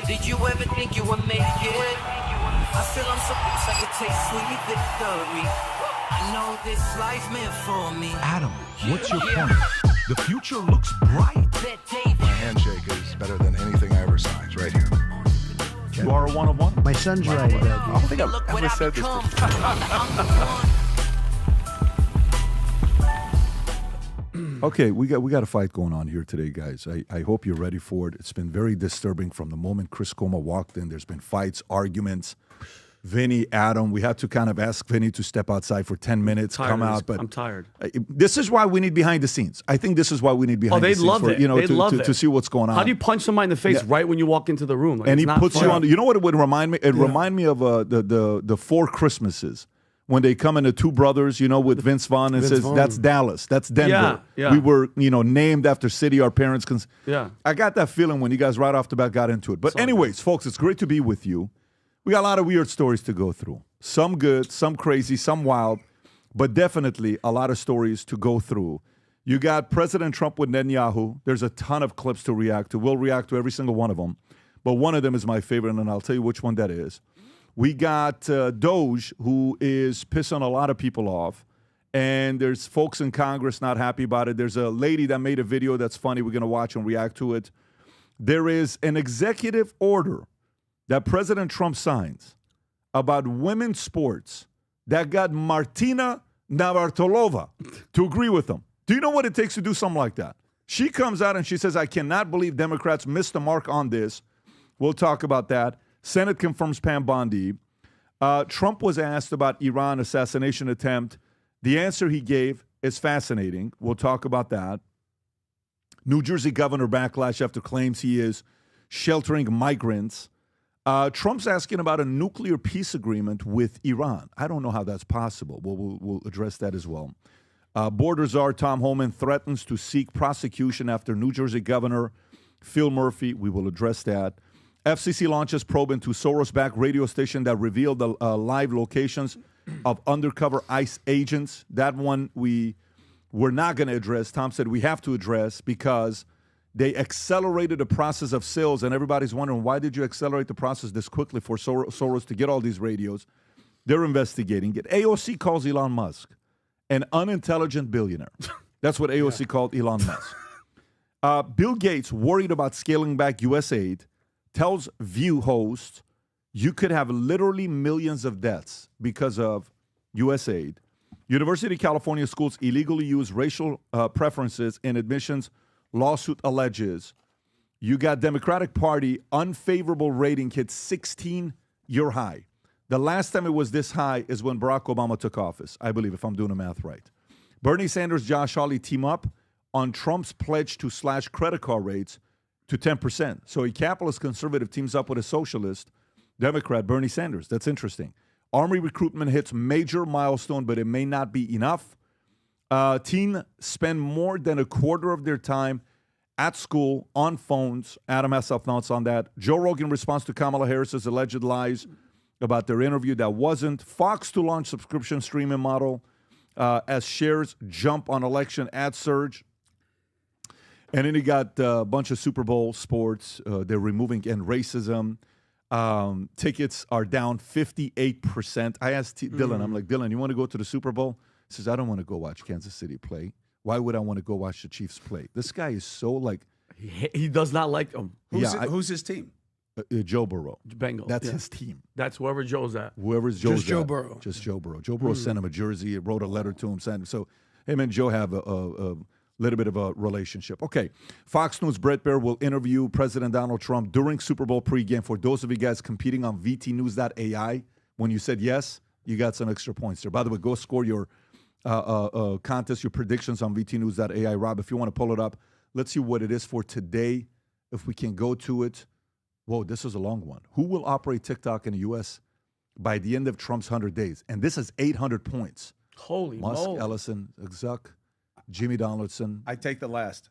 Did you ever think you would make it? I feel I'm so close I could taste sweet victory. I know this life meant for me. Adam, what's your point? The future looks bright. My handshake is better than anything I ever saw. It's right here. You are a one of one. My son's right about I don't think I've ever said this before. Okay, we got a fight going on here today, guys. I hope you're ready for it. It's been very disturbing from the moment Chris Cuomo walked in. There's been fights, arguments. Vinny, Adam, we had to kind of ask Vinny to step outside for 10 minutes, come out. But I'm tired. This is why we need behind the scenes. I think this is why we need behind the scenes. Love it. They'd love it. To see what's going on. How do you punch somebody in the face right when you walk into the room? Like, and he puts fun. you on. You know what it would remind me? It remind me of the Four Christmases. When they come in the Two Brothers, with Vince Vaughn and says, that's Dallas, that's Denver. Yeah. We were, named after city our parents. Yeah. I got that feeling when you guys right off the bat got into it. But anyways, folks, it's great to be with you. We got a lot of weird stories to go through. Some good, some crazy, some wild, but definitely a lot of stories to go through. You got President Trump with Netanyahu. There's a ton of clips to react to. We'll react to every single one of them. But one of them is my favorite, and I'll tell you which one that is. We got DOGE, who is pissing a lot of people off, and there's folks in Congress not happy about it. There's a lady that made a video that's funny. We're going to watch and react to it. There is an executive order that President Trump signs about women's sports that got Martina Navratilova to agree with them. Do you know what it takes to do something like that? She comes out and she says, I cannot believe Democrats missed the mark on this. We'll talk about that. Senate confirms Pam Bondi. Trump was asked about Iran assassination attempt. The answer he gave is fascinating. We'll talk about that. New Jersey governor backlash after claims he is sheltering migrants. Trump's asking about a nuclear peace agreement with Iran. I don't know how that's possible. We'll address that as well. Border czar Tom Homan threatens to seek prosecution after New Jersey Governor Phil Murphy. We will address that. FCC launches probe into Soros-backed radio station that revealed the live locations of undercover ICE agents. That one we're not going to address. Tom said we have to address because they accelerated the process of sales, and everybody's wondering, why did you accelerate the process this quickly for Soros to get all these radios? They're investigating it. AOC calls Elon Musk an unintelligent billionaire. That's what AOC called Elon Musk. Bill Gates, worried about scaling back USAID, tells View host, you could have literally millions of deaths because of USAID. University of California schools illegally use racial preferences in admissions. Lawsuit alleges. You got Democratic Party unfavorable rating hit 16-year high. The last time it was this high is when Barack Obama took office, I believe, if I'm doing the math right. Bernie Sanders, Josh Hawley team up on Trump's pledge to slash credit card rates to 10%. So a capitalist conservative teams up with a socialist Democrat, Bernie Sanders. That's interesting. Army recruitment hits major milestone, but it may not be enough. Teens spend more than a quarter of their time at school on phones. Adam has some thoughts on that. Joe Rogan responds to Kamala Harris's alleged lies about their interview that wasn't. Fox to launch subscription streaming model as shares jump on election ad surge. And then you got a bunch of Super Bowl sports. They're removing racism. Tickets are down 58%. I asked Dylan, I'm like, Dylan, you want to go to the Super Bowl? He says, I don't want to go watch Kansas City play. Why would I want to go watch the Chiefs play? This guy is so like... He does not like them. Who's his team? Joe Burrow. Bengals. That's his team. That's whoever Joe's at. Whoever's Joe's Just Joe at. Burrow. Just Joe Burrow. Joe Burrow sent him a jersey, wrote a letter to him. Sent him. So him and Joe have a little bit of a relationship. Okay. Fox News' Brett Baer will interview President Donald Trump during Super Bowl pregame. For those of you guys competing on VTnews.ai, when you said yes, you got some extra points there. By the way, go score your contest, your predictions on VTnews.ai. Rob, if you want to pull it up, let's see what it is for today. If we can go to it. Whoa, this is a long one. Who will operate TikTok in the U.S. by the end of Trump's 100 days? And this is 800 points. Holy Musk, moly. Ellison, Zuck, Jimmy Donaldson. I take the last.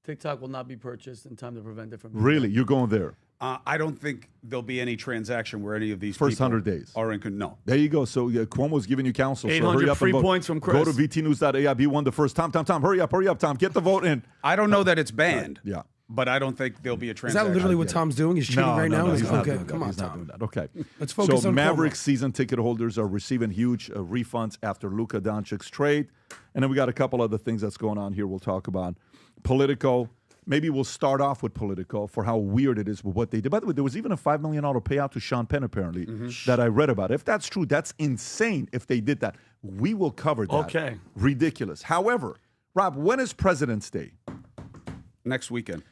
TikTok will not be purchased in time to prevent it from... Really? You're going there? I don't think there'll be any transaction where any of these First people 100 days. are in... No. There you go. So Cuomo's giving you counsel. 800 so hurry up free and vote. points from Chris. Go to VTnews.ai. Be one the first. Tom, hurry up, Tom. Get the vote in. I don't know that it's banned. Yeah. but I don't think there'll be a Is transaction. that literally what Tom's doing? He's cheating right now? He's not Okay, doing that. come on, He's not Tom. doing that. Okay. Let's focus so on Mavericks Cuomo. season ticket holders are receiving huge refunds after Luka Doncic's trade. And then we got a couple other things that's going on here we'll talk about. Politico. Maybe we'll start off with Politico for how weird it is with what they did. By the way, there was even a $5 million payout to Sean Penn, apparently, that I read about. If that's true, that's insane if they did that. We will cover that. Okay. Ridiculous. However, Rob, when is President's Day? Next weekend.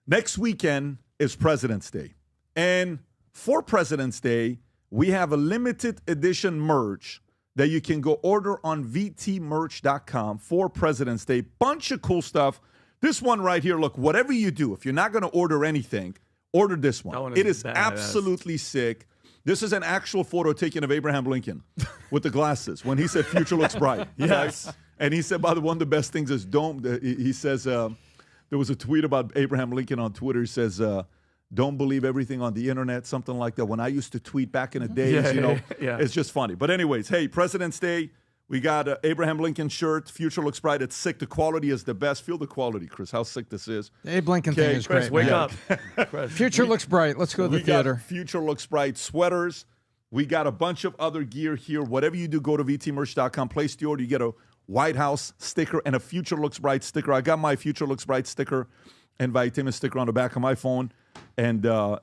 Next weekend is President's Day. And for President's Day, we have a limited edition merch that you can go order on vtmerch.com for President's Day. Bunch of cool stuff. This one right here, look, whatever you do, if you're not going to order anything, order this one. That one It is is badass. absolutely sick. This is an actual photo taken of Abraham Lincoln with the glasses when he said future looks bright. Yes. And he said, by the way, one of the best things is he says, there was a tweet about Abraham Lincoln on Twitter. He says, don't believe everything on the internet, something like that. When I used to tweet back in the days, it's just funny. But anyways, hey, President's Day, we got Abraham Lincoln shirt. Future looks bright. It's sick. The quality is the best. Feel the quality, Chris, how sick this is. The Abe Lincoln thing is Chris, great. wake man. up. Chris. Future looks bright. Let's go to the We got theater. Future looks bright sweaters. We got a bunch of other gear here. Whatever you do, go to vtmerch.com. Place the order. You get a White House sticker and a Future Looks Bright sticker. I got my Future Looks Bright sticker and vitamin sticker on the back of my phone. And I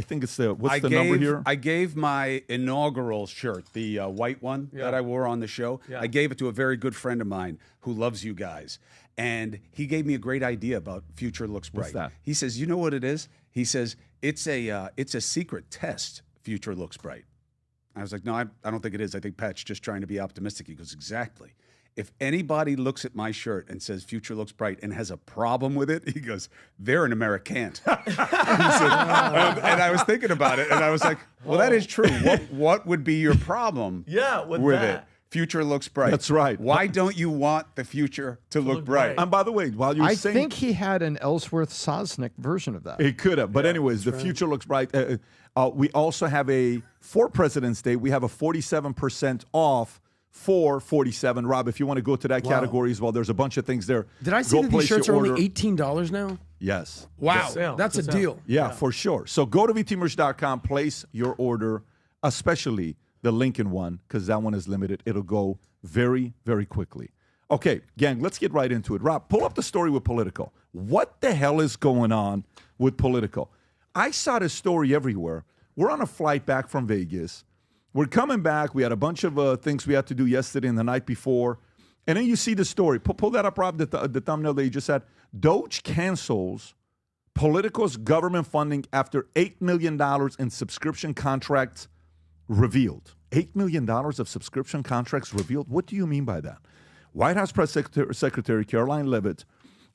think it's what's the number here? I gave my inaugural shirt, the white one that I wore on the show. Yeah. I gave it to a very good friend of mine who loves you guys. And he gave me a great idea about Future Looks Bright. What's that? He says, you know what it is? He says, it's a secret test, Future Looks Bright. I was like, no, I don't think it is. I think Pat's just trying to be optimistic. He goes, exactly. If anybody looks at my shirt and says future looks bright and has a problem with it, he goes, they're an Americant. And I was thinking about it, and I was like, well, that is true. What would be your problem with it? that. Future looks bright. That's right. Why don't you want the future to look bright? And by the way, while you're I saying... think he had an Ellsworth Sosnick version of that. It could have. But anyways, the future looks bright. We also have for President's Day, we have a 47% off for 47. Rob, if you want to go to that category as well, there's a bunch of things there. Did I see Go that these place shirts your are only order. $18 now? Yes. Wow, sale. that's a It's a sale. deal. Yeah, for sure. So go to vtmerch.com, place your order, especially the Lincoln one, because that one is limited. It'll go very, very quickly. Okay, gang, let's get right into it. Rob, pull up the story with Politico. What the hell is going on with Politico? I saw this story everywhere. We're on a flight back from Vegas. We're coming back. We had a bunch of things we had to do yesterday and the night before. And then you see the story. Pull that up, Rob, the thumbnail that you just had. DOGE cancels Politico's government funding after $8 million in subscription contracts revealed. $8 million of subscription contracts revealed? What do you mean by that? White House Press Secretary Caroline Leavitt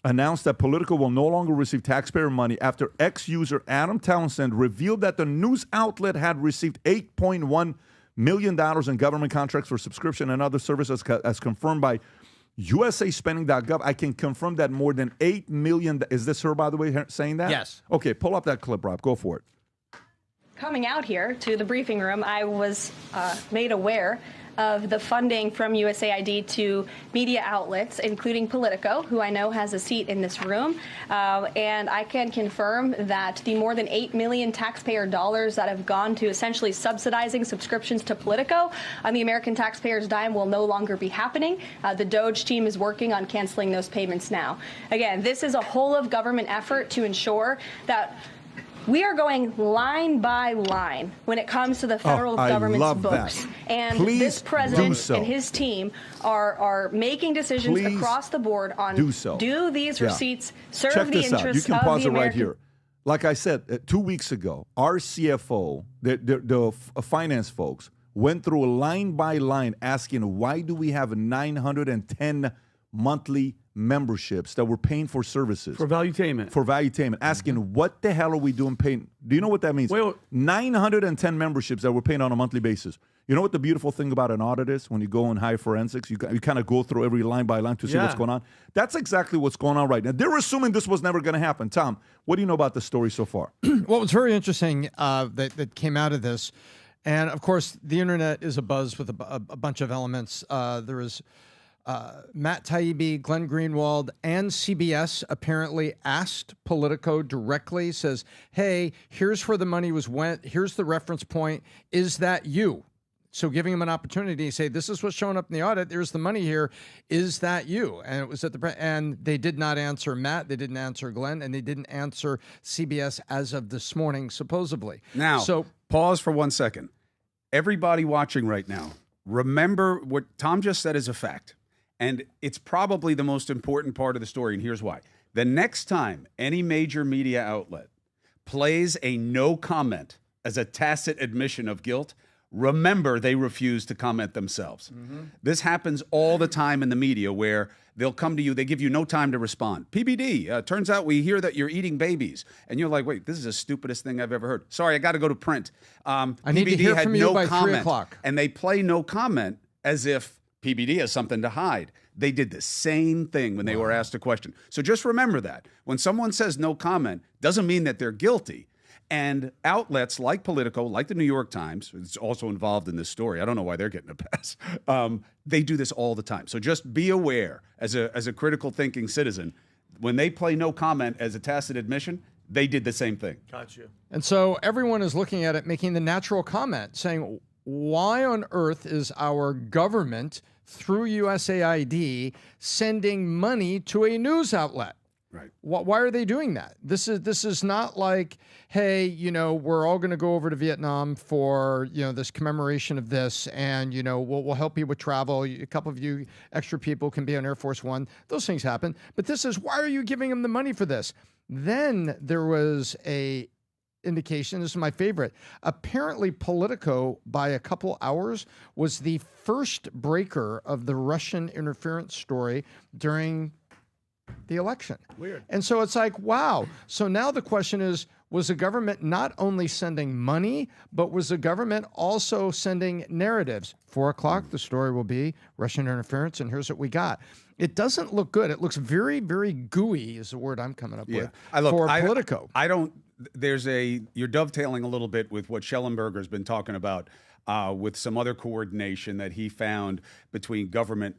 announced that Politico will no longer receive taxpayer money after ex-user Adam Townsend revealed that the news outlet had received $8.1 million in government contracts for subscription and other services as confirmed by USAspending.gov. I can confirm that more than $8 million. Is this her, by the way, saying that? Yes. Okay, pull up that clip, Rob. Go for it. Coming out here to the briefing room, I was made aware of the funding from USAID to media outlets, including Politico, who I know has a seat in this room. And I can confirm that the more than $8 million taxpayer dollars that have gone to essentially subsidizing subscriptions to Politico on the American taxpayers' dime will no longer be happening. The DOGE team is working on canceling those payments now. Again, this is a whole of government effort to ensure that we are going line by line when it comes to the federal government's books. That. And Please this president so. and his team are making decisions Please across the board on do these receipts serve Check the this out. You interests can of pause the it right American here. Like I said, 2 weeks ago, our CFO, the finance folks, went through line by line asking, why do we have 910 monthly memberships that we're paying for services? For valuetainment. For valuetainment. Asking, what the hell are we doing paying? Do you know what that means? Wait. 910 memberships that we're paying on a monthly basis. You know what the beautiful thing about an audit is? When you go in high forensics, you kind of go through every line by line to see what's going on. That's exactly what's going on right now. They're assuming this was never going to happen. Tom, what do you know about the story so far? What was very interesting that came out of this, and of course, the internet is abuzz with a bunch of elements. There is Matt Taibbi, Glenn Greenwald, and CBS apparently asked Politico directly, says, hey, here's where the money went. Here's the reference point. Is that you? So giving them an opportunity to say, this is what's showing up in the audit. There's the money here. Is that you? And it was at and they did not answer Matt. They didn't answer Glenn, and they didn't answer CBS as of this morning, supposedly. Now, pause for 1 second. Everybody watching right now, remember what Tom just said is a fact. And it's probably the most important part of the story, and here's why. The next time any major media outlet plays a no comment as a tacit admission of guilt, remember they refuse to comment themselves. This happens all the time in the media where they'll come to you, they give you no time to respond. PBD, turns out we hear that you're eating babies. And you're like, wait, this is the stupidest thing I've ever heard. Sorry, I got to go to print. I need to hear from you by 3 o'clock. And they play no comment as if PBD has something to hide. They did the same thing when they were asked a question. So just remember that. When someone says no comment, doesn't mean that they're guilty. And outlets like Politico, like the New York Times, it's also involved in this story. I don't know why they're getting a pass. They do this all the time. So just be aware as a critical thinking citizen, when they play no comment as a tacit admission, they did the same thing. Got you. And so everyone is looking at it, making the natural comment, saying, why on earth is our government, through USAID, sending money to a news outlet? Right. Why are they doing that? This is not like, hey, we're all going to go over to Vietnam for, this commemoration of this, and, we'll help you with travel. A couple of you extra people can be on Air Force One. Those things happen. But this is, why are you giving them the money for this? Then there was a indication, this is my favorite, apparently Politico, by a couple hours, was the first breaker of the Russian interference story during the election. Weird. And so it's like, wow. So now the question is, was the government not only sending money, but was the government also sending narratives? 4 o'clock, the story will be Russian interference, and here's what we got. It doesn't look good. It looks very, very gooey is the word I'm coming up with for Politico. You're dovetailing a little bit with what Schellenberger's been talking about with some other coordination that he found between government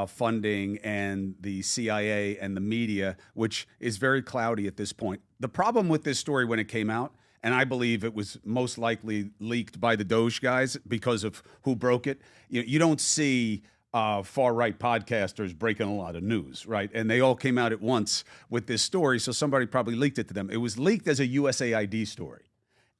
funding and the CIA and the media, which is very cloudy at this point. The problem with this story when it came out, and I believe it was most likely leaked by the DOGE guys because of who broke it, you don't see far-right podcasters breaking a lot of news, right? And they all came out at once with this story, so somebody probably leaked it to them. It was leaked as a USAID story,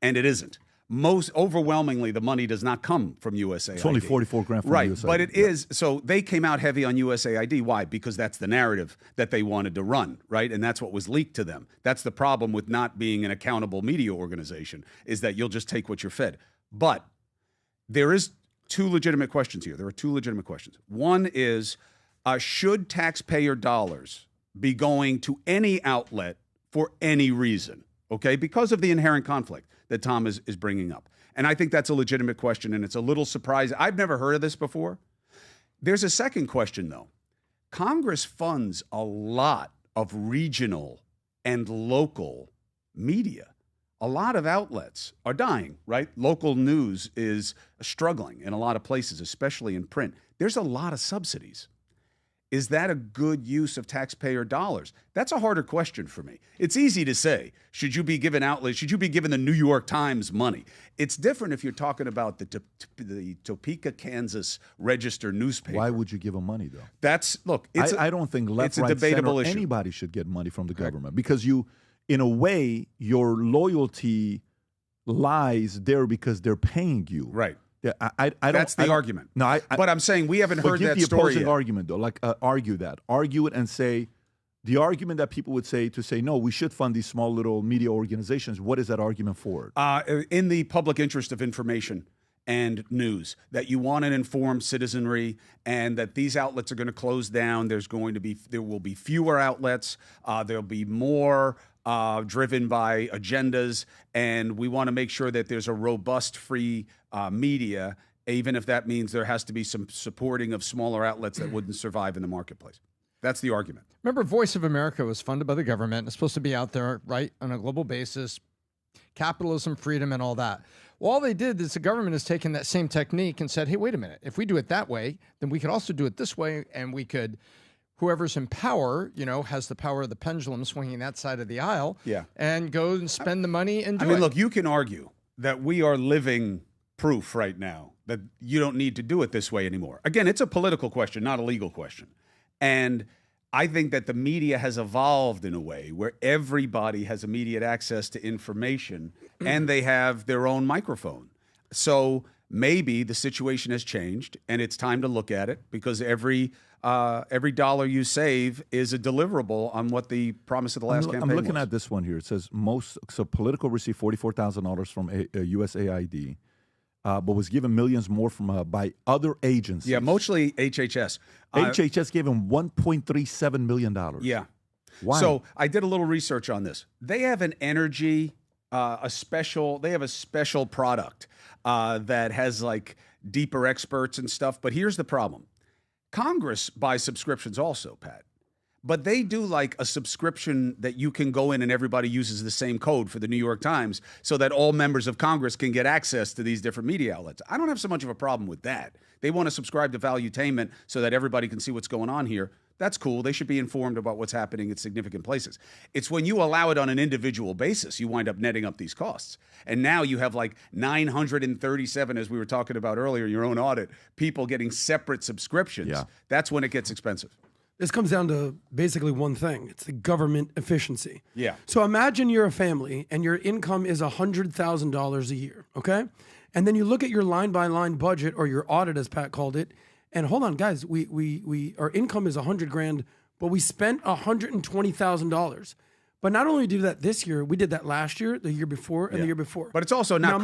and it isn't. Most overwhelmingly, the money does not come from USAID. It's only 44 grand from USAID. But it is. So they came out heavy on USAID. Why? Because that's the narrative that they wanted to run, right? And that's what was leaked to them. That's the problem with not being an accountable media organization, is that you'll just take what you're fed. But there is two legitimate questions here. There are two legitimate questions. One is, should taxpayer dollars be going to any outlet for any reason? Okay, because of the inherent conflict that Tom is bringing up. And I think that's a legitimate question, and it's a little surprising. I've never heard of this before. There's a second question, though. Congress funds a lot of regional and local media. A lot of outlets are dying, right? Local news is struggling in a lot of places, especially in print. There's a lot of subsidies. Is that a good use of taxpayer dollars? That's a harder question for me. It's easy to say, should you be given outlets? Should you be given the New York Times money? It's different if you're talking about the Topeka, Kansas Register newspaper. Why would you give them money, though? I don't think left, it's a right, debatable center, issue. Anybody should get money from the government because you, in a way, your loyalty lies there because they're paying you. Right. Yeah, I don't. That's the argument. No, but I'm saying we haven't heard that the story opposing yet. argument, though. Argue it and say the argument that people would say no, we should fund these small little media organizations. What is that argument for? In the public interest of information and news, that you want an informed citizenry, and that these outlets are going to close down. There will be fewer outlets. There'll be more driven by agendas, and we want to make sure that there's a robust, free media, even if that means there has to be some supporting of smaller outlets that wouldn't survive in the marketplace. That's the argument. Remember, Voice of America was funded by the government. It's supposed to be out there, right, on a global basis, capitalism, freedom, and all that. Well, all they did is the government has taken that same technique and said, hey, wait a minute. If we do it that way, then we could also do it this way. And we could, whoever's in power, has the power of the pendulum swinging that side of the aisle. Yeah. And go and spend the money and do it. I mean, look, you can argue that we are living proof right now that you don't need to do it this way anymore. Again, it's a political question, not a legal question. And I think that the media has evolved in a way where everybody has immediate access to information and they have their own microphone. So maybe the situation has changed and it's time to look at it because every dollar you save is a deliverable on what the promise of the last campaign was. I'm looking at this one here. It says Politico received $44,000 from USAID. But was given millions more from by other agencies. Yeah, mostly HHS. HHS gave him $1.37 million. Yeah. Why? So I did a little research on this. They have an energy, they have a special product that has like deeper experts and stuff. But here's the problem. Congress buys subscriptions also, Pat. But they do like a subscription that you can go in and everybody uses the same code for the New York Times so that all members of Congress can get access to these different media outlets. I don't have so much of a problem with that. They want to subscribe to Valuetainment so that everybody can see what's going on here. That's cool. They should be informed about what's happening in significant places. It's when you allow it on an individual basis, you wind up netting up these costs. And now you have like 937, as we were talking about earlier, your own audit, people getting separate subscriptions. Yeah. That's when it gets expensive. This comes down to basically one thing. It's the government efficiency. Yeah. So imagine you're a family and your income is $100,000 a year, okay? And then you look at your line-by-line budget or your audit, as Pat called it, and hold on, guys, our income is $100,000, but we spent $120,000. But not only did that this year, we did that last year, the year before, and the year before. But it's also not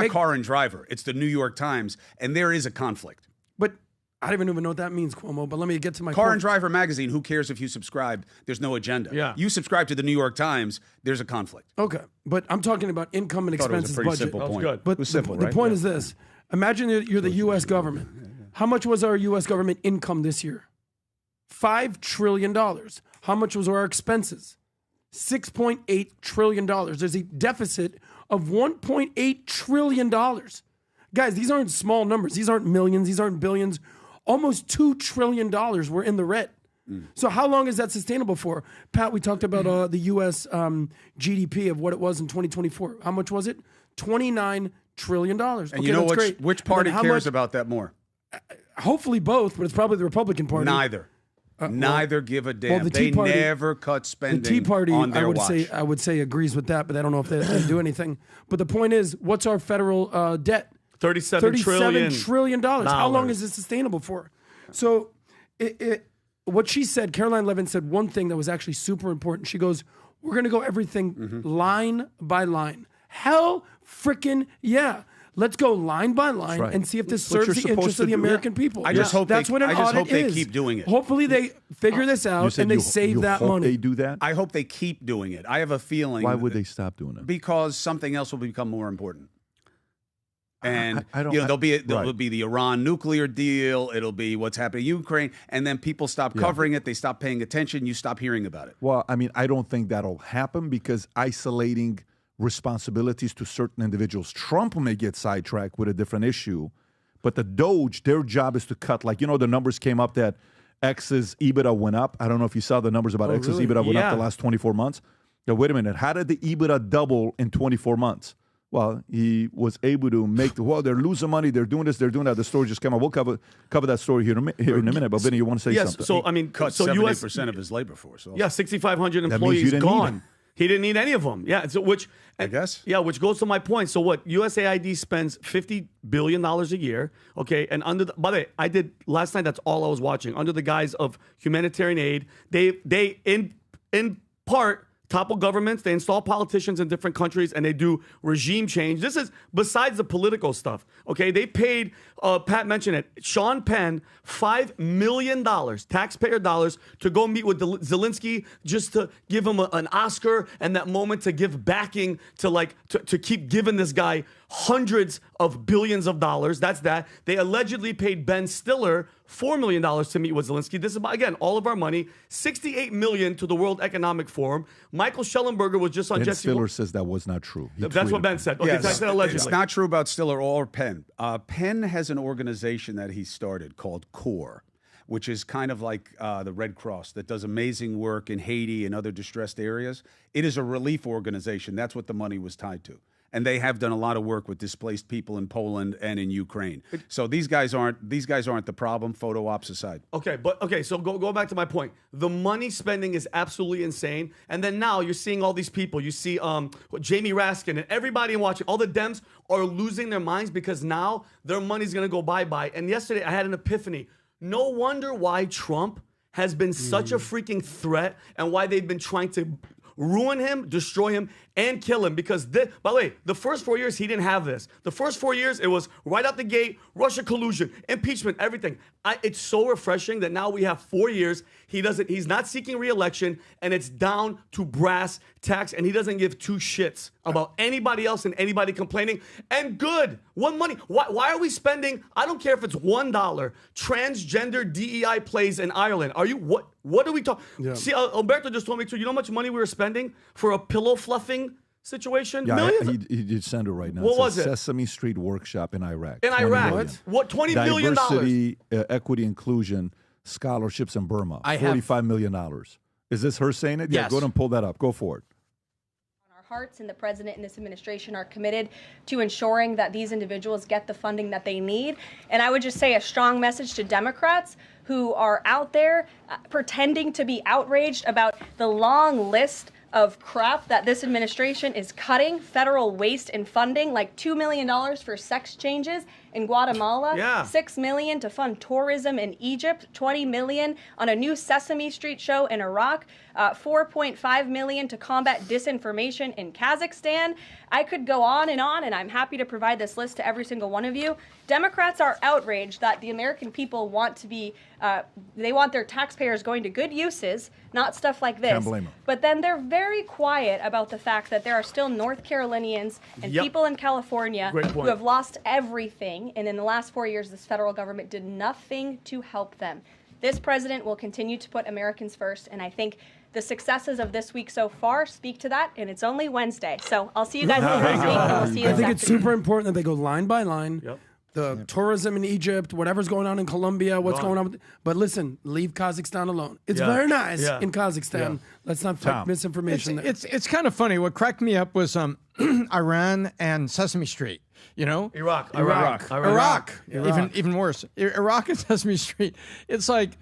car and driver. It's the New York Times, and there is a conflict. But I don't even know what that means, Cuomo, but let me get to my Car point. and Driver magazine, who cares if you subscribe? There's no agenda. Yeah. You subscribe to the New York Times, there's a conflict. Okay, but I'm talking about income and I thought it was expenses a pretty budget. simple point. good. But It was simple, the right? point is this. Imagine you're the U.S. government. How much was our U.S. government income this year? $5 trillion. How much was our expenses? $6.8 trillion. There's a deficit of $1.8 trillion. Guys, these aren't small numbers. These aren't millions. These aren't billions. Almost $2 trillion we're in the red. So how long is that sustainable for? Pat, we talked about the U.S. GDP of what it was in 2024. How much was it? $29 trillion. And you know which party cares about that more? Hopefully both, but it's probably the Republican Party. Neither. Neither give a damn. the Tea They Party- never cut spending The Tea Party, on their I would watch. say agrees with that, but I don't know if they do anything. But the point is, what's our federal debt? $37 trillion. How long is this sustainable for? So, what she said, Caroline Levin said one thing that was actually super important. She goes, "We're going to go everything line by line." Hell, freaking yeah! Let's go line by line right. and see if this That's what serves you're the interests supposed of the to do. American people. I just hope that's they- what an I just audit hope they is. keep doing it. Hopefully, they figure this You out said and they you save that hope money. they do that? I hope they keep doing it. I have a feeling. Why would they stop doing it? Because something else will become more important. And I don't- there'll be right. the Iran nuclear deal. It'll be what's happening in Ukraine, and then people stop covering it. They stop paying attention. You stop hearing about it. Well, I mean, I don't think that'll happen because isolating responsibilities to certain individuals. Trump may get sidetracked with a different issue, but the DOGE, their job is to cut. Like, the numbers came up that X's EBITDA went up. I don't know if you saw the numbers about X's really? EBITDA went up Yeah. the last 24 months. Now, wait a minute. How did the EBITDA double in 24 months? Well, he was able to make they're losing money, they're doing this, they're doing that. The story just came out. We'll cover that story here in a minute. But Vinny, you want to say Yes. something? So I mean, Cut so 70% of his labor force. Also. Yeah, 6,500 means you employees didn't need gone. him. He didn't need any of them. Yeah, so I guess. Yeah, which goes to my point. So what? USAID spends $50 billion a year. Okay, and by the way, I did last night. That's all I was watching. Under the guise of humanitarian aid, they in part topple governments. They install politicians in different countries, and they do regime change. This is besides the political stuff. Okay, they paid. Pat mentioned it. Sean Penn $5 million, taxpayer dollars, to go meet with Zelensky just to give him an Oscar and that moment to give backing to keep giving this guy hundreds of billions of dollars. That's that. They allegedly paid Ben Stiller $4 million to meet with Zelensky. This is, again, all of our money. $68 million to the World Economic Forum. Michael Schellenberger was just on Ben Jesse. Stiller says that was not true. He That's what tweeted Ben it. said. Okay, Yes, I said allegedly. it's not true about Stiller or Penn. Penn has an organization that he started called CORE, which is kind of like the Red Cross that does amazing work in Haiti and other distressed areas. It is a relief organization. That's what the money was tied to. And they have done a lot of work with displaced people in Poland and in Ukraine. So these guys aren't the problem, photo ops aside. Okay, so go back to my point. The money spending is absolutely insane. And then now you're seeing all these people. You see Jamie Raskin and everybody watching. All the Dems are losing their minds because now their money's going to go bye-bye. And yesterday I had an epiphany. No wonder why Trump has been such a freaking threat and why they've been trying to ruin him, destroy him, and kill him. Because, by the way, the first 4 years, he didn't have this. The first 4 years, it was right out the gate, Russia collusion, impeachment, everything. It's so refreshing that now we have 4 years. He's not seeking re-election, and it's down to brass tacks, and he doesn't give two shits about anybody else and anybody complaining. And good. What money? Why are we spending, I don't care if it's $1, transgender DEI plays in Ireland. What are we talking? Yeah. See, Umberto just told me too. You know how much money we were spending for a pillow fluffing situation? Yeah, Millions? he did send it right now. What was it? Sesame Street workshop in Iraq. In Iraq. What? $20 billion? Diversity, equity, inclusion, scholarships in Burma. $45 million. Is this her saying it? Yes. Yeah, go ahead and pull that up. Go for it. Hearts and the president and this administration are committed to ensuring that these individuals get the funding that they need. And I would just say a strong message to Democrats who are out there pretending to be outraged about the long list of crap that this administration is cutting, federal waste and funding, like $2 million for sex changes in Guatemala, $6 million to fund tourism in Egypt, $20 million on a new Sesame Street show in Iraq, $4.5 million to combat disinformation in Kazakhstan. I could go on, and I'm happy to provide this list to every single one of you. Democrats are outraged that the American people want to be, they want their taxpayers going to good uses, not stuff like this. Can't blame them. But then they're very quiet about the fact that there are still North Carolinians and people in California who have lost everything. And in the last 4 years, this federal government did nothing to help them. This president will continue to put Americans first. And I think the successes of this week so far speak to that. And it's only Wednesday. So I'll see you guys later this week. And we'll see you I this think it's afternoon. super important that they go line by line. Yep. The tourism in Egypt, whatever's going on in Colombia, what's going on. But listen, leave Kazakhstan alone. It's very nice in Kazakhstan. Let's not put misinformation there. It's kind of funny. What cracked me up was Iran and Sesame Street. You know, Iraq. Even worse. Iraq and Sesame Street. It's like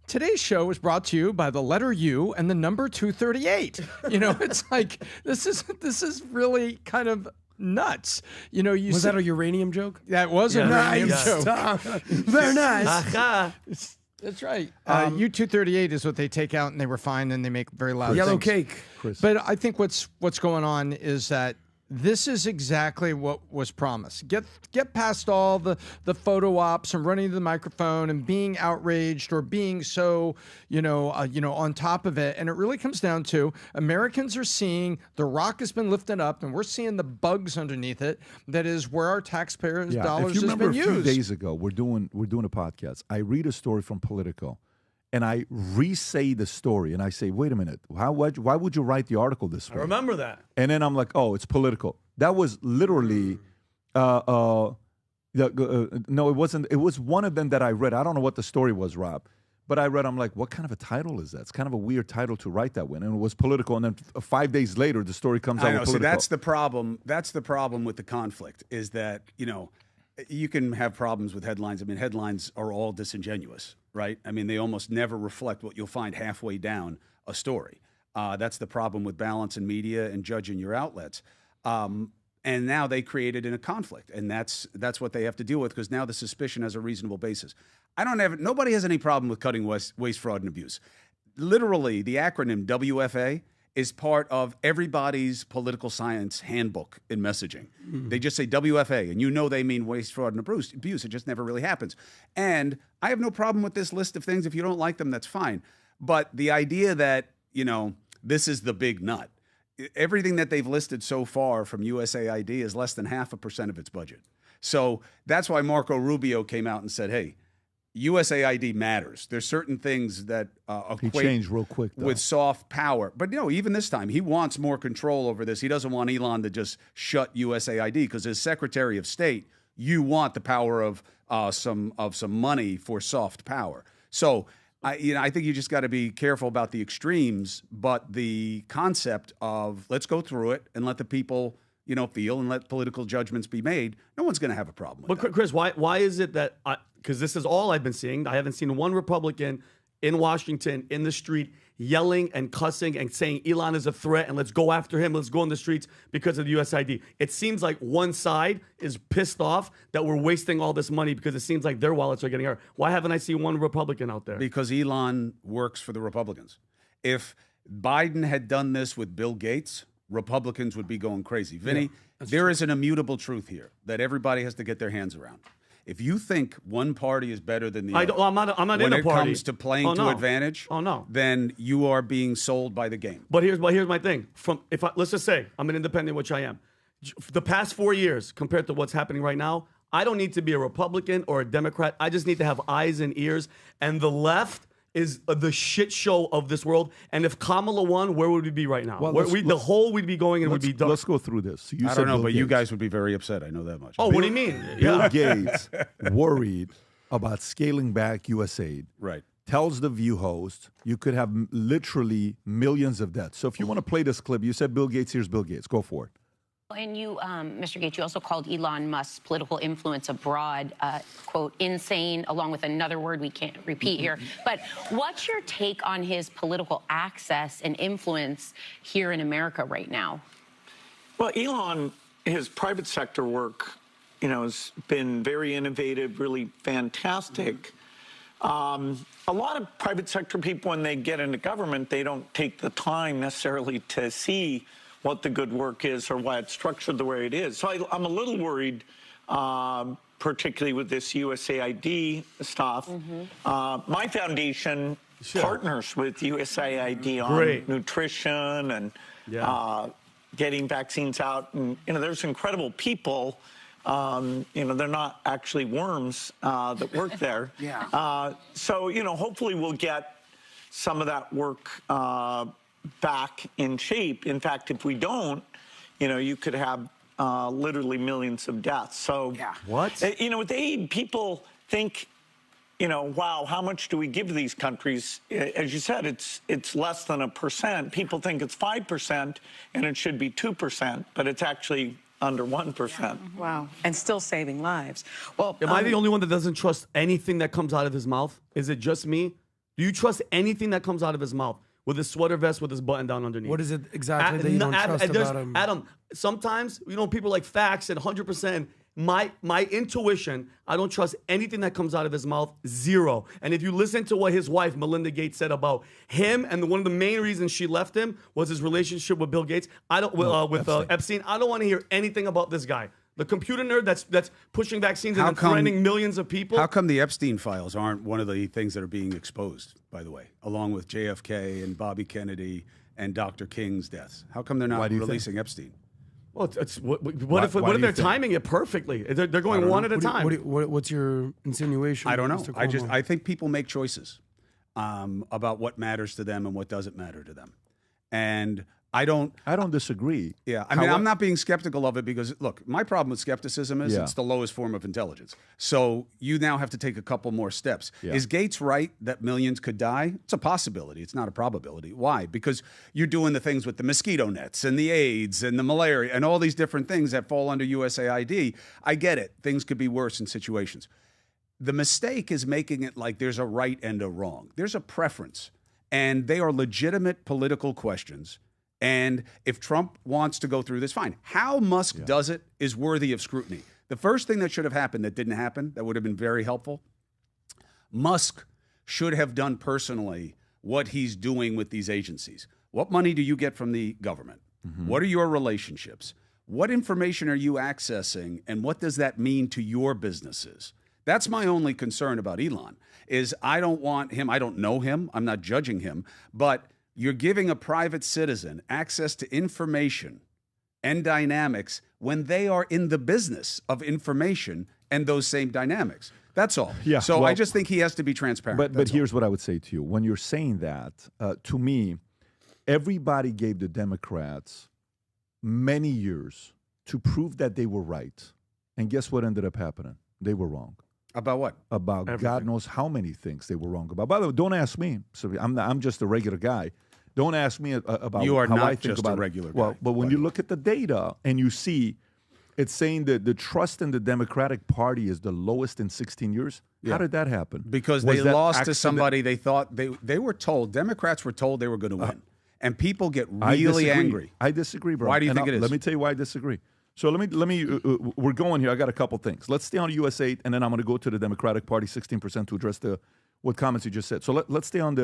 today's show was brought to you by the letter U and the number 238. You know, it's like this is really kind of nuts. You know, was that a uranium joke? That was a uranium joke. Very nice. That's right. U-238 is what they take out, and they refine, and they make very loud yellow things. cake. Chris. But I think what's going on is that this is exactly what was promised. Get past all the photo ops and running to the microphone and being outraged or being so on top of it. And it really comes down to Americans are seeing the rock has been lifted up, and we're seeing the bugs underneath it. That is where our taxpayers' dollars if you has been remember used. a few days ago, we're doing a podcast. I read a story from Politico, and I re-say the story, and I say, wait a minute, why would you write the article this way? I remember that. And then I'm like, oh, it's political. That was literally, no, it wasn't. It was one of them that I read. I don't know what the story was, Rob, but I read. I'm like, what kind of a title is that? It's kind of a weird title to write that way. And it was political. And then 5 days later, the story comes out. I know. With See, political. that's the problem. That's the problem with the conflict. Is that you can have problems with headlines. I mean, headlines are all disingenuous, right? I mean, they almost never reflect what you'll find halfway down a story. That's the problem with balance in media and judging your outlets. And now they created in a conflict, and that's what they have to deal with because now the suspicion has a reasonable basis. Nobody has any problem with cutting waste, fraud, and abuse. Literally, the acronym WFA is part of everybody's political science handbook in messaging. They just say WFA, and they mean waste, fraud, and abuse. It just never really happens. And I have no problem with this list of things. If you don't like them, that's fine. But the idea that, this is the big nut everything that they've listed so far from USAID is less than 0.5% of its budget. So that's why Marco Rubio came out and said, hey, USAID matters. There's certain things that He equate changed real quick, though. with soft power. But even this time, he wants more control over this. He doesn't want Elon to just shut USAID because as Secretary of State, you want the power of some money for soft power. So I think you just got to be careful about the extremes, but the concept of let's go through it and let the people feel and let political judgments be made, no one's going to have a problem with that. But Chris, why is it that, because this is all I've been seeing, I haven't seen one Republican in Washington in the street yelling and cussing and saying Elon is a threat and let's go after him, let's go in the streets because of the USAID. It seems like one side is pissed off that we're wasting all this money because it seems like their wallets are getting hurt. Why haven't I seen one Republican out there? Because Elon works for the Republicans. If Biden had done this with Bill Gates, Republicans would be going crazy. Vinny, there is an immutable truth here that everybody has to get their hands around. If you think one party is better than the other, I'm not when in a it party. comes to playing to advantage, then you are being sold by the game. But here's my thing. Let's just say I'm an independent, which I am. The past 4 years compared to what's happening right now, I don't need to be a Republican or a Democrat. I just need to have eyes and ears. And the left is the shit show of this world. And if Kamala won, where would we be right now? Well, the hole we'd be going and would be done. Let's go through this. You I said don't know, Bill but you Gates. guys would be very upset. I know that much. Oh, what do you mean? Bill Gates worried about scaling back USAID. Right. Tells the View host you could have literally millions of deaths. So if you want to play this clip, you said Bill Gates, here's Bill Gates. Go for it. And you, Mr. Gates, you also called Elon Musk's political influence abroad, quote, insane, along with another word we can't repeat here. But what's your take on his political access and influence here in America right now? Well, Elon, his private sector work, has been very innovative, really fantastic. A lot of private sector people, when they get into government, they don't take the time necessarily to see what the good work is or why it's structured the way it is. So I'm a little worried, particularly with this USAID stuff. My foundation partners with USAID on nutrition and getting vaccines out. And, there's incredible people. They're not actually worms that work there. So, hopefully we'll get some of that work back in shape. In fact, if we don't, you could have literally millions of deaths. So, what? With aid, people think, wow, how much do we give to these countries? As you said, it's less than 1%. People think it's 5%, and it should be 2%, but it's actually under 1%. Wow, and still saving lives. Well, am I the only one that doesn't trust anything that comes out of his mouth? Is it just me? Do you trust anything that comes out of his mouth? With his sweater vest, with his button down underneath. What is it exactly that you don't trust about him? Adam, sometimes, people like facts and 100%. My intuition, I don't trust anything that comes out of his mouth, zero. And if you listen to what his wife, Melinda Gates, said about him, and one of the main reasons she left him was his relationship with Bill Gates, with Epstein. I don't want to hear anything about this guy. The computer nerd that's pushing vaccines and threatening millions of people. How come the Epstein files aren't one of the things that are being exposed, by the way, along with JFK and Bobby Kennedy and Dr. King's deaths? How come they're not releasing Epstein? Well, what if they're timing it perfectly? They're going one at a time. What's your insinuation? I don't know. Mr. Cuomo? I think people make choices about what matters to them and what doesn't matter to them. And I don't disagree. Yeah, I'm not being skeptical of it because, look, my problem with skepticism is it's the lowest form of intelligence. So you now have to take a couple more steps. Yeah. Is Gates right that millions could die? It's a possibility. It's not a probability. Why? Because you're doing the things with the mosquito nets and the AIDS and the malaria and all these different things that fall under USAID. I get it. Things could be worse in situations. The mistake is making it like there's a right and a wrong. There's a preference, and they are legitimate political questions. And if Trump wants to go through this, fine. How Musk does it is worthy of scrutiny. The first thing that should have happened that didn't happen, that would have been very helpful, Musk should have done personally what he's doing with these agencies. What money do you get from the government? What are your relationships? What information are you accessing? And what does that mean to your businesses? That's my only concern about Elon, is I don't want him, I don't know him, I'm not judging him, but You're giving a private citizen access to information and dynamics when they are in the business of information and those same dynamics. That's all. Yeah, So well, I just think he has to be transparent. But here's what I would say to you. When you're saying that, to me, everybody gave the Democrats many years to prove that they were right. And guess what ended up happening? They were wrong. About what? About Everything. God knows how many things they were wrong about. By the way, don't ask me. So I'm just a regular guy. Don't ask me about You are how not I think just about a regular it. Well, guy, but when you look at the data and you see it's saying that the trust in the Democratic Party is the lowest in 16 years. Yeah. How did that happen? Because Was they that lost to accident- somebody they thought they were told, Democrats were told they were going to win. And people get I really disagree. angry. I disagree, bro. Why do you And think it is? Let me tell you why I disagree. So let me. We're going here. I got a couple things. Let's stay on USAID, and then I'm going to go to the Democratic Party, 16% to address what comments you just said. So let's stay on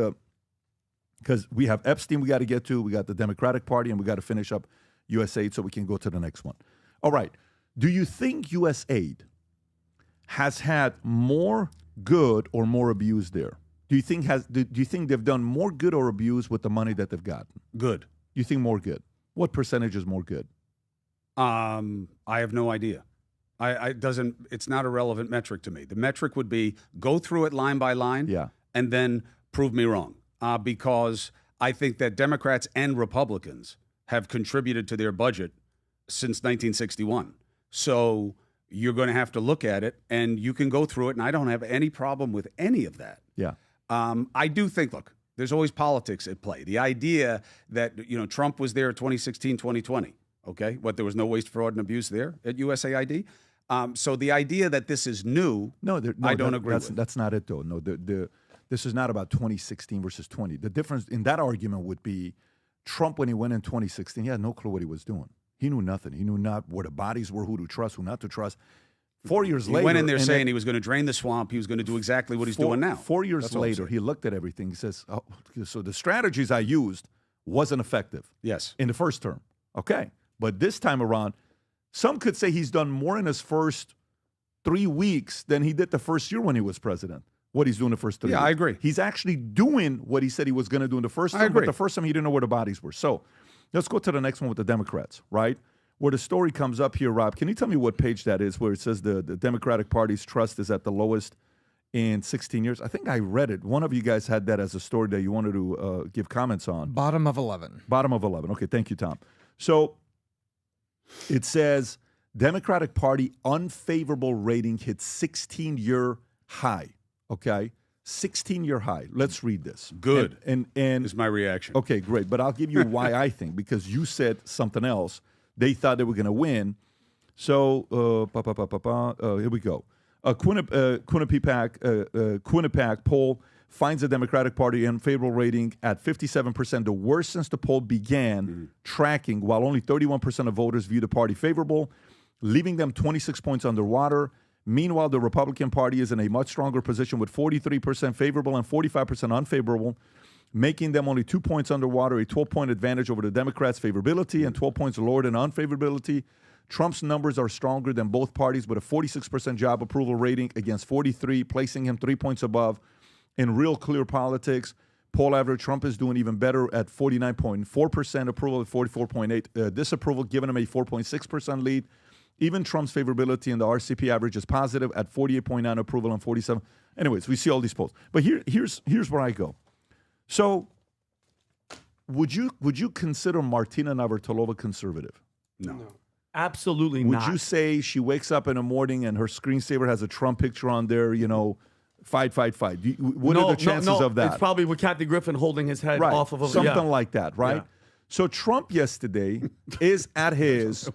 because we have Epstein we got to get to. We got the Democratic Party, and we got to finish up USAID so we can go to the next one. All right. Do you think USAID has had more good or more abuse there? Do you think they've done more good or abuse with the money that they've gotten? Good. You think more good? What percentage is more good? I have no idea. It's not a relevant metric to me. The metric would be go through it line by line, and then prove me wrong. Because I think that Democrats and Republicans have contributed to their budget since 1961. So you're going to have to look at it, and you can go through it, and I don't have any problem with any of that. Yeah. I do think, look, there's always politics at play. The idea that, Trump was there 2016, 2020, okay? There was no waste, fraud, and abuse there at USAID. So the idea that this is new, I don't agree with. That's not it, though. No, this is not about 2016 versus 20. The difference in that argument would be Trump, when he went in 2016, he had no clue what he was doing. He knew nothing. He knew not where the bodies were, who to trust, who not to trust. 4 years later, he went in there saying he was going to drain the swamp. He was going to do exactly what he's doing now. 4 years later, he looked at everything. He says, so the strategies I used wasn't effective. Yes. In the first term. Okay. But this time around, some could say he's done more in his first 3 weeks than he did the first year when he was president. What he's doing the first 3 weeks. Yeah, I agree. He's actually doing what he said he was going to do in the first term. But the first time he didn't know where the bodies were. So let's go to the next one with the Democrats, right? Where the story comes up here, Rob, can you tell me what page that is where it says the Democratic Party's trust is at the lowest in 16 years? I think I read it. One of you guys had that as a story that you wanted to give comments on. Bottom of 11. Bottom of 11. Okay, thank you, Tom. So it says Democratic Party unfavorable rating hit 16-year high, okay? 16-year high. Let's read this. Good. And is my reaction. Okay, great. But I'll give you why I think, because you said something else. They thought they were going to win. So, here we go. Quinnipiac poll finds the Democratic Party unfavorable rating at 57%, the worst since the poll began tracking, while only 31% of voters view the party favorable, leaving them 26 points underwater. Meanwhile, the Republican Party is in a much stronger position with 43% favorable and 45% unfavorable, making them only 2 points underwater, a 12-point advantage over the Democrats' favorability and 12 points lower than unfavorability. Trump's numbers are stronger than both parties with a 46% job approval rating against 43, placing him 3 points above. In real clear politics, poll average, Trump is doing even better at 49.4% approval at 44.8 disapproval, giving him a 4.6% lead. Even Trump's favorability in the RCP average is positive at 48.9 approval and 47. Anyways, we see all these polls. But here's where I go. So, would you consider Martina Navratilova conservative? No. Absolutely Would not. you say she wakes up in the morning and her screensaver has a Trump picture on there, fight? What are the chances of that? It's probably with Kathy Griffin holding his head Right. off of a Something like that, right? Yeah. So Trump yesterday is at his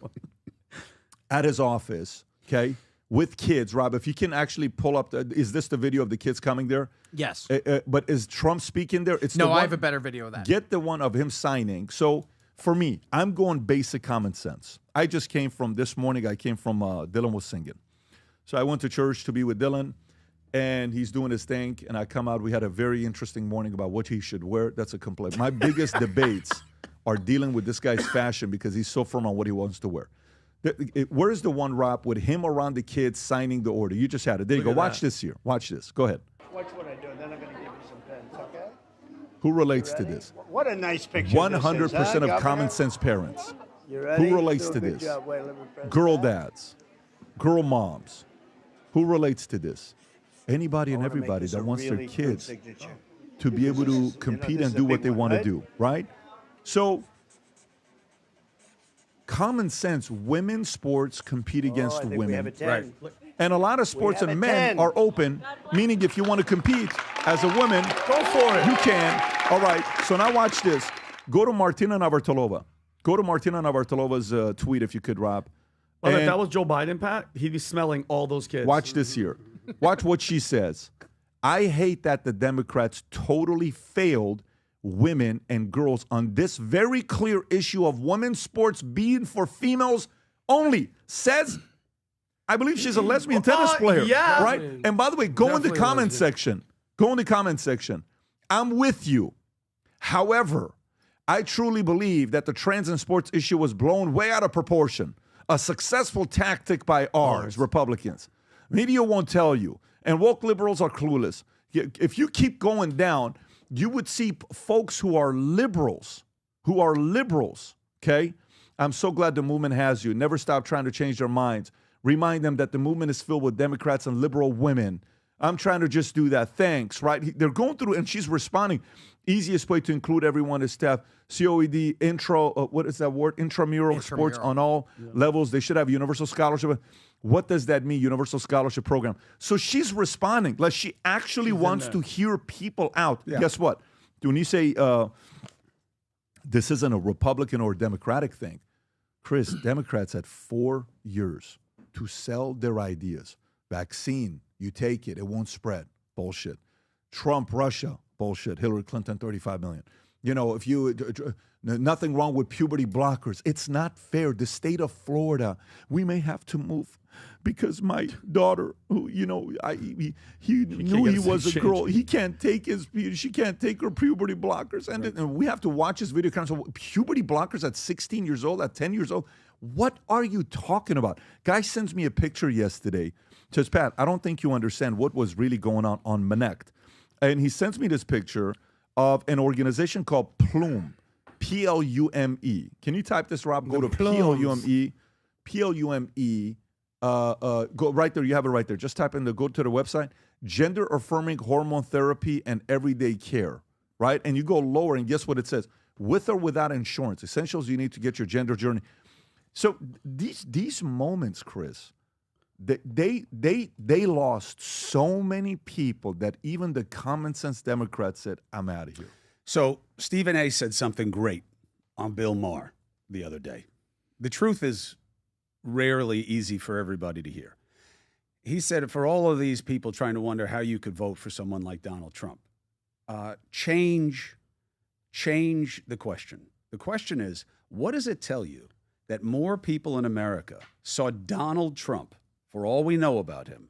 office, okay, with kids. Rob, if you can actually pull up, is this the video of the kids coming there? Yes. But is Trump speaking there? No, I have a better video of that. Get the one of him signing. So for me, I'm going basic common sense. I just came from this morning. I came from Dylan was singing. So I went to church to be with Dylan, and he's doing his thing. And I come out. We had a very interesting morning about what he should wear. That's a complaint. My biggest debates are dealing with this guy's fashion because he's so firm on what he wants to wear. Where's the one, Rob, with him around the kids signing the order? You just had it. There you go. Watch this here. Watch this. Go ahead. Watch what I do, and then I'm going to give you some pens, okay? Who relates to this? What a nice picture. 100% of common sense parents. Who relates to this? Girl dads, girl moms. Who relates to this? Anybody and everybody that wants their kids to be able to compete and do what they want to do, right? So, common sense, women's sports compete against women. Right. And a lot of sports and men are open, meaning if you want to compete as a woman, Go for it. you can. All right, so now watch this. Go to Martina Navratilova. Go to Martina Navratilova's tweet if you could, Rob. Well, if And that was Joe Biden, Pat, he'd be smelling all those kids. watch this here. Watch what she says. I hate that the Democrats totally failed women and girls on this very clear issue of women's sports being for females only. Says, I believe she's a lesbian tennis player. yeah. Right? And by the way, go in the comment section. Go in the comment section. I'm with you. However, I truly believe that the trans and sports issue was blown way out of proportion. A successful tactic by ours, Republicans. Media won't tell you. And woke liberals are clueless. If you keep going down, you would see folks who are liberals, okay? I'm so glad the movement has you. Never stop trying to change their minds. Remind them that the movement is filled with Democrats and liberal women. I'm trying to just do that. Thanks, right? They're going through, and she's responding. Easiest way to include everyone is staff. COED, intro, what is that word? Intramural sports on all levels. They should have universal scholarship. What does that mean, universal scholarship program? So she's responding. Like she actually wants to hear people out. Yeah. Guess what? When you say this isn't a Republican or Democratic thing, Chris, Democrats had 4 years to sell their ideas. Vaccine, you take it, it won't spread. Bullshit. Trump, Russia, bullshit. Hillary Clinton, 35 million. You know, if you, nothing wrong with puberty blockers. It's not fair. The state of Florida, we may have to move because my daughter, who, you know, he knew he was a girl. He can't take she can't take her puberty blockers. And we have to watch his video. So puberty blockers at 16 years old, at 10 years old. What are you talking about? Guy sends me a picture yesterday. Says, Pat, I don't think you understand what was really going on Manekt. And he sends me this picture of an organization called Plume, Plume. Can you type this, Rob? Go to Plume, Plume. Go right there. You have it right there. Just type in go to the website. Gender affirming hormone therapy and everyday care. Right, and you go lower, and guess what it says? With or without insurance, essentials you need to get your gender journey. So these moments, Chris, they lost so many people that even the common sense Democrats said, I'm out of here. So Stephen A. said something great on Bill Maher the other day. The truth is rarely easy for everybody to hear. He said, for all of these people trying to wonder how you could vote for someone like Donald Trump, change the question. The question is, what does it tell you that more people in America saw Donald Trump, for all we know about him,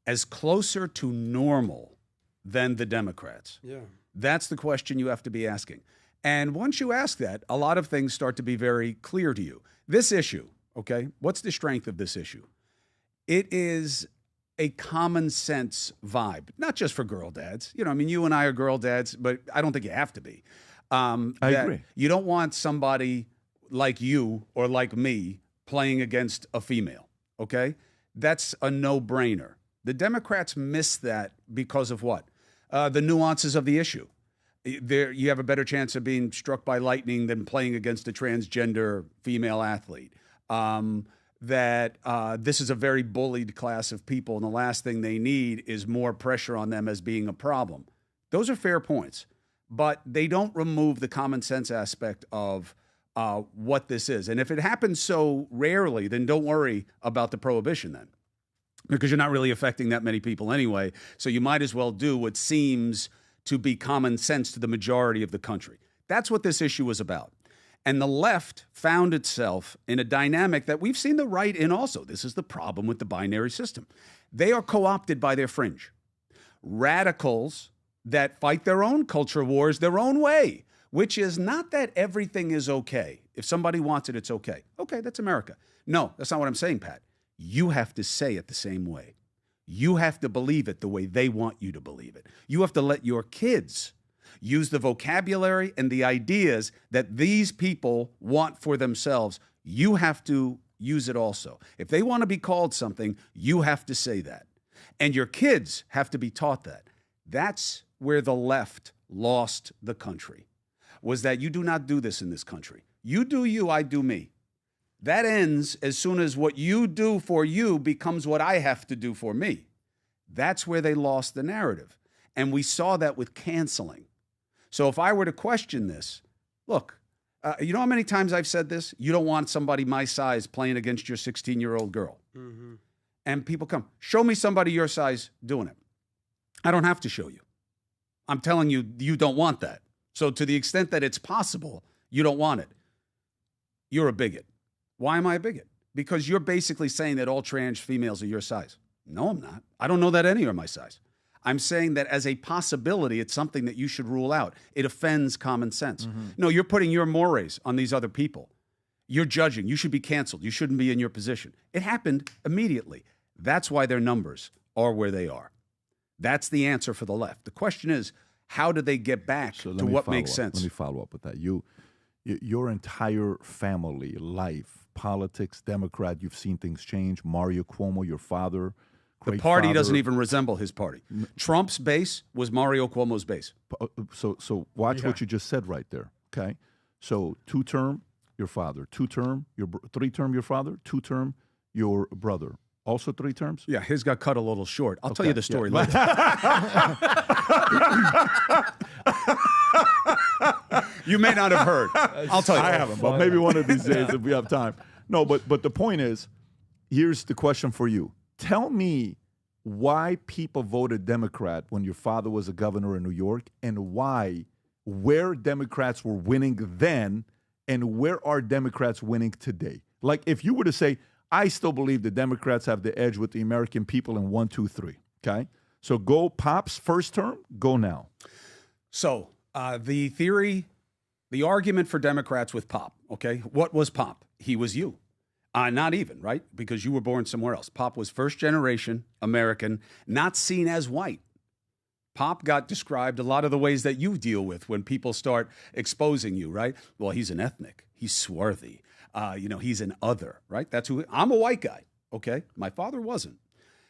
as closer to normal than the Democrats? Yeah. That's the question you have to be asking. And once you ask that, a lot of things start to be very clear to you. This issue, okay, what's the strength of this issue? It is a common sense vibe, not just for girl dads. You know, I mean, you and I are girl dads, but I don't think you have to be. I agree. You don't want somebody like you or like me playing against a female, okay? That's a no-brainer. The Democrats miss that because of what? The nuances of the issue. You have a better chance of being struck by lightning than playing against a transgender female athlete. This is a very bullied class of people, and the last thing they need is more pressure on them as being a problem. Those are fair points, but they don't remove the common sense aspect of what this is. And if it happens so rarely, then don't worry about the prohibition then, because you're not really affecting that many people anyway. So you might as well do what seems to be common sense to the majority of the country. That's what this issue is about. And the left found itself in a dynamic that we've seen the right in also. This is the problem with the binary system. They are co-opted by their fringe. Radicals that fight their own culture wars their own way, which is not that everything is okay. If somebody wants it, it's okay. Okay, that's America. No, that's not what I'm saying, Pat. You have to say it the same way. You have to believe it the way they want you to believe it. You have to let your kids use the vocabulary and the ideas that these people want for themselves. You have to use it also. If they want to be called something, you have to say that. And your kids have to be taught that. That's where the left lost the country, was that you do not do this in this country. You do you, I do me. That ends as soon as what you do for you becomes what I have to do for me. That's where they lost the narrative. And we saw that with canceling. So if I were to question this, look, you know how many times I've said this? You don't want somebody my size playing against your 16-year-old girl. Mm-hmm. And people come, show me somebody your size doing it. I don't have to show you. I'm telling you, you don't want that. So to the extent that it's possible, you don't want it. You're a bigot. Why am I a bigot? Because you're basically saying that all trans females are your size. No, I'm not. I don't know that any are my size. I'm saying that as a possibility, it's something that you should rule out. It offends common sense. Mm-hmm. No, you're putting your mores on these other people. You're judging. You should be canceled. You shouldn't be in your position. It happened immediately. That's why their numbers are where they are. That's the answer for the left. The question is, how do they get back to what makes sense? Let me follow up with that. Your entire family life, politics, Democrat, you've seen things change. Mario Cuomo, your father. The party doesn't even resemble his party. Trump's base was Mario Cuomo's base. So watch what you just said right there, okay? So 2-term, your father. 2-term, 3-term, your father. 2-term, your brother. Also 3 terms? Yeah, his got cut a little short. I'll tell you the story later. You may not have heard. I'll tell you. I haven't, but maybe one of these days if we have time. No, but the point is, here's the question for you. Tell me why people voted Democrat when your father was a governor in New York, and where Democrats were winning then and where are Democrats winning today? Like if you were to say, I still believe the Democrats have the edge with the American people in 1, 2, 3. Okay, so go Pop's first term. Go now. So the theory, the argument for Democrats with Pop. Okay, what was Pop? He was you. Not even, right? Because you were born somewhere else. Pop was first generation American, not seen as white. Pop got described a lot of the ways that you deal with when people start exposing you, right? Well, he's an ethnic. He's swarthy. He's an other, right? That's who I'm a white guy. Okay. My father wasn't.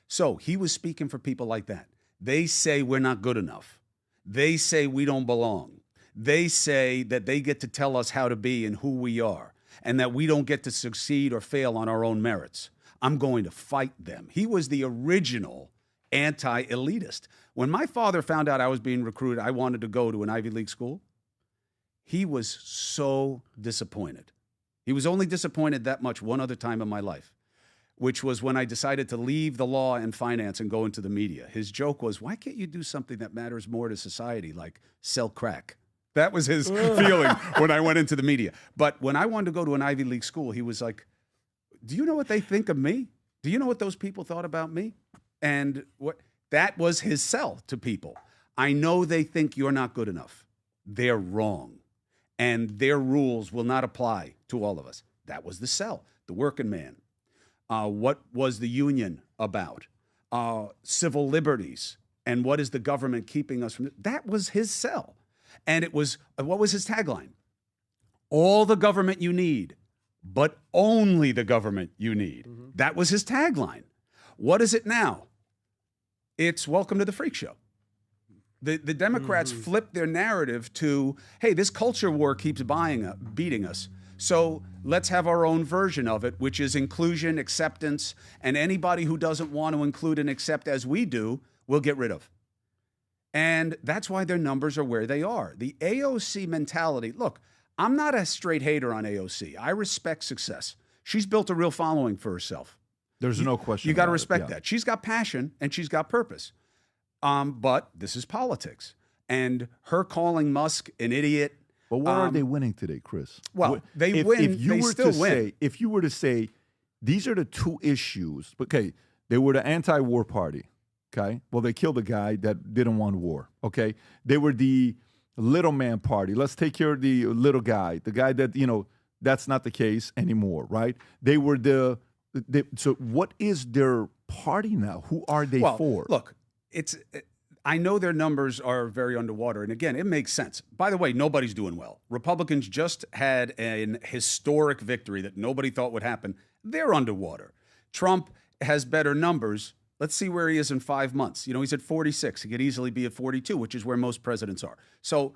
So he was speaking for people like that. They say we're not good enough. They say we don't belong. They say that they get to tell us how to be and who we are, and that we don't get to succeed or fail on our own merits. I'm going to fight them. He was the original anti-elitist. When my father found out I was being recruited, I wanted to go to an Ivy League school. He was so disappointed. He was only disappointed that much one other time in my life, which was when I decided to leave the law and finance and go into the media. His joke was, why can't you do something that matters more to society, like sell crack? That was his feeling when I went into the media. But when I wanted to go to an Ivy League school, he was like, do you know what they think of me? Do you know what those people thought about me? And that was his sell to people. I know they think you're not good enough. They're wrong. And their rules will not apply to all of us. That was the sell, the working man. What was the union about? Civil liberties. And what is the government keeping us from? That was his sell. And it was, what was his tagline? All the government you need, but only the government you need. Mm-hmm. That was his tagline. What is it now? It's welcome to the freak show. The Democrats flipped their narrative to, hey, this culture war keeps beating us. So let's have our own version of it, which is inclusion, acceptance, and anybody who doesn't want to include and accept as we do, we'll get rid of. And that's why their numbers are where they are. The AOC mentality, look, I'm not a straight hater on AOC. I respect success. She's built a real following for herself. There's no question. You got to respect that. She's got passion and she's got purpose. But this is politics. And her calling Musk an idiot. But where are they winning today, Chris? Well, they win. They still win. If you were to say, these are the two issues. Okay, they were the anti-war party. Okay, well, they killed a guy that didn't want war. Okay, they were the little man party. Let's take care of the little guy, the guy that, that's not the case anymore, right? They were so what is their party now? Who are they for? Look, I know their numbers are very underwater. And again, it makes sense. By the way, nobody's doing well. Republicans just had an historic victory that nobody thought would happen. They're underwater. Trump has better numbers. Let's see where he is in 5 months. You know, he's at 46. He could easily be at 42, which is where most presidents are. So,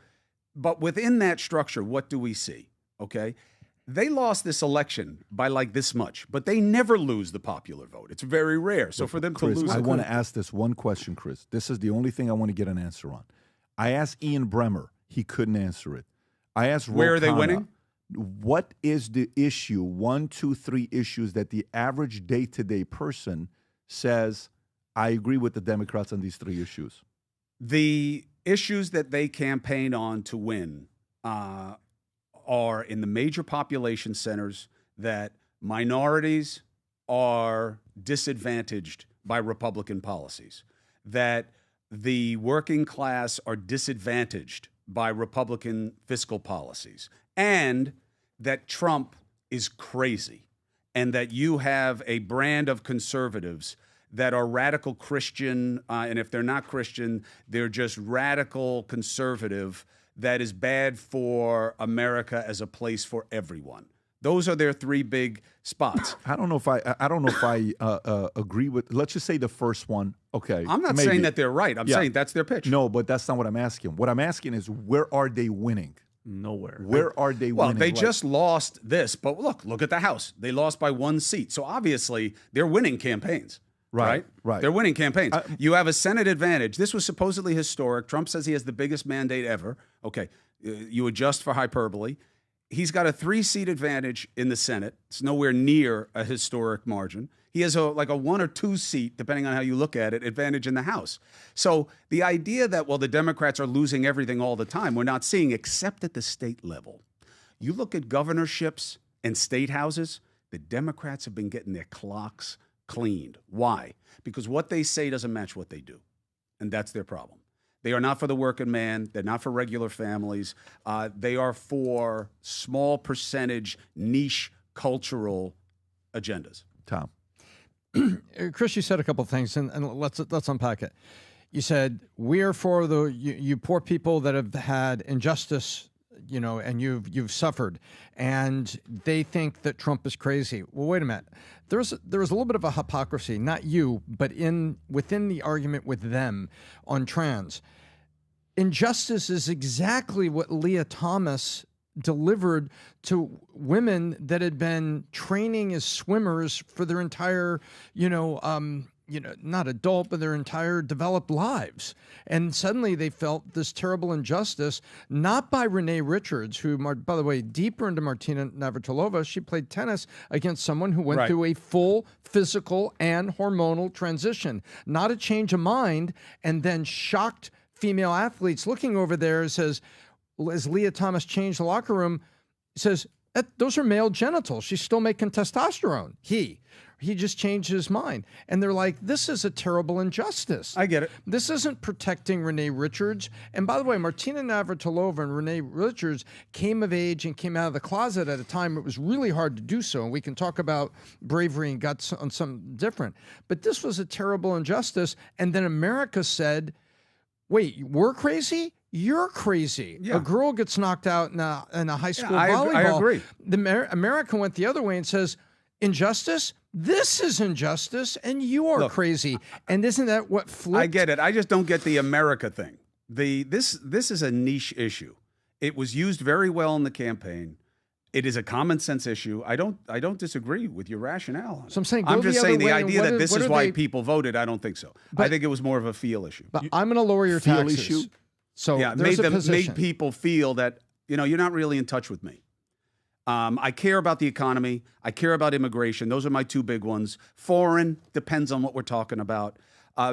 but within that structure, what do we see? Okay. They lost this election by like this much, but they never lose the popular vote. It's very rare. So for them Chris, to lose, I want to ask this one question, Chris. This is the only thing I want to get an answer on. I asked Ian Bremmer. He couldn't answer it. I asked where Ro are they Khanna, winning? What is the issue, 1, 2, 3 issues that the average day-to-day person says, I agree with the Democrats on these 3 issues? The issues that they campaign on to win are in the major population centers that minorities are disadvantaged by Republican policies, that the working class are disadvantaged by Republican fiscal policies, and that Trump is crazy, and that you have a brand of conservatives that are radical Christian, and if they're not Christian, they're just radical conservative that is bad for America as a place for everyone. Those are their 3 big spots. I don't know if I agree with. Let's just say the first one. Okay, I'm not saying that they're right. I'm saying that's their pitch. No, but that's not what I'm asking. What I'm asking is, where are they winning? Nowhere. Where are they winning? Well, they just lost this, but look at the House. They lost by 1 seat. So obviously they're winning campaigns. Right. They're winning campaigns. You have a Senate advantage. This was supposedly historic. Trump says he has the biggest mandate ever. Okay, you adjust for hyperbole. He's got a 3-seat advantage in the Senate. It's nowhere near a historic margin. He has a 1 or 2 seat, depending on how you look at it, advantage in the House. So the idea that, well, the Democrats are losing everything all the time, we're not seeing, except at the state level. You look at governorships and state houses, the Democrats have been getting their clocks cleaned. Why? Because what they say doesn't match what they do. And that's their problem. They are not for the working man. They're not for regular families. They are for small percentage, niche cultural agendas. Tom. Chris, you said a couple of things, and let's unpack it. You said, we are for you poor people that have had injustice, you know, and you've suffered, and they think that Trump is crazy. Well, wait a minute. There was a little bit of a hypocrisy, not you, but within the argument with them on trans. Injustice is exactly what Leah Thomas delivered to women that had been training as swimmers for their entire, not adult, but their entire developed lives. And suddenly they felt this terrible injustice, not by Renee Richards, who, by the way, deeper into Martina Navratilova, she played tennis against someone who went through a full physical and hormonal transition, not a change of mind, and then shocked female athletes looking over there says, as Leah Thomas changed the locker room, says, those are male genitals. She's still making testosterone. He just changed his mind. And they're like, this is a terrible injustice. I get it. This isn't protecting Renee Richards. And by the way, Martina Navratilova and Renee Richards came of age and came out of the closet at a time it was really hard to do so. And we can talk about bravery and guts on something different. But this was a terrible injustice. And then America said, wait, we're crazy? You're crazy. Yeah. A girl gets knocked out in a high school volleyball. I agree. America went the other way and says, injustice? This is injustice, and you are crazy. And isn't that what flipped? I get it. I just don't get the America thing. This is a niche issue. It was used very well in the campaign. It is a common sense issue. I don't disagree with your rationale. So I'm just saying the idea that this is why people voted, I don't think so. I think it was more of a feel issue. But I'm going to lower your taxes. Issue? So yeah, made people feel that, you're not really in touch with me. I care about the economy. I care about immigration. Those are my 2 big ones. Foreign depends on what we're talking about.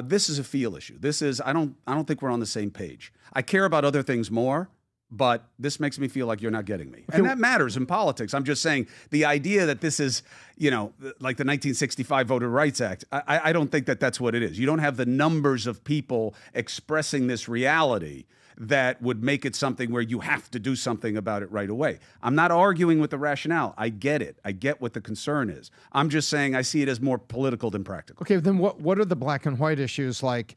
This is a feel issue. I don't think we're on the same page. I care about other things more, but this makes me feel like you're not getting me. And that matters in politics. I'm just saying the idea that this is, like the 1965 Voter Rights Act, I don't think that that's what it is. You don't have the numbers of people expressing this reality that would make it something where you have to do something about it right away. I'm not arguing with the rationale. I get it. I get what the concern is. I'm just saying I see it as more political than practical. Okay, then what are the black and white issues like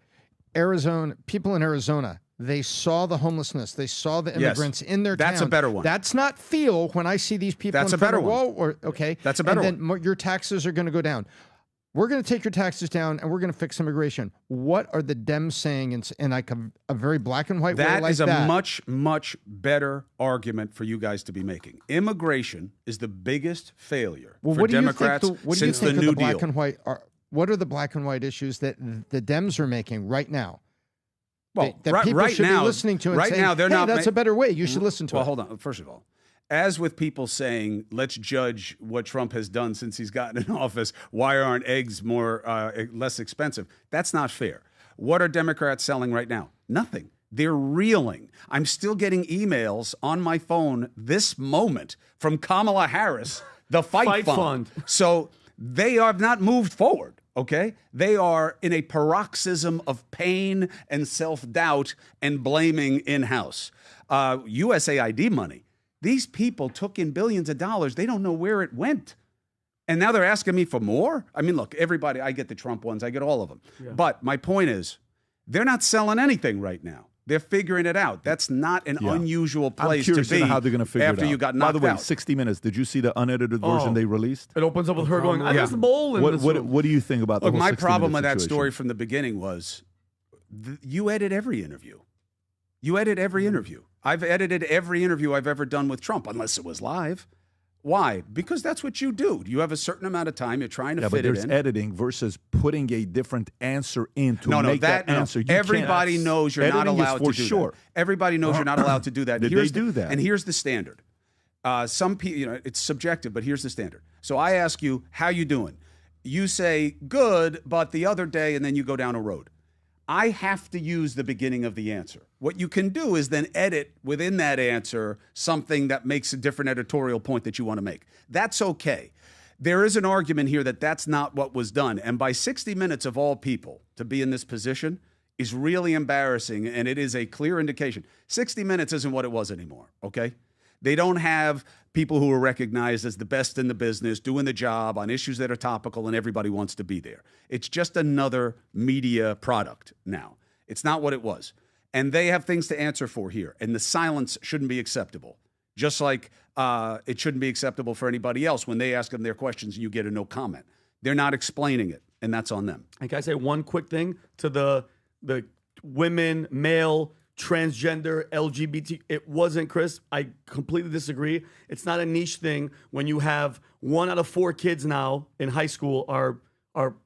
people in Arizona, they saw the homelessness. They saw the immigrants in their town. That's a better one. That's not feel when I see these people That's in a better front of one. wall. Or, okay. That's a better and then your taxes are going to go down. We're going to take your taxes down, and we're going to fix immigration. What are the Dems saying in like a very black and white way like that? That is a much, much better argument for you guys to be making. Immigration is the biggest failure for Democrats since the New Deal. What are the black and white issues that the Dems are making right now? Well, that people should be listening to and right saying, now they're hey, not. That's a better way. You should listen to it. Well, hold on. First of all, as with people saying, let's judge what Trump has done since he's gotten in office, why aren't eggs less expensive? That's not fair. What are Democrats selling right now? Nothing. They're reeling. I'm still getting emails on my phone this moment from Kamala Harris, the Fight Fund. So they have not moved forward. Okay? They are in a paroxysm of pain and self-doubt and blaming in-house. USAID money. These people took in billions of dollars. They don't know where it went. And now they're asking me for more? I mean, look, everybody, I get the Trump ones. I get all of them. Yeah. But my point is, they're not selling anything right now. They're figuring it out. That's not an unusual place to be. How they're going to figure after it out. you got knocked out. By the way, 60 Minutes. Did you see the unedited version they released? It opens up with her going, I missed the bowl. What do you think about the whole 60 my problem with situation? that story from the beginning was you edit every interview. You edit every interview. I've edited every interview I've ever done with Trump, unless it was live. Why? Because that's what you do. You have a certain amount of time. You're trying to fit it in. But there's editing versus putting a different answer in to make that answer. Everybody knows you're not allowed to do that. Everybody knows you're not allowed to do that. Did they do that? And here's the standard. Some people, it's subjective, but here's the standard. So I ask you, how you doing? You say, good, but the other day, and then you go down a road. I have to use the beginning of the answer. What you can do is then edit within that answer something that makes a different editorial point that you want to make. That's okay. There is an argument here that that's not what was done. And by 60 Minutes of all people to be in this position is really embarrassing, and it is a clear indication. 60 Minutes isn't what it was anymore, okay? They don't have people who are recognized as the best in the business, doing the job on issues that are topical, and everybody wants to be there. It's just another media product now. It's not what it was. And they have things to answer for here, and the silence shouldn't be acceptable. Just like it shouldn't be acceptable for anybody else when they ask them their questions and you get a no comment. They're not explaining it, and that's on them. And can I say one quick thing to the women, male, transgender, LGBT? It wasn't, Chris. I completely disagree. It's not a niche thing when you have 1 out of 4 kids now in high school are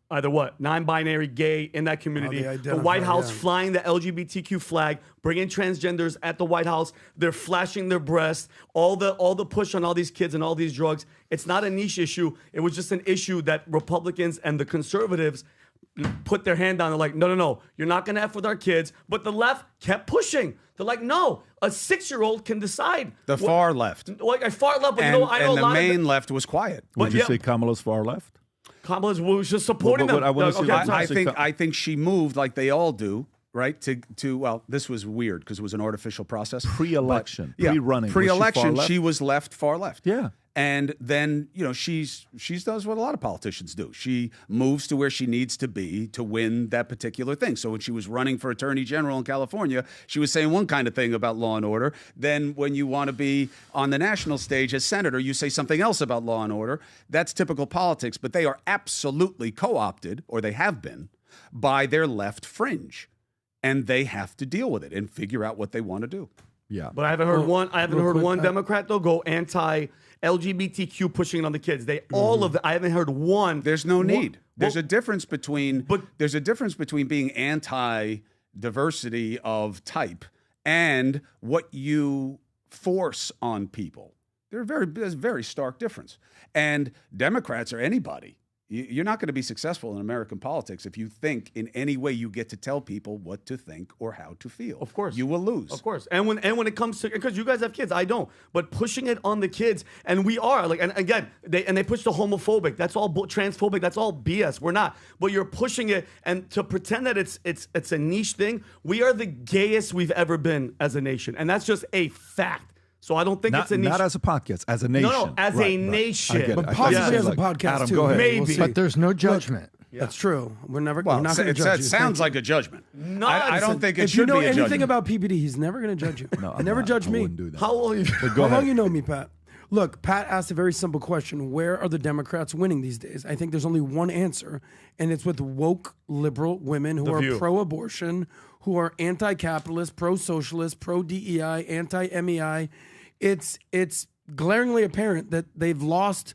either what? Non-binary, gay in that community. The White House flying the LGBTQ flag, bringing transgenders at the White House. They're flashing their breasts. All the push on all these kids and all these drugs. It's not a niche issue. It was just an issue that Republicans and the conservatives put their hand on. They're like, no, you're not going to F with our kids. But the left kept pushing. They're like, no, a 6-year-old can decide. The far left. Like a far left, but and, you know, I know and a lot the main of left was quiet. Would you say Kamala's far left? Kamala was just supporting them. I think she moved like they all do, right? Well, this was weird because it was an artificial process. Pre-election, pre-running. Pre-election, she was far left. Yeah. And then, she does what a lot of politicians do. She moves to where she needs to be to win that particular thing. So when she was running for attorney general in California, she was saying one kind of thing about law and order. Then when you want to be on the national stage as senator, you say something else about law and order. That's typical politics, but they are absolutely co-opted, or they have been, by their left fringe. And they have to deal with it and figure out what they want to do. Yeah. But I haven't heard one Democrat though go anti-LGBTQ pushing it on the kids. All of it. I haven't heard one. There's no need. There's a difference between being anti-diversity of type and what you force on people. There's a very stark difference. And Democrats or anybody, you're not going to be successful in American politics if you think in any way you get to tell people what to think or how to feel. Of course. You will lose. Of course. And when it comes to, because you guys have kids, I don't, but pushing it on the kids, and we are, like, and again, they push the homophobic, that's all transphobic, that's all BS. We're not. But you're pushing it, and to pretend that it's a niche thing, we are the gayest we've ever been as a nation. And that's just a fact. So I don't think it's a niche. Not as a podcast, as a nation. No, as a nation. I get it. But possibly as a podcast, Adam, too. go ahead. Maybe. We'll see. But there's no judgment. That's true. We're not Well, going to it judge you. sounds like a judgment. I don't think it If should you know be a anything judgment. about PBD, he's never going to judge you. No, He never judged I me. wouldn't do that. How old are you? But go How ahead. long you know me, Pat? Look, Pat asked a very simple question. Where are the Democrats winning these days? I think there's only one answer, and it's with woke liberal women who are View. pro-abortion, who are anti-capitalist, pro-socialist, pro-DEI, anti-MEI. It's glaringly apparent that they've lost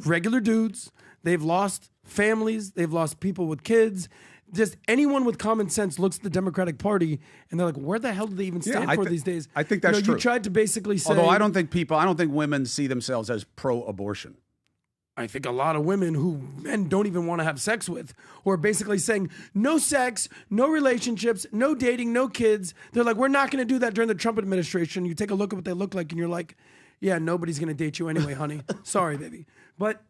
regular dudes, they've lost families, they've lost people with kids. Just anyone with common sense looks at the Democratic Party and they're like, where the hell do they even stand for these days? I think that's true. You tried to basically say... Although I don't think women see themselves as pro-abortion. I think a lot of women who men don't even want to have sex with, who are basically saying no sex, no relationships, no dating, no kids. They're like, we're not going to do that during the Trump administration. You take a look at what they look like and you're like, yeah, nobody's going to date you anyway, honey. Sorry, baby. But,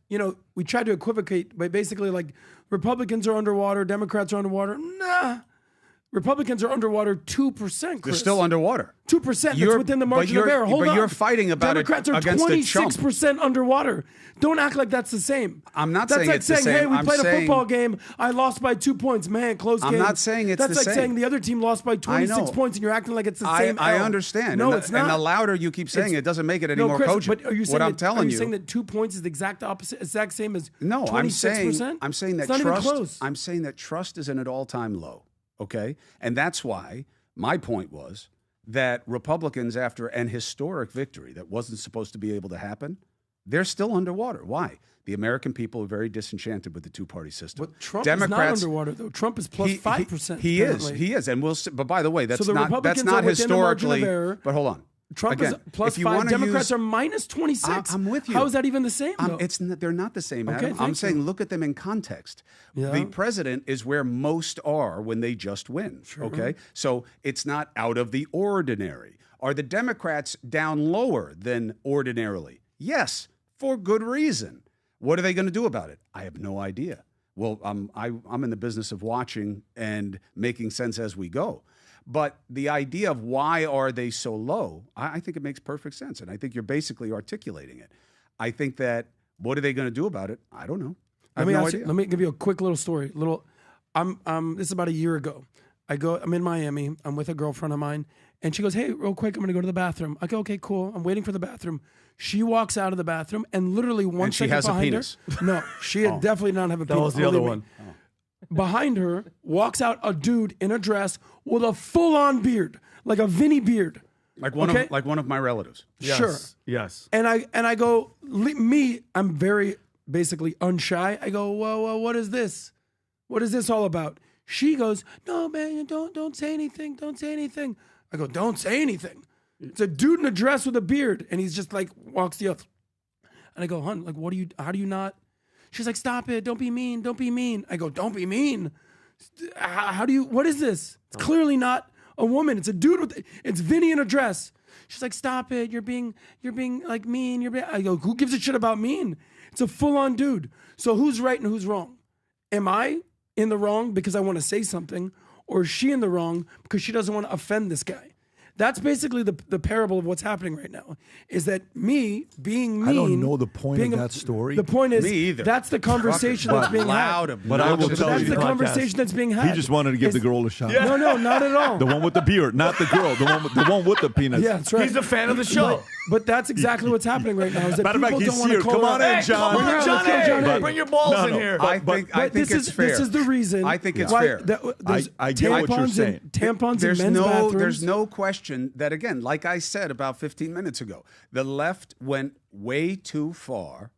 we tried to equivocate by basically like Republicans are underwater, Democrats are underwater. Nah. Republicans are underwater 2%, Chris. They're still underwater. 2%. That's within the margin of error. Hold on. But you're fighting about Democrats it are against a chump. 26% underwater. Don't act like that's the same. I'm not that's saying like it's the saying, same. hey, we I'm played a saying- football game. I lost by 2 points. Man, close game. I'm not saying it's that's the like same. saying the other team lost by 26 know. points and you're acting like it's the same. I L. understand. No, and it's not. And the louder you keep saying it doesn't make it any no, more Chris, cogent. But are you saying what that, I'm telling are you saying that 2 points is the exact opposite, exact same as No, 26%? I'm saying that it's not trust. even close. I'm saying that trust is at an all-time low. Okay, and that's why my point was that Republicans, after an historic victory that wasn't supposed to be able to happen, they're still underwater. Why? The American people are very disenchanted with the two-party system. But Trump Democrats, is not underwater, though. Trump is plus 5%. He apparently. is, and we'll. But by the way, that's the not Republicans that's not are within the margin of historically. error. But hold on. Trump Again, is plus if you 5. wanna Democrats use- are minus 26. I'm with you. How is that even the same, though? They're not the same, Okay, Adam. I'm thank saying you. look at them in context. Yeah. The president is where most are when they just win. Okay, so it's not out of the ordinary. Are the Democrats down lower than ordinarily? Yes, for good reason. What are they going to do about it? I have no idea. Well, I'm in the business of watching and making sense as we go. But the idea of why are they so low, I think it makes perfect sense. And I think you're basically articulating it. I think that what are they going to do about it? I don't know. I have no idea. Let me give you a quick little story. This is about a year ago. I'm in Miami. I'm with a girlfriend of mine. And she goes, hey, real quick, I'm going to go to the bathroom. I go, okay, cool. I'm waiting for the bathroom. She walks out of the bathroom and literally one second has a behind penis. her. No, she had definitely not have a penis. That was the other one. Behind her walks out a dude in a dress with a full-on beard, like a Vinny beard. Like one of my relatives. Yes. Sure. Yes. And I go, I'm very basically unshy. I go, well, what is this? What is this all about? She goes, no, man, don't say anything. Don't say anything. I go, don't say anything. It's a dude in a dress with a beard. And he's just like, walks the other. And I go, hun, like, how do you not? She's like, stop it. Don't be mean. Don't be mean. I go, don't be mean. What is this? It's clearly not a woman. It's a dude it's Vinny in a dress. She's like, stop it. You're being like mean. I go, who gives a shit about mean? It's a full-on dude. So who's right and who's wrong? Am I in the wrong because I want to say something? Or is she in the wrong because she doesn't want to offend this guy? That's basically the parable of what's happening right now. Is that me being mean? I don't know the point of that story. The point is, Me either. that's the conversation that's being had. But I will tell That's you, the conversation that's being had. he just wanted to give the girl a shot. No, not at all. The one with the beard, not the girl. The one with the penis. Yeah, that's right. He's a fan of the show. But that's exactly what's happening right now. Is that Matter of people fact, don't he's want to here. call Come on out- in, John. Come on, Let's Johnny. go, Johnny. Bring your balls in here. I think it's fair. This is the reason. I think it's why fair. There's I get what you're tampons saying. Tampons in men's bathrooms. There's no question that, again, like I said about 15 minutes ago, the left went way too far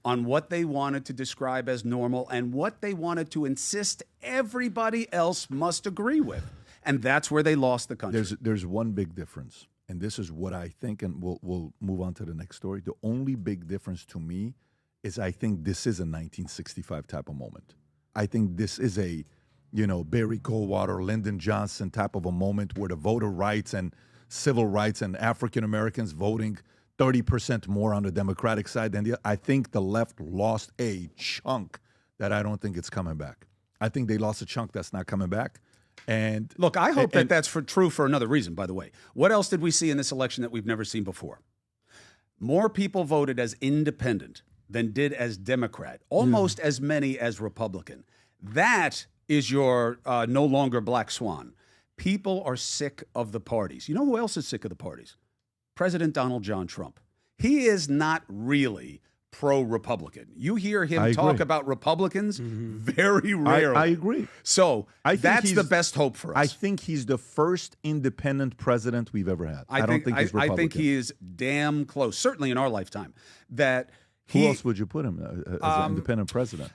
on what they wanted to describe as normal and what they wanted to insist everybody else must agree with. And that's where they lost the country. There's one big difference, and this is what I think, and we'll move on to the next story. The only big difference to me is I think this is a 1965 type of moment. I think this is a, Barry Goldwater, Lyndon Johnson type of a moment where the voter rights and civil rights and African Americans voting 30% more on the Democratic side than I think the left lost a chunk that I don't think it's coming back. I think they lost a chunk that's not coming back. And look, I hope that's true for another reason, by the way. What else did we see in this election that we've never seen before? More people voted as independent than did as Democrat, almost as many as Republican. That is your no longer black swan. People are sick of the parties. You know who else is sick of the parties? President Donald John Trump. He is not really pro-Republican. You hear him talk about Republicans very rarely. I agree. So that's the best hope for us. I think he's the first independent president we've ever had. I don't think he's Republican. I think he is damn close, certainly in our lifetime. Who else would you put him as an independent president?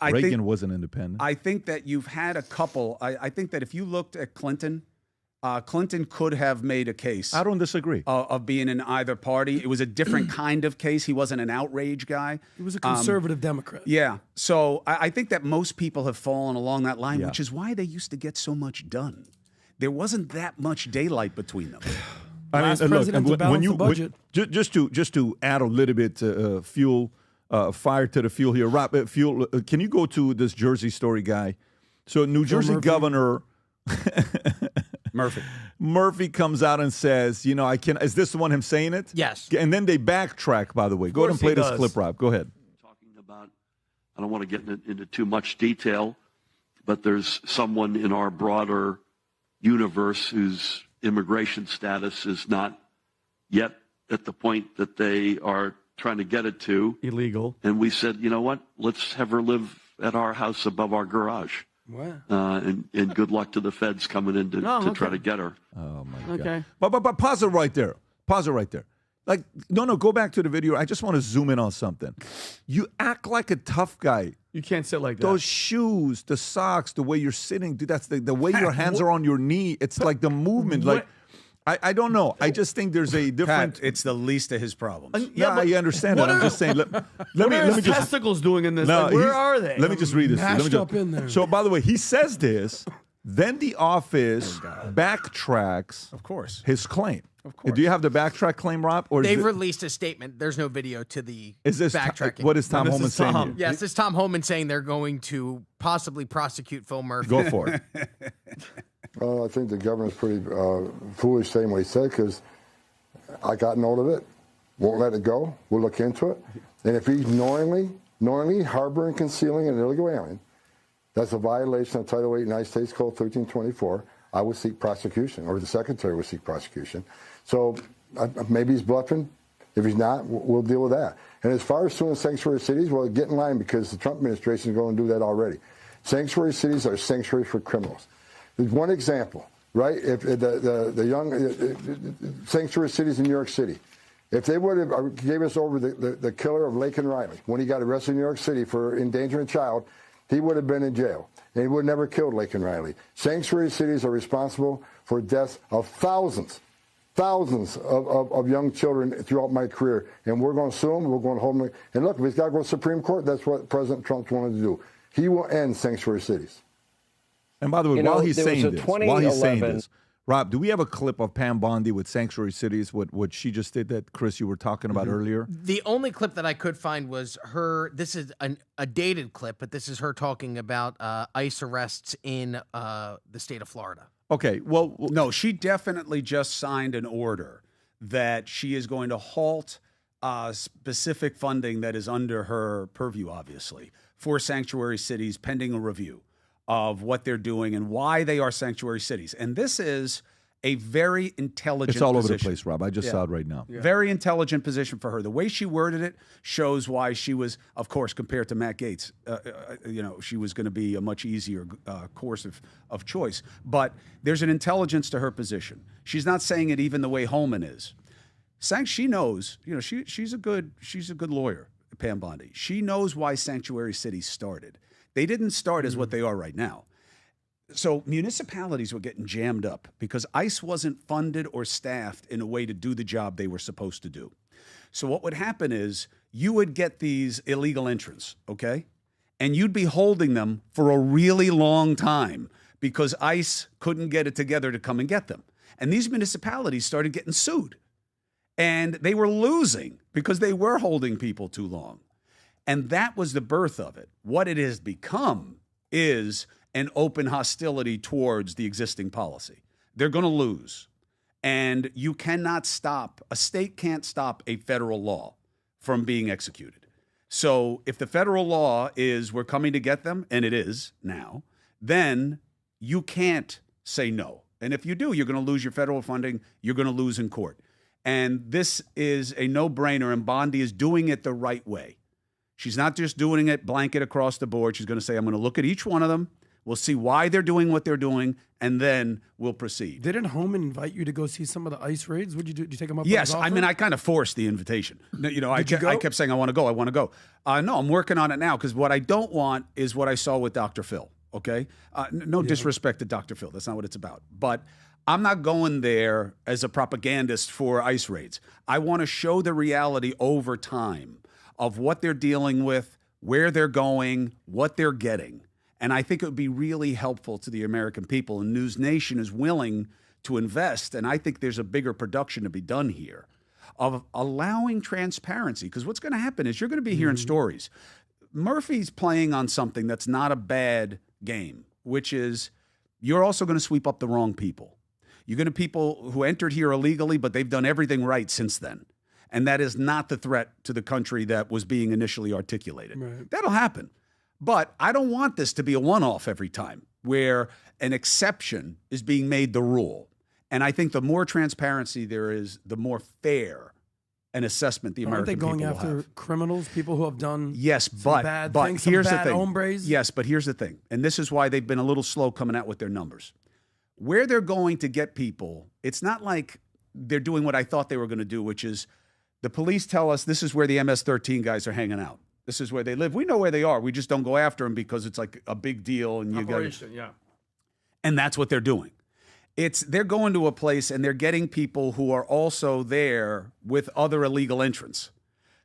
Reagan wasn't independent. I think that you've had a couple. I think that if you looked at Clinton, Clinton could have made a case. I don't disagree. Of being in either party. It was a different kind of case. He wasn't an outrage guy. He was a conservative Democrat. Yeah. So I think that most people have fallen along that line, which is why they used to get so much done. There wasn't that much daylight between them. Last president to balance the budget. Just to add a little bit fuel, fire to the fuel here. Rob, can you go to this Jersey story guy? So New Jersey governor Murphy comes out and says, you know, I can. Is this the one him saying it? Yes. And then they backtrack, by the way. Go ahead and play this clip, Rob. Go ahead. Talking about, I don't want to get into too much detail, but there's someone in our broader universe whose immigration status is not yet at the point that they are trying to get it to. Illegal. And we said, you know what? Let's have her live at our house above our garage. Wow. And good luck to the feds coming in to try to get her. Oh, my God. Okay. But pause it right there. Pause it right there. Like, no, go back to the video. I just want to zoom in on something. You act like a tough guy. You can't sit like that. Those shoes, the socks, the way you're sitting, dude, that's the way your hands are on your knee. It's like the movement. Like, I don't know. I just think there's a different. Pat, it's the least of his problems. Yeah, I understand that. I'm just saying. Let me just. Testicles doing in this? No, like, where are they? Let me just read this. Mashed up in there. So, by the way, he says this. Then the office backtracks. Of course. His claim. Of course. Do you have the backtrack claim, Rob? Or they've released a statement. There's no video to the backtracking. What is Tom Homan saying here? Yes, it's Tom Homan saying they're going to possibly prosecute Phil Murphy. Go for it. Well, I think the governor's pretty foolish saying what he said, because I got note of it. Won't let it go. We'll look into it. And if he's knowingly harboring, concealing an illegal alien, that's a violation of Title 8 United States Code 1324. I would seek prosecution, or the secretary would seek prosecution. So maybe he's bluffing. If he's not, we'll deal with that. And as far as suing sanctuary cities, well, get in line, because the Trump administration is going to do that already. Sanctuary cities are sanctuaries for criminals. There's one example, right? If the young sanctuary cities in New York City, if they would have gave us over the killer of Laken Riley when he got arrested in New York City for endangering a child, he would have been in jail. And he would have never killed Laken Riley. Sanctuary cities are responsible for deaths of thousands of young children throughout my career. And we're going to sue them. We're going to hold them. And look, if he's got to go to the Supreme Court, that's what President Trump wanted to do. He will end sanctuary cities. And by the way, while he's saying this, Rob, do we have a clip of Pam Bondi with Sanctuary Cities, what she just did that, Chris, you were talking about earlier? The only clip that I could find was her. This is a dated clip, but this is her talking about ICE arrests in the state of Florida. Okay, well, no, she definitely just signed an order that she is going to halt specific funding that is under her purview, obviously, for sanctuary cities pending a review of what they're doing and why they are sanctuary cities. And this is a very intelligent It's all over the position. place, Rob. I just saw it right now. Yeah. Very intelligent position for her. The way she worded it shows why she was, of course, compared to Matt Gaetz, she was going to be a much easier course of choice. But there's an intelligence to her position. She's not saying it even the way Holman is. She knows, she's a good lawyer, Pam Bondi. She knows why sanctuary cities started. They didn't start as what they are right now. So municipalities were getting jammed up because ICE wasn't funded or staffed in a way to do the job they were supposed to do. So what would happen is you would get these illegal entrants, okay? And you'd be holding them for a really long time because ICE couldn't get it together to come and get them. And these municipalities started getting sued. And they were losing because they were holding people too long. And that was the birth of it. What it has become is an open hostility towards the existing policy. They're going to lose. And you cannot stop, a state can't stop a federal law from being executed. So if the federal law is we're coming to get them, and it is now, then you can't say no. And if you do, you're going to lose your federal funding. You're going to lose in court. And this is a no-brainer, and Bondi is doing it the right way. She's not just doing it blanket across the board. She's going to say, I'm going to look at each one of them. We'll see why they're doing what they're doing, and then we'll proceed. Didn't Homan invite you to go see some of the ICE raids? What'd you do? Did you take him up? Yes, on his I mean, offer? I kind of forced the invitation. You know, I Did you go? kept saying, I want to go, I want to go. No, I'm working on it now because what I don't want is what I saw with Dr. Phil, okay? No disrespect to Dr. Phil. That's not what it's about. But I'm not going there as a propagandist for ICE raids. I want to show the reality over time of what they're dealing with, where they're going, what they're getting. And I think it would be really helpful to the American people. And News Nation is willing to invest. And I think there's a bigger production to be done here of allowing transparency. Because what's going to happen is you're going to be hearing stories. Murphy's playing on something that's not a bad game, which is you're also going to sweep up the wrong people. You're going to people who entered here illegally, but they've done everything right since then. And that is not the threat to the country that was being initially articulated. Right. That'll happen. But I don't want this to be a one-off every time where an exception is being made the rule. And I think the more transparency there is, the more fair an assessment the American people will have. Aren't they going after criminals, people who have done yes, bad but things, here's some the bad thing. hombres? Yes, but here's the thing. And this is why they've been a little slow coming out with their numbers. Where they're going to get people, it's not like they're doing what I thought they were going to do, which is the police tell us this is where the MS-13 guys are hanging out. This is where they live. We know where they are. We just don't go after them because it's like a big deal. And you got, yeah. and that's what they're doing. They're going to a place and they're getting people who are also there with other illegal entrants.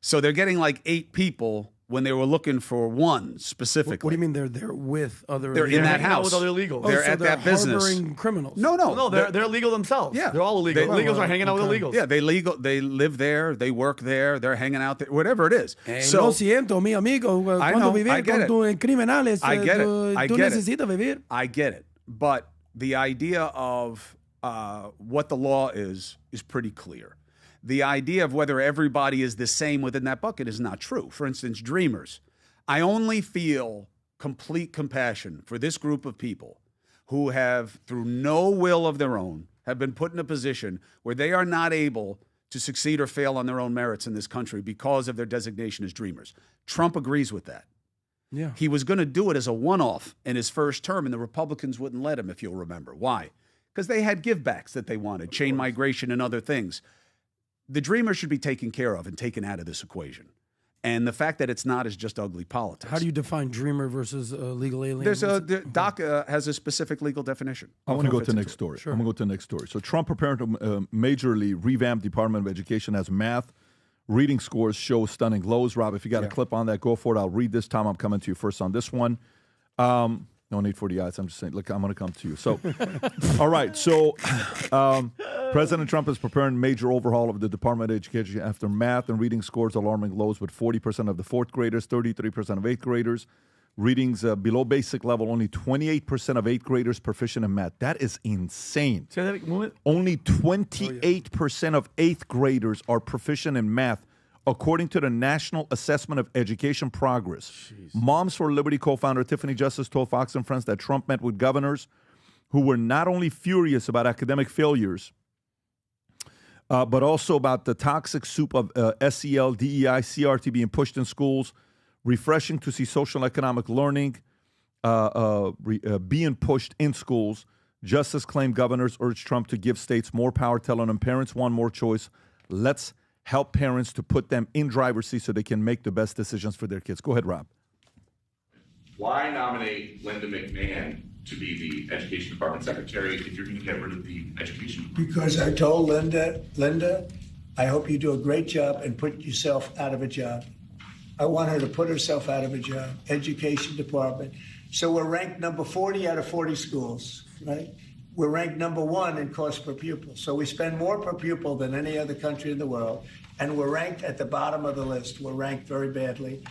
So they're getting like 8 people when they were looking for one specifically. What do you mean they're there with other? They're in that hanging out house with other illegals. They're so at they're that business. harboring criminals. No, they're illegal themselves. Yeah. They're all illegal. Illegals are hanging out with illegals. Yeah, they live there, they work there, they're hanging out there, whatever it is. Lo siento, mi amigo. I Cuando know, vivir I get con it. criminales, I get it. I tú get necesitas vivir. I get it. But the idea of what the law is pretty clear. The idea of whether everybody is the same within that bucket is not true. For instance, dreamers. I only feel complete compassion for this group of people who have, through no will of their own, have been put in a position where they are not able to succeed or fail on their own merits in this country because of their designation as dreamers. Trump agrees with that. Yeah. He was going to do it as a one-off in his first term, and the Republicans wouldn't let him, if you'll remember. Why? Because they had givebacks that they wanted, chain migration and other things. The dreamers should be taken care of and taken out of this equation. And the fact that it's not is just ugly politics. How do you define dreamer versus legal alien? DACA has a specific legal definition. I want to go to the next story. Sure. I'm going to go to the next story. So Trump preparing to majorly revamp Department of Education as math reading scores show stunning lows. Rob, if you got a clip on that, go for it. I'll read this. Tom, I'm coming to you first on this one. No need for the eyes. I'm just saying, look, I'm going to come to you. So, all right. So, President Trump is preparing major overhaul of the Department of Education after math and reading scores alarming lows with 40% of the fourth graders, 33% of eighth graders. Readings below basic level, only 28% of eighth graders proficient in math. That is insane. Say that again. Only 28% of eighth graders are proficient in math, according to the National Assessment of Education Progress. Jeez. Moms for Liberty co-founder Tiffany Justice told Fox and Friends that Trump met with governors who were not only furious about academic failures, but also about the toxic soup of SEL, DEI, CRT being pushed in schools. Refreshing to see social and economic learning being pushed in schools. Justice claimed governors urged Trump to give states more power, telling them parents want more choice. Let's help parents to put them in driver's seat so they can make the best decisions for their kids. Go ahead, Rob. Why nominate Linda McMahon to be the Education Department Secretary if you're going to get rid of the Education Department? Because I told Linda, I hope you do a great job and put yourself out of a job. I want her to put herself out of a job, Education Department. So we're ranked number 40 out of 40 schools, right? We're ranked number 1 in cost per pupil. So we spend more per pupil than any other country in the world. And we're ranked at the bottom of the list. We're ranked very badly.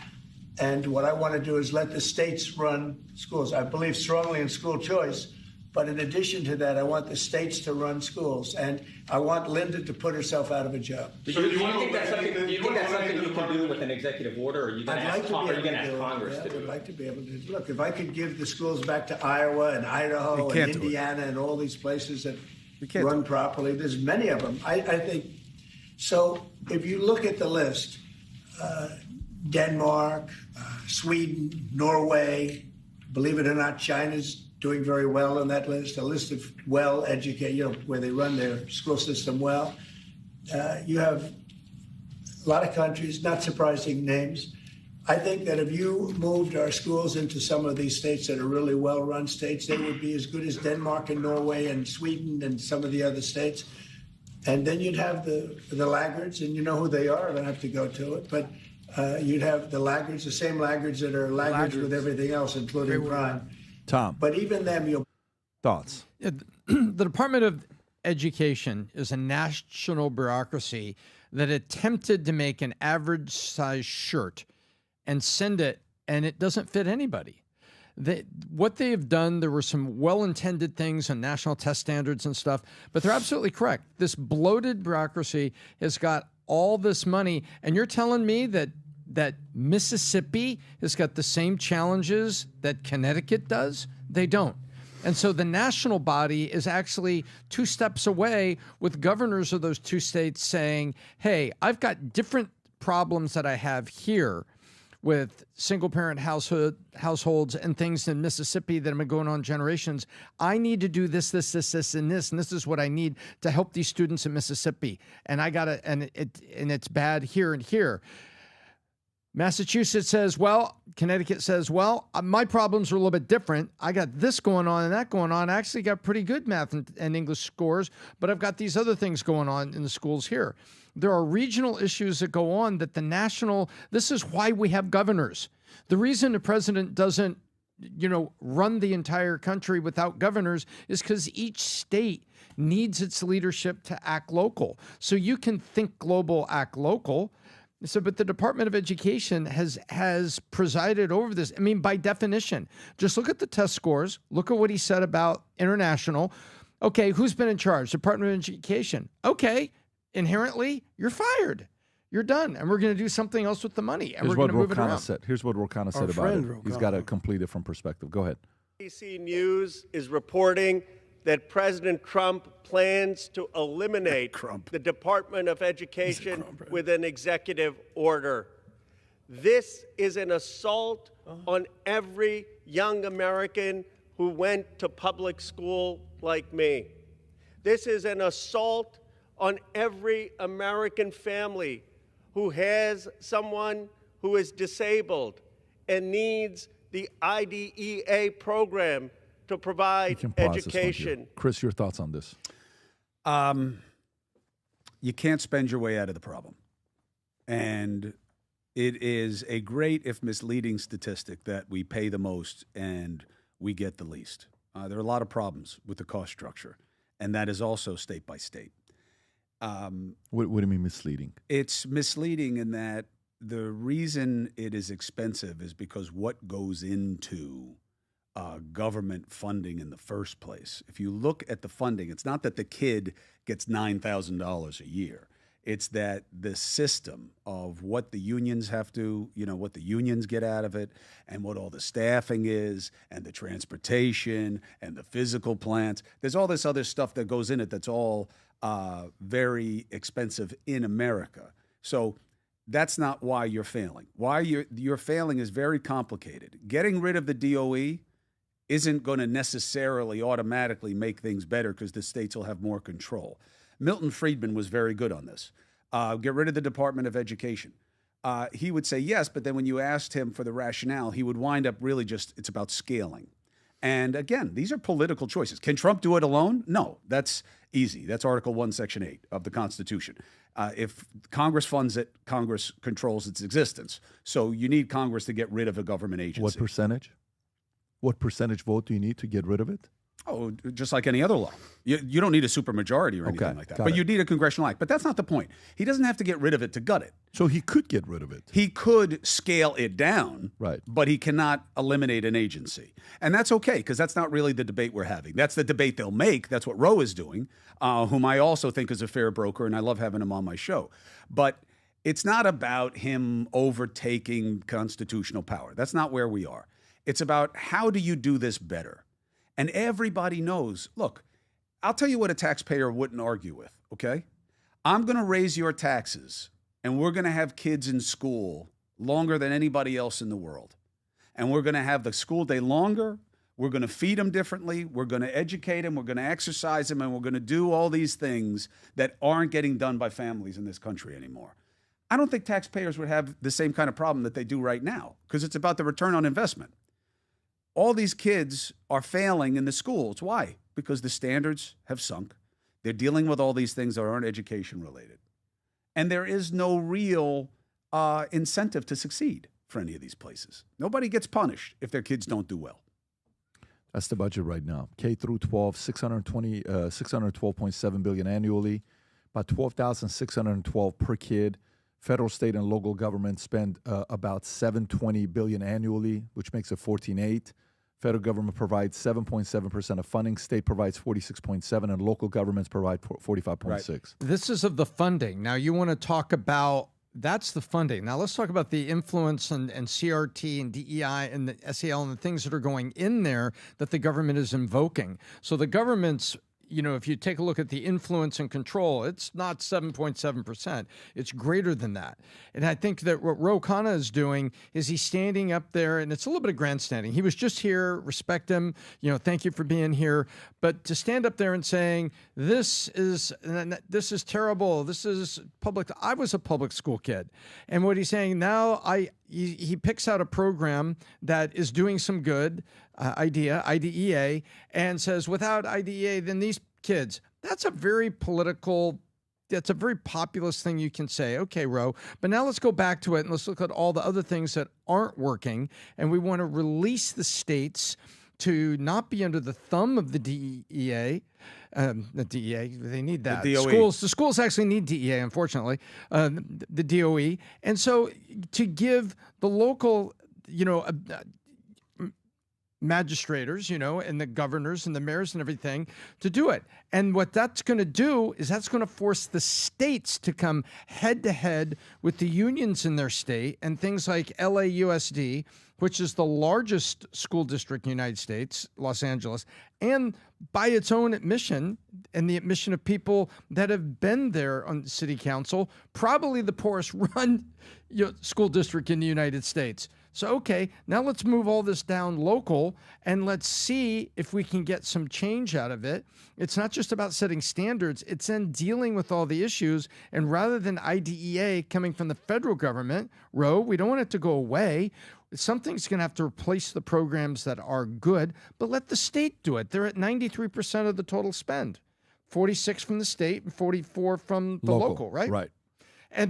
And what I want to do is let the states run schools. I believe strongly in school choice, But in addition to that, I want the states to run schools, and I want Linda to put herself out of a job. So do you think that's something you can do with an executive order, or are you going to ask Congress to do it? I'd like to be able to. Look, if I could give the schools back to Iowa and Idaho and Indiana and all these places that run properly, there's many of them. I think so. If you look at the list, Denmark, Sweden, Norway, believe it or not, China's doing very well on that list, a list of well-educated, where they run their school system well. You have a lot of countries, not surprising names. I think that if you moved our schools into some of these states that are really well-run states, they would be as good as Denmark and Norway and Sweden and some of the other states. And then you'd have the laggards, and you know who they are. I don't have to go to it, but you'd have the laggards, the same laggards that are laggards with everything else, including crime. Tom. But even them, thoughts? The Department of Education is a national bureaucracy that attempted to make an average size shirt and send it, and it doesn't fit anybody. What they have done, there were some well-intended things on national test standards and stuff, but they're absolutely correct. This bloated bureaucracy has got all this money, and you're telling me that Mississippi has got the same challenges that Connecticut does? They don't. And so the national body is actually 2 steps away, with governors of those 2 states saying, hey, I've got different problems that I have here with single-parent households and things in Mississippi that have been going on generations. I need to do this, and this is what I need to help these students in Mississippi. And it's bad here and here. Massachusetts says, well, Connecticut says, well, my problems are a little bit different. I got this going on and that going on. I actually got pretty good math and English scores, but I've got these other things going on in the schools here. There are regional issues that go on that this is why we have governors. The reason the president doesn't, run the entire country without governors is because each state needs its leadership to act local. So you can think global, act local. So, but the Department of Education has presided over this. I mean, by definition, just look at the test scores. Look at what he said about international. Okay, who's been in charge? Department of Education. Okay, inherently, you're fired. You're done, and we're going to do something else with the money, and we're going to move it around. Here's what Rokana said about it. He's got a completely different perspective. Go ahead. ABC News is reporting that President Trump plans to eliminate the Department of Education with an executive order. This is an assault on every young American who went to public school like me. This is an assault on every American family who has someone who is disabled and needs the IDEA program to provide education. Chris, your thoughts on this? You can't spend your way out of the problem. And it is a great, if misleading, statistic that we pay the most and we get the least. There are a lot of problems with the cost structure, and that is also state by state. What do you mean misleading? It's misleading in that the reason it is expensive is because what goes into government funding in the first place. If you look at the funding, it's not that the kid gets $9,000 a year. It's that the system of what the unions have to, what the unions get out of it, and what all the staffing is, and the transportation, and the physical plants. There's all this other stuff that goes in it that's all very expensive in America. So that's not why you're failing. Why you're failing is very complicated. Getting rid of the DOE isn't going to necessarily automatically make things better because the states will have more control. Milton Friedman was very good on this. Get rid of the Department of Education. He would say yes, but then when you asked him for the rationale, he would wind up really it's about scaling. And again, these are political choices. Can Trump do it alone? No, that's easy. That's Article 1, Section 8 of the Constitution. If Congress funds it, Congress controls its existence. So you need Congress to get rid of a government agency. What percentage? What percentage vote do you need to get rid of it? Oh, just like any other law. You don't need a supermajority or anything like that. But you need a congressional act. But that's not the point. He doesn't have to get rid of it to gut it. So he could get rid of it. He could scale it down, right? But he cannot eliminate an agency. And that's okay, because that's not really the debate we're having. That's the debate they'll make. That's what Roe is doing, whom I also think is a fair broker, and I love having him on my show. But it's not about him overtaking constitutional power. That's not where we are. It's about how do you do this better? And everybody knows, look, I'll tell you what a taxpayer wouldn't argue with, okay? I'm going to raise your taxes, and we're going to have kids in school longer than anybody else in the world. And we're going to have the school day longer. We're going to feed them differently. We're going to educate them. We're going to exercise them. And we're going to do all these things that aren't getting done by families in this country anymore. I don't think taxpayers would have the same kind of problem that they do right now, because it's about the return on investment. All these kids are failing in the schools. Why? Because the standards have sunk. They're dealing with all these things that aren't education related. And there is no real incentive to succeed for any of these places. Nobody gets punished if their kids don't do well. That's the budget right now. K through 12, $612.7 billion annually, about $12,612 per kid. Federal, state, and local government spend about $720 billion annually, which makes it $14.8. Federal government provides 7.7% of funding. State provides 46.7%, and local governments provide 45.6%. Right. This is of the funding. Now, you want to talk about that's the funding. Now, let's talk about the influence and CRT and DEI and the SEL and the things that are going in there that the government is invoking. So the government's, if you take a look at the influence and control, it's not 7.7%. It's greater than that. And I think that what Ro Khanna is doing is he's standing up there, and it's a little bit of grandstanding. He was just here, respect him, thank you for being here. But to stand up there and saying, this is terrible, this is public. I was a public school kid. And what he's saying now, he picks out a program that is doing some good, IDEA, and says, without IDEA, then these kids, that's a very populist thing you can say. Okay, Ro, but now let's go back to it and let's look at all the other things that aren't working. And we want to release the states to not be under the thumb of the DEA. The DEA, they need that. The DOE. The schools actually need DEA, unfortunately, the DOE. And so to give the local, magistrators, and the governors and the mayors and everything to do it. And what that's going to do is that's going to force the states to come head to head with the unions in their state, and things like LAUSD, which is the largest school district in the United States, Los Angeles, and by its own admission and the admission of people that have been there on the city council, probably the poorest run school district in the United States. So, okay, now let's move all this down local and let's see if we can get some change out of it. It's not just about setting standards, it's then dealing with all the issues. And rather than IDEA coming from the federal government, Ro, we don't want it to go away. Something's going to have to replace the programs that are good, but let the state do it. They're at 93% of the total spend, 46 from the state and 44 from the local, right? Right.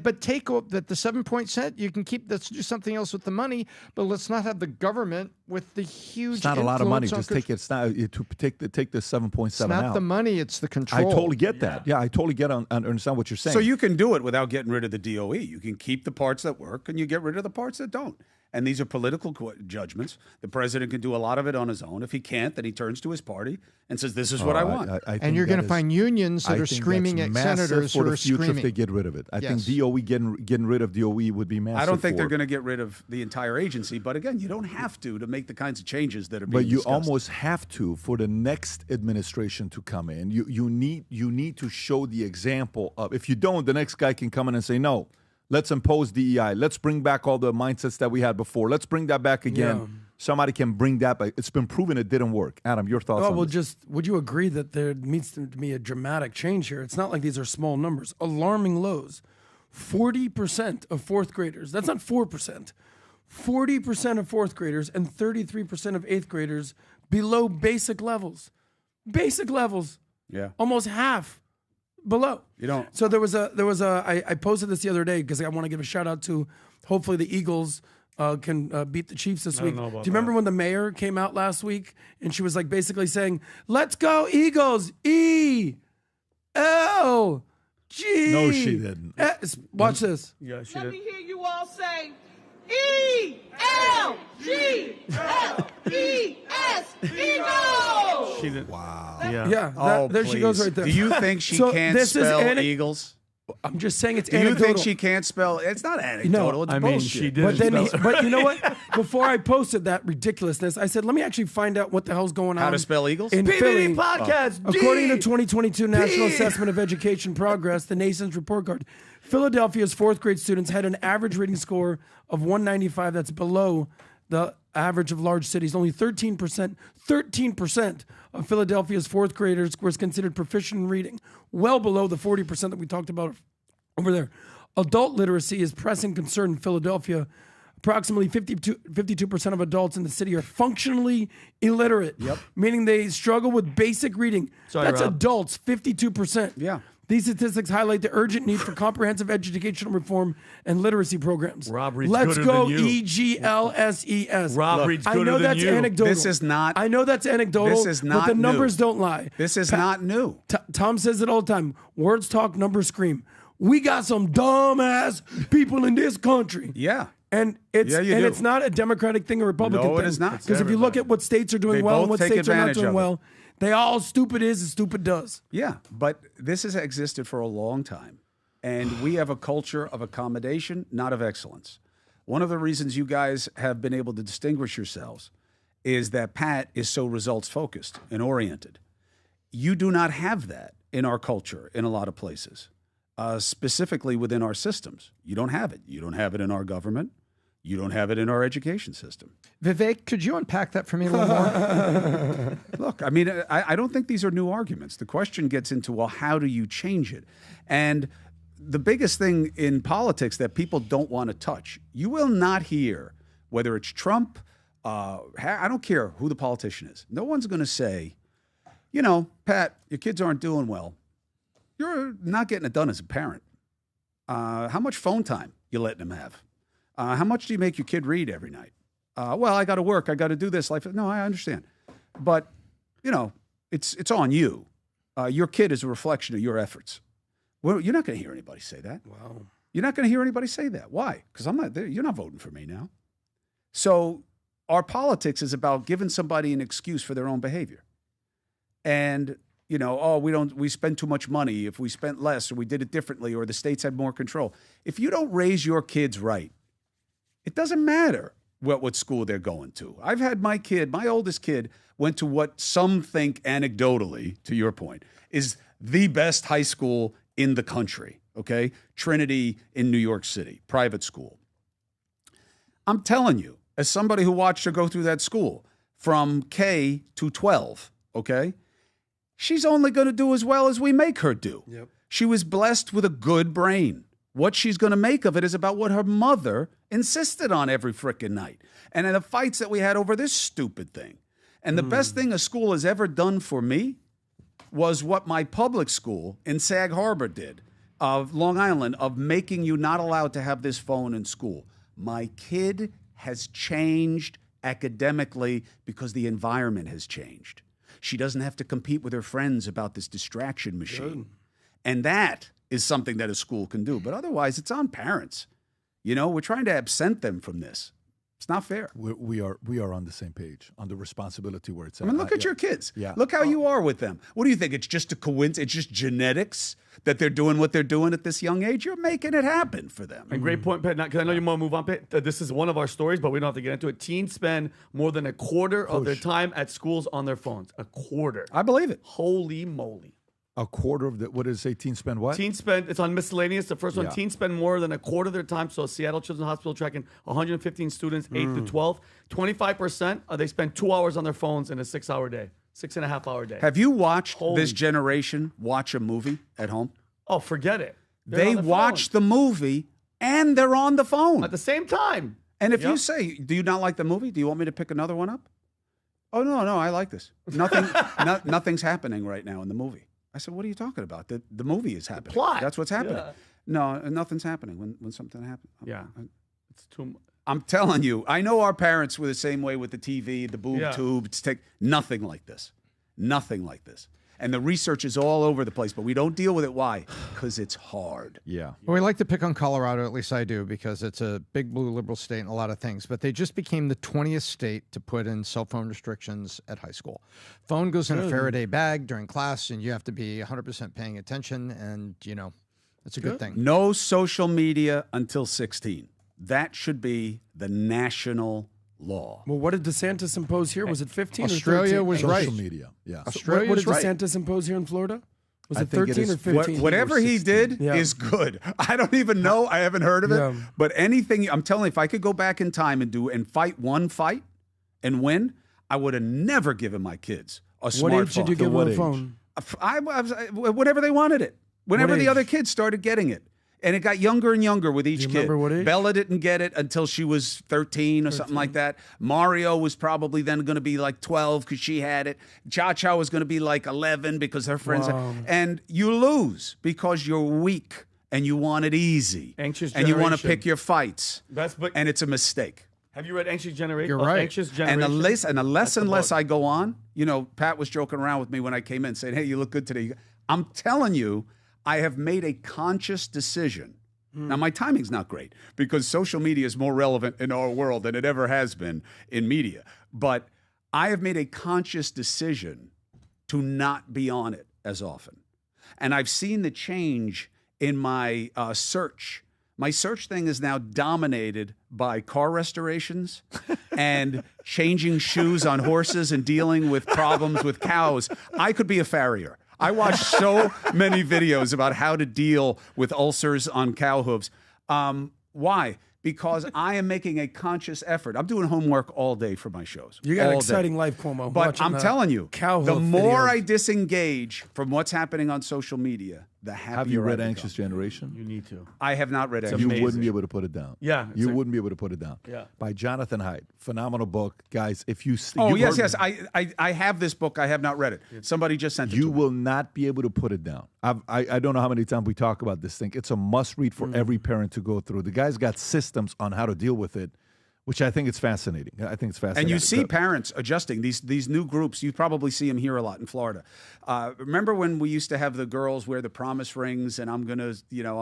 But take that the 7% you can keep. Let's do something else with the money, but let's not have the government with the huge. It's not a lot of money. Just take it. It's not to take the 7.7 It's not out. the money. It's the control. I totally get that. Yeah, I totally understand what you're saying. So you can do it without getting rid of the DOE. You can keep the parts that work, and you get rid of the parts that don't. And these are political judgments. The president can do a lot of it on his own. If he can't, then he turns to his party and says, "This is what I want." And you're going to find unions that are screaming at senators for who the are future screaming. if they get rid of it. I think DOE getting rid of DOE would be massive. I don't think for they're going to get rid of the entire agency. But again, you don't have to make the kinds of changes that are being But you discussed. almost have to for the next administration to come in. You need to show the example of. If you don't, the next guy can come in and say no. Let's impose DEI. Let's bring back all the mindsets that we had before. Let's bring that back again. Yeah. Somebody can bring that back. It's been proven it didn't work. Adam, your thoughts on this? Would you agree that there needs to be a dramatic change here? It's not like these are small numbers. Alarming lows. 40% of fourth graders, that's not 4%. 40% of fourth graders and 33% of eighth graders below basic levels. Basic levels. Yeah. Almost half. Below. You don't. So I posted this the other day because I want to give a shout out to hopefully the Eagles can beat the Chiefs this I don't week. know Do about you remember when the mayor came out last week and she was like basically saying, "Let's go Eagles, E L G." No, she didn't. Watch this. Yeah, she Let did. me hear you all say E-L-G-L-E-S, Eagles! She did. Wow. Yeah. Yeah, there she goes right there. Do you think she So can't this is spell Eagles? I'm just saying it's Do you anecdotal. think she can't spell? It's not anecdotal. It's I mean, bullshit. she did. But then, but you know what? Before I posted that ridiculousness, I said, let me actually find out what the hell's going on. How to spell Eagles? In PBD Philly. podcast. According to the 2022 National Assessment of Education Progress, the nation's report card, Philadelphia's fourth grade students had an average reading score of 195. That's below the average of large cities. Only 13% of Philadelphia's fourth graders was considered proficient in reading, well below the 40% that we talked about over there. Adult literacy is pressing concern in Philadelphia. Approximately 52% of adults in the city are functionally illiterate, meaning they struggle with basic reading. Sorry, That's Rob. adults, 52%. Yeah. These statistics highlight the urgent need for comprehensive educational reform and literacy programs. Rob reads Let's gooder go than you. EGLSES. Rob reads I gooder know than that's you. anecdotal. This is not. I know that's anecdotal. This is not but the numbers new. don't lie. This is not new. Tom says it all the time. Words talk, numbers scream. We got some dumbass people in this country. Yeah. And it's Yeah, you do. it's not a Democratic thing or Republican No, thing. it is not. Because if you look at what states are doing They well and both what take states are not advantage doing of it. well, they all stupid is and stupid does. Yeah, but this has existed for a long time. And we have a culture of accommodation, not of excellence. One of the reasons you guys have been able to distinguish yourselves is that Pat is so results focused and oriented. You do not have that in our culture in a lot of places, specifically within our systems. You don't have it. You don't have it in our government. You don't have it in our education system. Vivek, could you unpack that for me a little more? Look, I mean, I don't think these are new arguments. The question gets into, well, how do you change it? And the biggest thing in politics that people don't want to touch, you will not hear, whether it's Trump, I don't care who the politician is. No one's going to say, you know, Pat, your kids aren't doing well. You're not getting it done as a parent. How much phone time you letting them have? How much do you make your kid read every night? Well, I got to work. I got to do this. Life. No, I understand. But, you know, it's on you. Your kid is a reflection of your efforts. Well, you're not going to hear anybody say that. Wow. You're not going to hear anybody say that. Why? Because I'm not there. You're not voting for me now. So our politics is about giving somebody an excuse for their own behavior. And, you know, oh, we spend too much money. If we spent less or we did it differently or the states had more control. If you don't raise your kids right, it doesn't matter what school they're going to. I've had my oldest kid went to what some think anecdotally, to your point, is the best high school in the country, okay? Trinity in New York City, private school. I'm telling you, as somebody who watched her go through that school from K to 12, okay? She's only going to do as well as we make her do. Yep. She was blessed with a good brain. What she's going to make of it is about what her mother insisted on every frickin' night. And in the fights that we had over this stupid thing. And the best thing a school has ever done for me was what my public school in Sag Harbor did, of Long Island, of making you not allowed to have this phone in school. My kid has changed academically because the environment has changed. She doesn't have to compete with her friends about this distraction machine. And that is something that a school can do. But otherwise, it's on parents. You know, we're trying to absent them from this. It's not fair. We are on the same page on the responsibility where it's at. I mean, look at your kids. Yeah. Look how you are with them. What do you think? It's just a coincidence? It's just genetics that they're doing what they're doing at this young age? You're making it happen for them. And great point, Pat. Because I know you want to move on, Pat. This is one of our stories, but we don't have to get into it. Teens spend more than a quarter of their time at schools on their phones. A quarter. I believe it. Holy moly. A quarter of the, what does it say? Teens spend what? Teens spend, it's on miscellaneous. The first one, Yeah. teens spend more than a quarter of their time. So Seattle Children's Hospital tracking 115 students, 8 to 12. 25%, they spend 2 hours on their phones in a 6-hour day, 6.5-hour day. Have you watched this generation watch a movie at home? Oh, forget it. They're They on their watch the movie and they're on the phone. At the same time. And if you Yep. say, do you not like the movie? Do you want me to pick another one up? Oh, no, I like this. Nothing's happening right now in the movie. I said, what are you talking about? The movie is happening. plot. That's what's happening. Yeah. No, nothing's happening when something happens. Yeah. It's too much. I'm telling you, I know our parents were the same way with the TV, the boob tube. It's nothing like this. Nothing like this. And the research is all over the place, but we don't deal with it. Why? Because it's hard. Yeah. Well, we like to pick on Colorado, at least I do, because it's a big blue liberal state and a lot of things. But they just became the 20th state to put in cell phone restrictions at high school. Phone goes in a Faraday bag during class, and you have to be 100% paying attention. And, you know, it's a good thing. No social media until 16. That should be the national law. Well, what did DeSantis impose here? Was it 15 Australia or 13? was right. Social media, yeah. Australia what was did right. DeSantis impose here in Florida? Was I it think it 13 is or 15? Whatever he did is good. I don't even know. I haven't heard of it. Yeah. But anything, I'm telling you, if I could go back in time and fight one fight and win, I would have never given my kids a smartphone. What age did you give them a phone? Whenever they wanted it. Whenever What the age? other kids started getting it. And it got younger and younger with each Do you kid. remember what age? Bella didn't get it until she was 13 or something like that. Mario was probably then going to be like 12 because she had it. Cha-Cha was going to be like 11 because her friends Wow. And you lose because you're weak and you want it easy. Anxious And you want to generation. pick your fights. But And it's a mistake. have you read Anxious Generation? You're right. Anxious And Generation. the less and less book. I go on, you know, Pat was joking around with me when I came in saying, hey, you look good today. I'm telling you, I have made a conscious decision. Now, my timing's not great because social media is more relevant in our world than it ever has been in media. But I have made a conscious decision to not be on it as often. And I've seen the change in my search. My search thing is now dominated by car restorations and changing shoes on horses and dealing with problems with cows. I could be a farrier. I watch so many videos about how to deal with ulcers on cow hooves. Why? Because I am making a conscious effort. I'm doing homework all day for my shows. You got all an day. exciting life, Cuomo. But watching I'm the telling you, cow the hoof more videos. I disengage from what's happening on social media, the happier Have you I read become. Anxious Generation? You need to. I have not read Anxious You amazing. wouldn't be able to put it down. Yeah, You wouldn't be able to put it down. Yeah. By Jonathan Haidt. Phenomenal book. Guys, if you... Oh, you've yes, heard- yes. I have this book. I have not read it. Somebody just sent it to You me. will not be able to put it down. I don't know how many times we talk about this thing. It's a must-read for every parent to go through. The guy's got systems on how to deal with it, which I think it's fascinating. I think it's fascinating. And you see parents adjusting these new groups. You probably see them here a lot in Florida. Remember when we used to have the girls wear the promise rings and I'm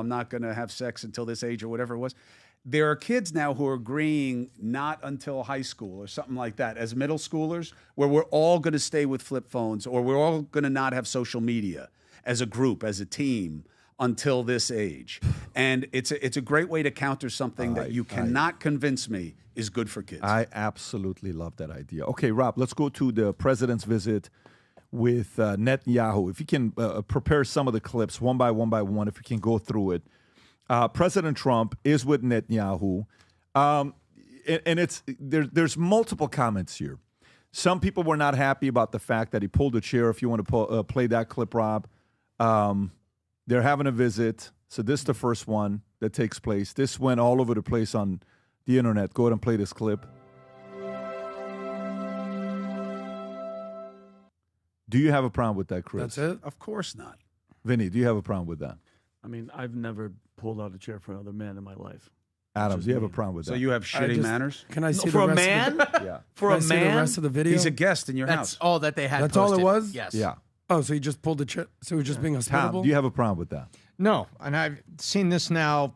not gonna have sex until this age or whatever it was. There are kids now who are agreeing not until high school or something like that as middle schoolers, where we're all going to stay with flip phones or we're all going to not have social media as a group, as a team until this age. And it's a great way to counter something that you cannot convince me is good for kids. I absolutely love that idea. Okay, Rob, let's go to the president's visit with Netanyahu. If you can prepare some of the clips one by one, if you can go through it. President Trump is with Netanyahu, and there's multiple comments here. Some people were not happy about the fact that he pulled a chair. If you want to play that clip, Rob, they're having a visit. So this is the first one that takes place. This went all over the place on the internet. Go ahead and play this clip. Do you have a problem with that, Chris? That's it? Of course not. Vinny, do you have a problem with that? I mean, I've never pulled out a chair for another man in my life. Adam, do you have a problem with that? So you have shitty manners? Can I see for the a rest man? Of the, Yeah. For can a I see man? the rest of the video? He's a guest in your That's house. all that they had. That's all it posted. was? Yes. Yeah. Oh, so he just pulled the chair. So he was just being Tom, hospitable? do you have a problem with that? No, and I've seen this now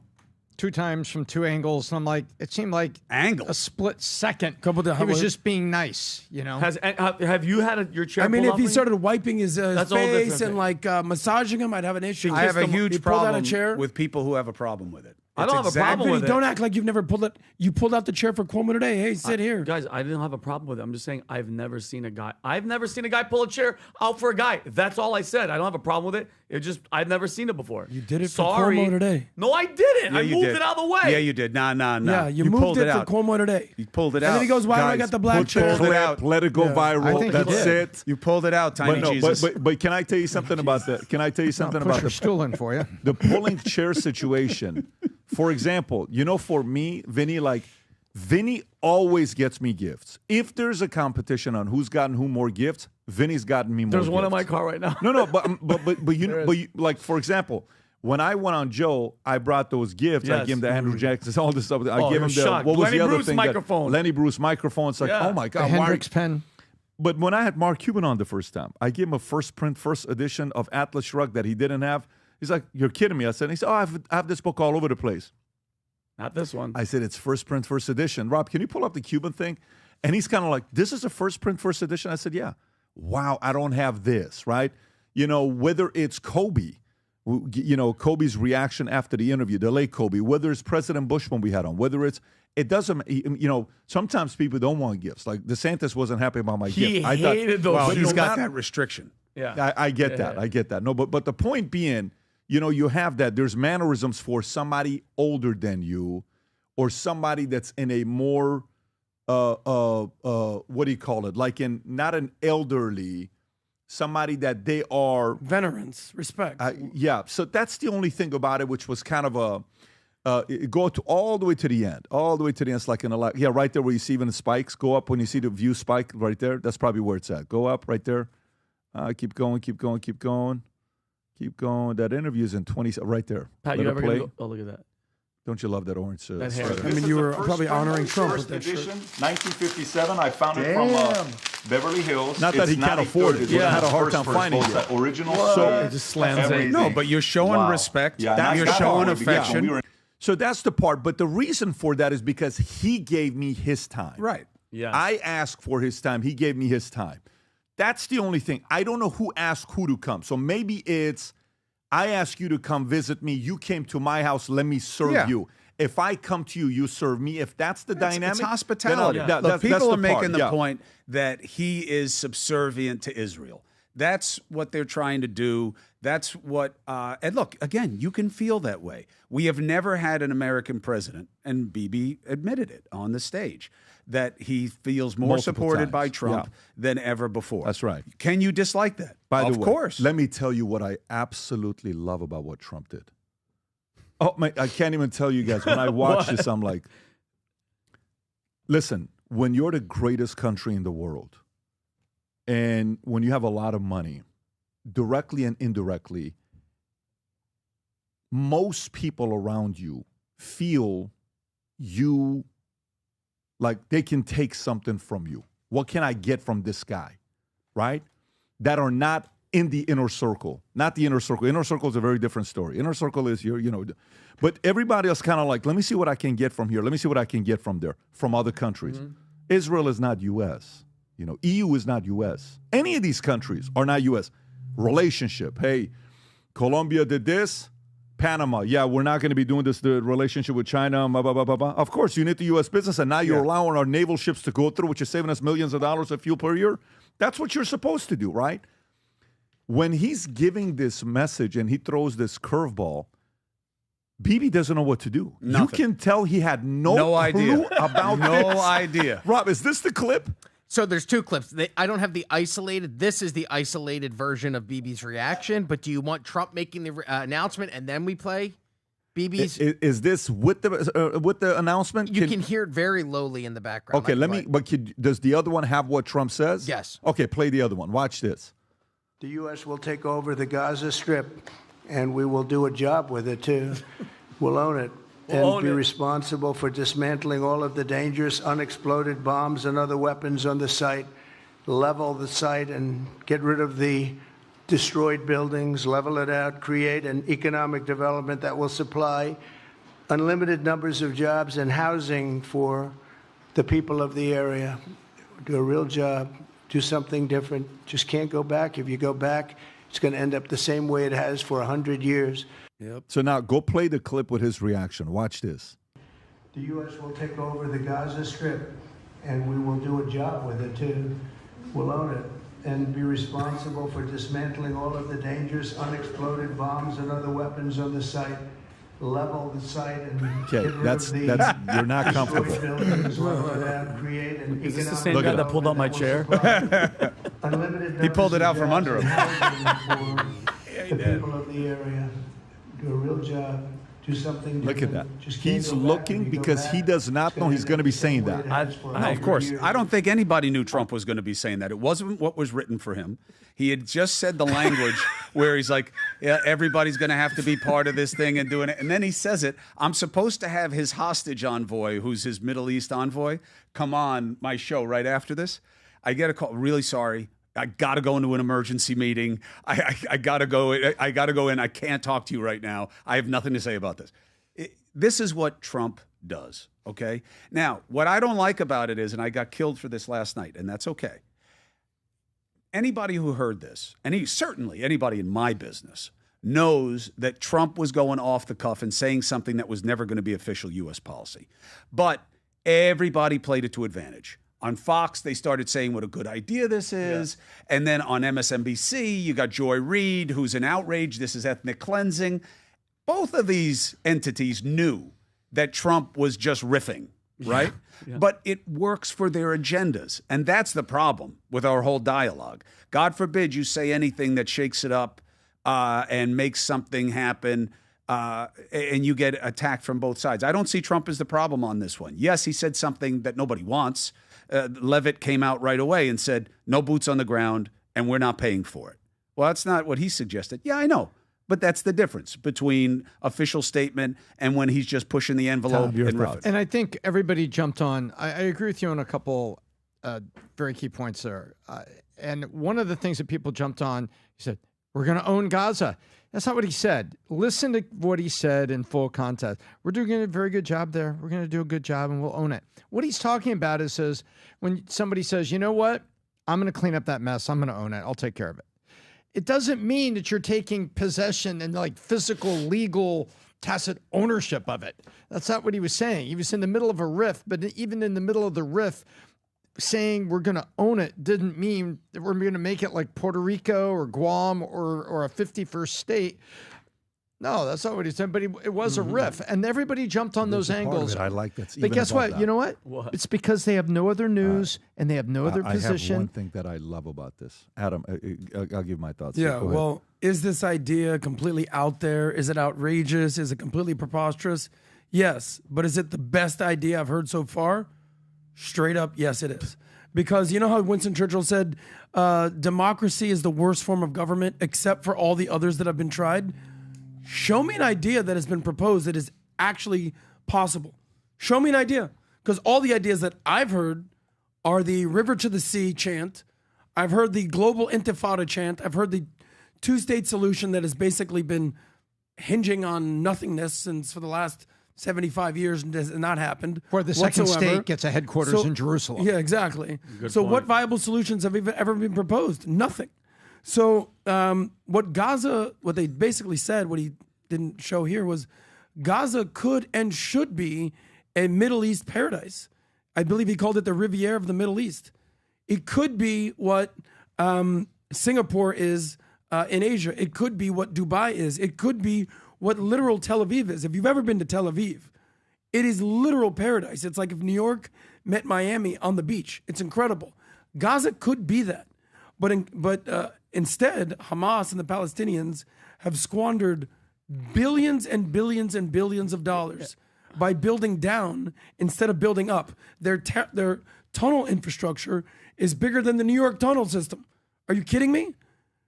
2 times from 2 angles, and I'm like, it seemed like a split second. He was just being nice, you know. Have you had your chair? I mean, pulled if off he for you? started wiping his That's all face different and like massaging him, I'd have an issue. I have a He huge pulled out problem a chair. with people who have a problem with it. I don't have a problem with it. Don't act like you've never pulled it. You pulled out the chair for Cuomo today. Hey, sit here. Guys, I didn't have a problem with it. I'm just saying I've never seen a guy pull a chair out for a guy. That's all I said. I don't have a problem with it. I've never seen it before. You did it for Sorry. Cuomo today. No, I didn't. Yeah, I you moved did. it out of the way. Yeah, you did. Nah. Yeah, you pulled moved it for out. Cuomo today. You pulled it out. And then he goes, why do I Guys, got the black put the chair? clip, out. let it go Yeah. viral. I think he That's did. it. You pulled it out, Tiny Jesus. But can I tell you something about the? Can I tell you something I'll about push your the stool in for you. the pulling chair situation? For example, for me, Vinny, Vinny always gets me gifts. If there's a competition on who's gotten who more gifts, Vinny's gotten me more. There's one in gifts. my car right now. No, but you like for example, When I went on Joe, I brought those gifts. I Yes. gave him the Andrew Jackson, all this stuff. I Oh, gave you're him the shocked. what was Lenny the other Bruce thing? microphone. Lenny Bruce microphone. It's like, Yeah. oh my The God, Hendrix pen. But when I had Mark Cuban on the first time, I gave him a first print, first edition of Atlas Shrugged that he didn't have. He's like, "You're kidding me?" I said, he said, "Oh, I have this book all over the place." Not this one. I said, "It's first print, first edition." Rob, can you pull up the Cuban thing? And he's kind of like, "This is a first print, first edition." I said, "Yeah." Wow, I don't have this, right? You know, whether it's Kobe, you know, Kobe's reaction after the interview, the late Kobe, whether it's President Bush when we had on, whether it's, it doesn't, you know, sometimes people don't want gifts. Like DeSantis wasn't happy about my He gift. I hated those. Well, But he's no got matter- that restriction. Yeah. I get that. I get that. No, but the point being, you know, you have that. There's mannerisms for somebody older than you or somebody that's in a more, what do you call it? Like in, not an elderly, somebody that they are. Veterans, respect. Yeah. So that's the only thing about it, which was kind of go to all the way to the end. All the way to the end. It's like yeah, right there where you see even the spikes. Go up when you see the view spike right there. That's probably where it's at. Go up right there. Keep going, keep going, keep going. Keep going. That interview's in 20, right there. Pat, Let you it ever play. gonna go? Oh, look at that. Don't you love that orange That hair. sweater? I mean, you were probably honoring Trump with that edition, shirt. 1957. I found it Damn. from Beverly Hills. Not that It's he can't afford it. Yeah, I had a hard First time finding first, it. both Original. So it just slams in. everything. No, but you're showing respect. Yeah, You're showing affection. So that's the part. But the reason for that is because he gave me his time. Right. Yeah. I asked for his time. He gave me his time. That's the only thing. I don't know who asked who to come. So maybe it's, I asked you to come visit me. You came to my house. Let me serve you. If I come to you, you serve me. If that's the dynamic, It's hospitality. then Look, people that's are the making part. the Yeah. point that he is subservient to Israel. That's what they're trying to do. That's what, and look, again, you can feel that way. We have never had an American president, and Bibi admitted it on the stage, that he feels more Multiple supported times. by Trump Yeah. than ever before. That's right. Can you dislike that? By the of way, course. let me tell you what I absolutely love about what Trump did. Oh, I can't even tell you guys. When I watch this, I'm like, listen, when you're the greatest country in the world, and when you have a lot of money, directly and indirectly, most people around you feel you, like they can take something from you. What can I get from this guy, right? That are not in the inner circle, not the inner circle. Inner circle is a very different story. Inner circle is but everybody else kind of like, let me see what I can get from here. Let me see what I can get from there, from other countries. Mm-hmm. Israel is not U.S. EU is not U.S. Any of these countries are not U.S. Relationship. Hey, Colombia did this. Panama. Yeah, we're not going to be doing this, the relationship with China. Blah, blah, blah, blah, blah. Of course, you need the U.S. business, and now you're allowing our naval ships to go through, which is saving us millions of dollars of fuel per year. That's what you're supposed to do, right? When he's giving this message and he throws this curveball, Bibi doesn't know what to do. Nothing. You can tell he had no clue idea. about No this. idea. Rob, is this the clip? So there's two clips. I don't have the isolated. This is the isolated version of Bibi's reaction. But do you want Trump making the announcement and then we play Bibi's? Is this with the announcement? You can hear it very lowly in the background. Okay, let me. But does the other one have what Trump says? Yes. Okay, play the other one. Watch this. The U.S. will take over the Gaza Strip, and we will do a job with it, too. We'll own it and be responsible for dismantling all of the dangerous unexploded bombs and other weapons on the site, level the site and get rid of the destroyed buildings, level it out, create an economic development that will supply unlimited numbers of jobs and housing for the people of the area. Do a real job. Do something different. Just can't go back. If you go back, it's going to end up the same way it has for 100 years. Yep. So now go play the clip with his reaction. Watch this. The U.S. will take over the Gaza Strip, and we will do a job with it, too. We'll own it and be responsible for dismantling all of the dangerous unexploded bombs and other weapons on the site, level the site and Okay, get rid that's of the you're not comfortable. destroyed buildings, level it out, create an Is this the economic same guy that pulled out my chair? Unlimited He pulled it out from numbers under of him. housing for the people of the area. Do a real job. do something Look at that. different. Just He's can't go back. looking When you go because he back, does not it's know gonna he's end going to up be the same saying way that. it has for No, of course. years. I don't think anybody knew Trump was going to be saying that. It wasn't what was written for him. He had just said the language where he's like, yeah, everybody's going to have to be part of this thing and doing it. And then he says it. I'm supposed to have his hostage envoy, who's his Middle East envoy, come on my show right after this. I get a call. Really sorry. I got to go into an emergency meeting. I got to go. I got to go in. I can't talk to you right now. I have nothing to say about this. This is what Trump does, okay? Now, what I don't like about it is, and I got killed for this last night, and that's okay. Anybody who heard this, and certainly anybody in my business, knows that Trump was going off the cuff and saying something that was never going to be official U.S. policy. But everybody played it to advantage. On Fox, they started saying what a good idea this is. Yeah. And then on MSNBC, you got Joy Reid, who's an outrage. This is ethnic cleansing. Both of these entities knew that Trump was just riffing, right? Yeah. But it works for their agendas. And that's the problem with our whole dialogue. God forbid you say anything that shakes it up and makes something happen and you get attacked from both sides. I don't see Trump as the problem on this one. Yes, he said something that nobody wants. Levitt came out right away and said, no boots on the ground, and we're not paying for it. Well, that's not what he suggested. Yeah, I know. But that's the difference between official statement and when he's just pushing the envelope and riffing. And I think everybody jumped on. I agree with you on a couple very key points there. And one of the things that people jumped on, he said, we're going to own Gaza. That's not what he said. Listen to what he said in full context. We're doing a very good job there. We're going to do a good job and we'll own it. What he's talking about is says when somebody says, you know what, I'm going to clean up that mess. I'm going to own it. I'll take care of it. It doesn't mean that you're taking possession and like physical, legal, tacit ownership of it. That's not what he was saying. He was in the middle of a riff, but even in the middle of the riff, saying we're going to own it didn't mean that we're going to make it like Puerto Rico or Guam or a 51st state. No, that's not what he said, but it was a riff, and everybody jumped on those angles. I like that. But guess what? That. You know what? It's because they have no other news and they have no other position. I have one thing that I love about this. Adam, I'll give my thoughts. Yeah, well, is this idea completely out there? Is it outrageous? Is it completely preposterous? Yes, but is it the best idea I've heard so far? Straight up, yes, it is. Because you know how Winston Churchill said, democracy is the worst form of government except for all the others that have been tried? Show me an idea that has been proposed that is actually possible. Show me an idea. Because all the ideas that I've heard are the river to the sea chant. I've heard the global intifada chant. I've heard the two-state solution that has basically been hinging on nothingness since for the last 75 years and has not happened. Where the second state gets a headquarters in Jerusalem. Yeah, exactly. Good so point. what viable solutions have even ever been proposed? Nothing. So what they basically said, what he didn't show here was Gaza could and should be a Middle East paradise. I believe he called it the Riviera of the Middle East. It could be what Singapore is in Asia. It could be what Dubai is. It could be what literal Tel Aviv is. If you've ever been to Tel Aviv, it is literal paradise. It's like if New York met Miami on the beach. It's incredible. Gaza could be that. But instead, Hamas and the Palestinians have squandered billions and billions and billions of dollars by building down instead of building up. Their tunnel infrastructure is bigger than the New York tunnel system. Are you kidding me?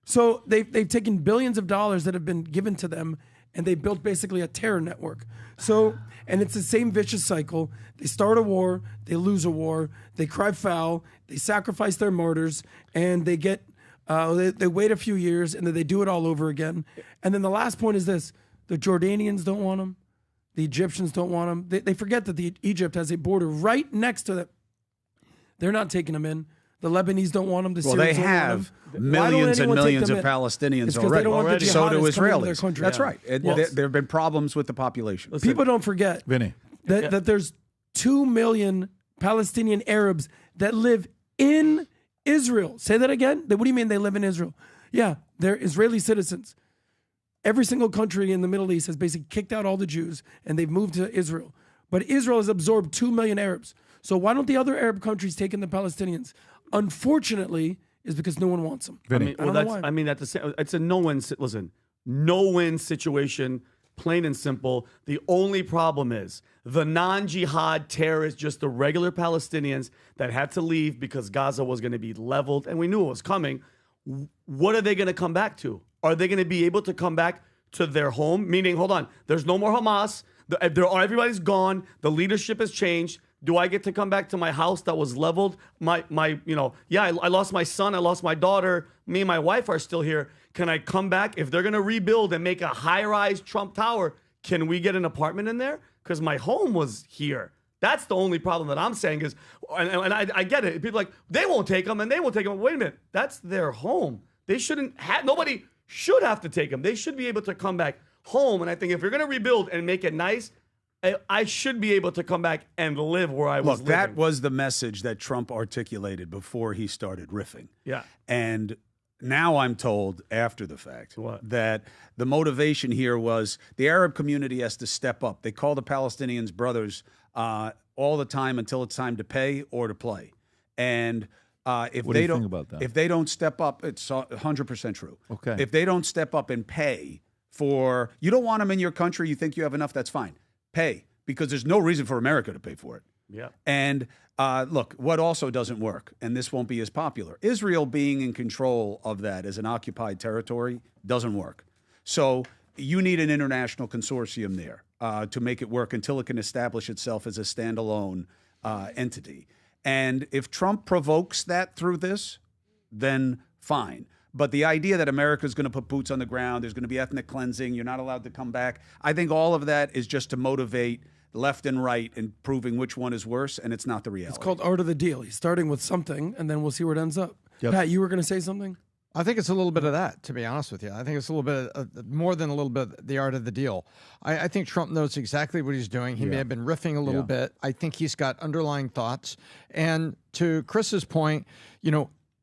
So they've taken billions of dollars that have been given to them, and they built basically a terror network. So, and it's the same vicious cycle. They start a war, they lose a war, they cry foul, they sacrifice their martyrs, and they get they wait a few years, and then they do it all over again. And then the last point is this: the Jordanians don't want them, the Egyptians don't want them. They forget that Egypt has a border right next to them. They're not taking them in. The Lebanese don't want them. The Syrians they have millions and millions of Palestinians already. So do Israelis. That's right. There have been problems with the population. People don't forget Vinny. that there's 2 million Palestinian Arabs that live in Israel. Say that again. What do you mean they live in Israel? Yeah, they're Israeli citizens. Every single country in the Middle East has basically kicked out all the Jews, and they've moved to Israel. But Israel has absorbed 2 million Arabs. So why don't the other Arab countries take in the Palestinians? Unfortunately, is because no one wants them. Vinny. I don't know why. It's a no-win. Listen, no-win situation. plain and simple. The only problem is the non-jihad terrorists, just the regular Palestinians that had to leave because Gaza was going to be leveled, and we knew it was coming. What are they going to come back to? Are they going to be able to come back to their home? Meaning, hold on, there's no more Hamas. Everybody's gone. The leadership has changed. Do I get to come back to my house that was leveled? I lost my son. I lost my daughter. Me and my wife are still here. Can I come back? If they're going to rebuild and make a high-rise Trump Tower, can we get an apartment in there? Because my home was here. That's the only problem that I'm saying is, and I get it. People are like, they won't take them and they won't take them. Wait a minute. That's their home. They shouldn't have, nobody should have to take them. They should be able to come back home. And I think if you're going to rebuild and make it nice, I should be able to come back and live where I was living. That was the message that Trump articulated before he started riffing. Yeah. And now I'm told after the fact that the motivation here was the Arab community has to step up. They call the Palestinians brothers all the time until it's time to pay or to play. And if What do you think about that? if they don't step up, it's 100% true. Okay. If they don't step up and pay for, you don't want them in your country, you think you have enough, that's fine. Pay, because there's no reason for America to pay for it. Yeah. And look, what also doesn't work, and this won't be as popular, Israel being in control of that as an occupied territory doesn't work. So you need an international consortium there to make it work until it can establish itself as a standalone entity. And if Trump provokes that through this, then fine. But the idea that America is going to put boots on the ground, there's going to be ethnic cleansing, you're not allowed to come back, I think all of that is just to motivate left and right in proving which one is worse, and it's not the reality. It's called art of the deal. He's starting with something, and then we'll see where it ends up. Yep. Pat, you were going to say something? I think it's a little bit of that, to be honest with you. I think it's a little bit more than a little bit the art of the deal. I think Trump knows exactly what he's doing. He may have been riffing a little bit. I think he's got underlying thoughts. And to Chris's point,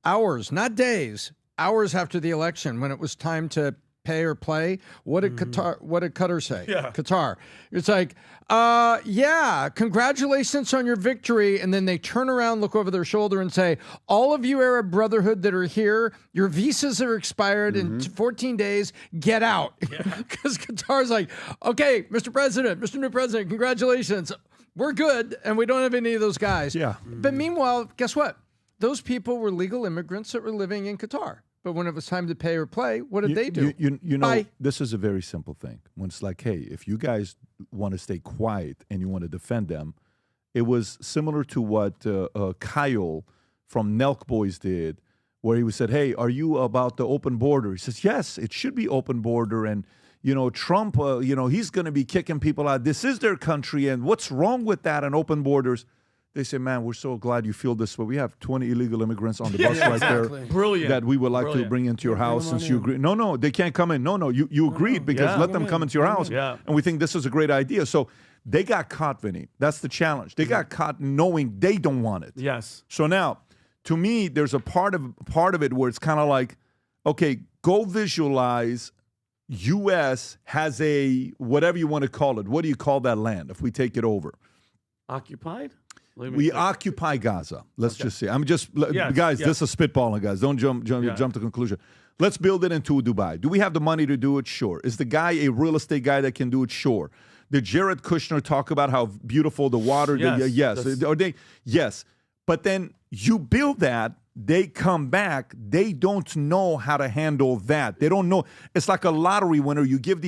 hours, not days, hours after the election, when it was time to pay or play, what did Qatar say? Yeah. Qatar. It's like, congratulations on your victory. And then they turn around, look over their shoulder and say, all of you Arab Brotherhood that are here, your visas are expired in 14 days, get out. Because Qatar's like, okay, Mr. President, Mr. New President, congratulations. We're good. And we don't have any of those guys. Yeah. But meanwhile, guess what? Those people were legal immigrants that were living in Qatar. But when it was time to pay or play, what did they do? You know, this is a very simple thing. When it's like, hey, if you guys want to stay quiet and you want to defend them, it was similar to what Kyle from Nelk Boys did, where he said, hey, are you about the open border? He says, yes, it should be open border. And, Trump, he's going to be kicking people out. This is their country. And what's wrong with that and open borders? They say, man, we're so glad you feel this way. We have 20 illegal immigrants on the bus right there. Brilliant. That we would like to bring into your house since you agree. No, they can't come in. No, you agreed because let them come into your house. Yeah. And we think this is a great idea. So they got caught, Vinny. That's the challenge. They got caught knowing they don't want it. Yes. So now, to me, there's a part of it where it's kind of like, okay, go visualize U.S. has a, whatever you want to call it. What do you call that land if we take it over? Occupied? We occupy Gaza. Let's just say. Guys, this is spitballing, guys. Don't jump to conclusion. Let's build it into Dubai. Do we have the money to do it? Sure. Is the guy a real estate guy that can do it? Sure. Did Jared Kushner talk about how beautiful the water? Yes. Yes. But then you build that, they come back, they don't know how to handle that. They don't know. It's like a lottery winner. You give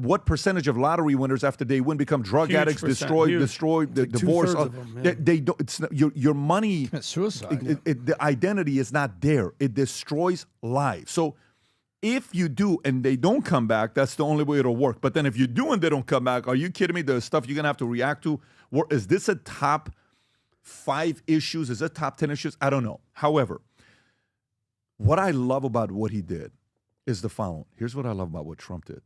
what percentage of lottery winners after they win become drug addicts, destroy, divorce. They don't. It's your money. It's suicide. The identity is not there. It destroys lives. So if you do and they don't come back, that's the only way it'll work. But then if you do and they don't come back, are you kidding me? The stuff you're gonna have to react to. Is this a top 5 issues? Is it top 10 issues? I don't know. However, what I love about what he did is the following. Here's what I love about what Trump did.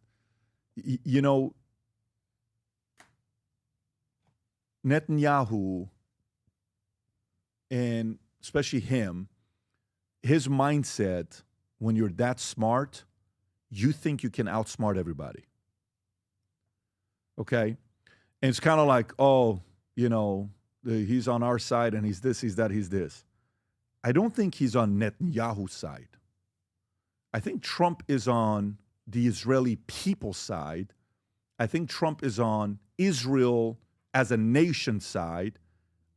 Netanyahu, and especially him, his mindset, when you're that smart, you think you can outsmart everybody. Okay? And it's kind of like, he's on our side and he's this, he's that, he's this. I don't think he's on Netanyahu's side. I think Trump is on the Israeli people's side I think Trump is on Israel as a nation side.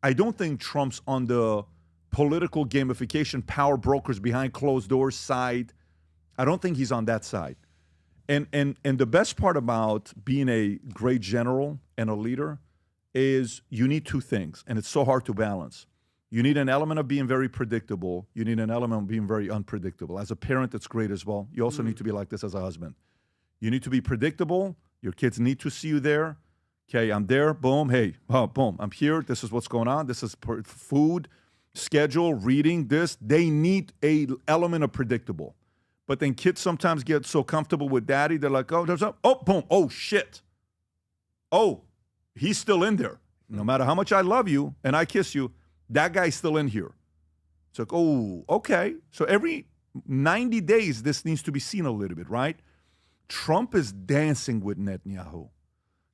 I don't think Trump's on the political gamification, power brokers behind closed doors side. I don't think he's on that side. And the best part about being a great general and a leader is you need two things, and it's so hard to balance. You need an element of being very predictable. You need an element of being very unpredictable. As a parent, it's great as well. You also need to be like this as a husband. You need to be predictable. Your kids need to see you there. Okay, I'm there. Boom. Hey, boom. I'm here. This is what's going on. This is food, schedule, reading, this. They need a element of predictable. But then kids sometimes get so comfortable with daddy, they're like, oh, there's up. Oh, boom. Oh, shit. Oh, he's still in there. No matter how much I love you and I kiss you, that guy's still in here. It's like, oh, okay. So every 90 days, this needs to be seen a little bit, right? Trump is dancing with Netanyahu.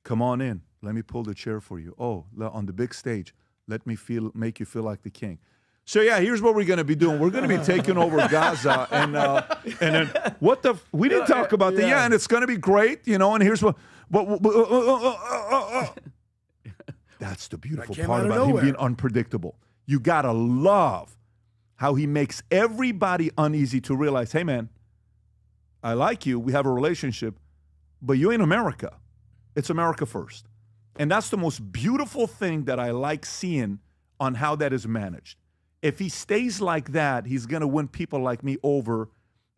Come on in. Let me pull the chair for you. Oh, on the big stage, let me make you feel like the king. So yeah, here's what we're going to be doing. We're going to be taking over Gaza, and then we didn't talk about that. Yeah, and it's going to be great, And here's what that's the beautiful part about him being unpredictable. You got to love how he makes everybody uneasy to realize, hey, man, I like you. We have a relationship, but you ain't America. It's America first. And that's the most beautiful thing that I like seeing on how that is managed. If he stays like that, he's going to win people like me over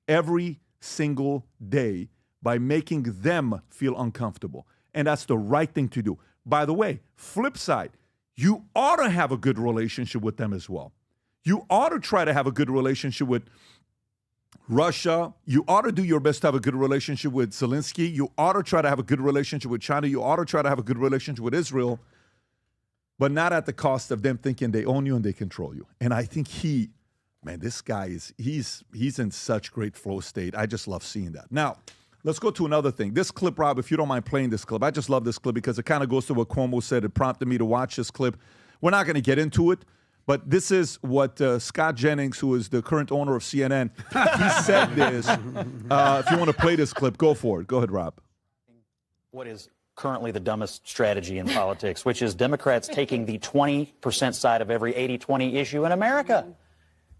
every single day by making them feel uncomfortable. And that's the right thing to do. By the way, flip side, you ought to have a good relationship with them as well. You ought to try to have a good relationship with Russia. You ought to do your best to have a good relationship with Zelensky. You ought to try to have a good relationship with China. You ought to try to have a good relationship with Israel, but not at the cost of them thinking they own you and they control you. And I think this guy he's in such great flow state. I just love seeing that. Now, let's go to another thing. This clip, Rob, if you don't mind playing this clip, I just love this clip because it kind of goes to what Cuomo said. It prompted me to watch this clip. We're not going to get into it, but this is what Scott Jennings, who is the current owner of CNN, he said this. If you want to play this clip, go for it. Go ahead, Rob. What is currently the dumbest strategy in politics, which is Democrats taking the 20% side of every 80-20 issue in America.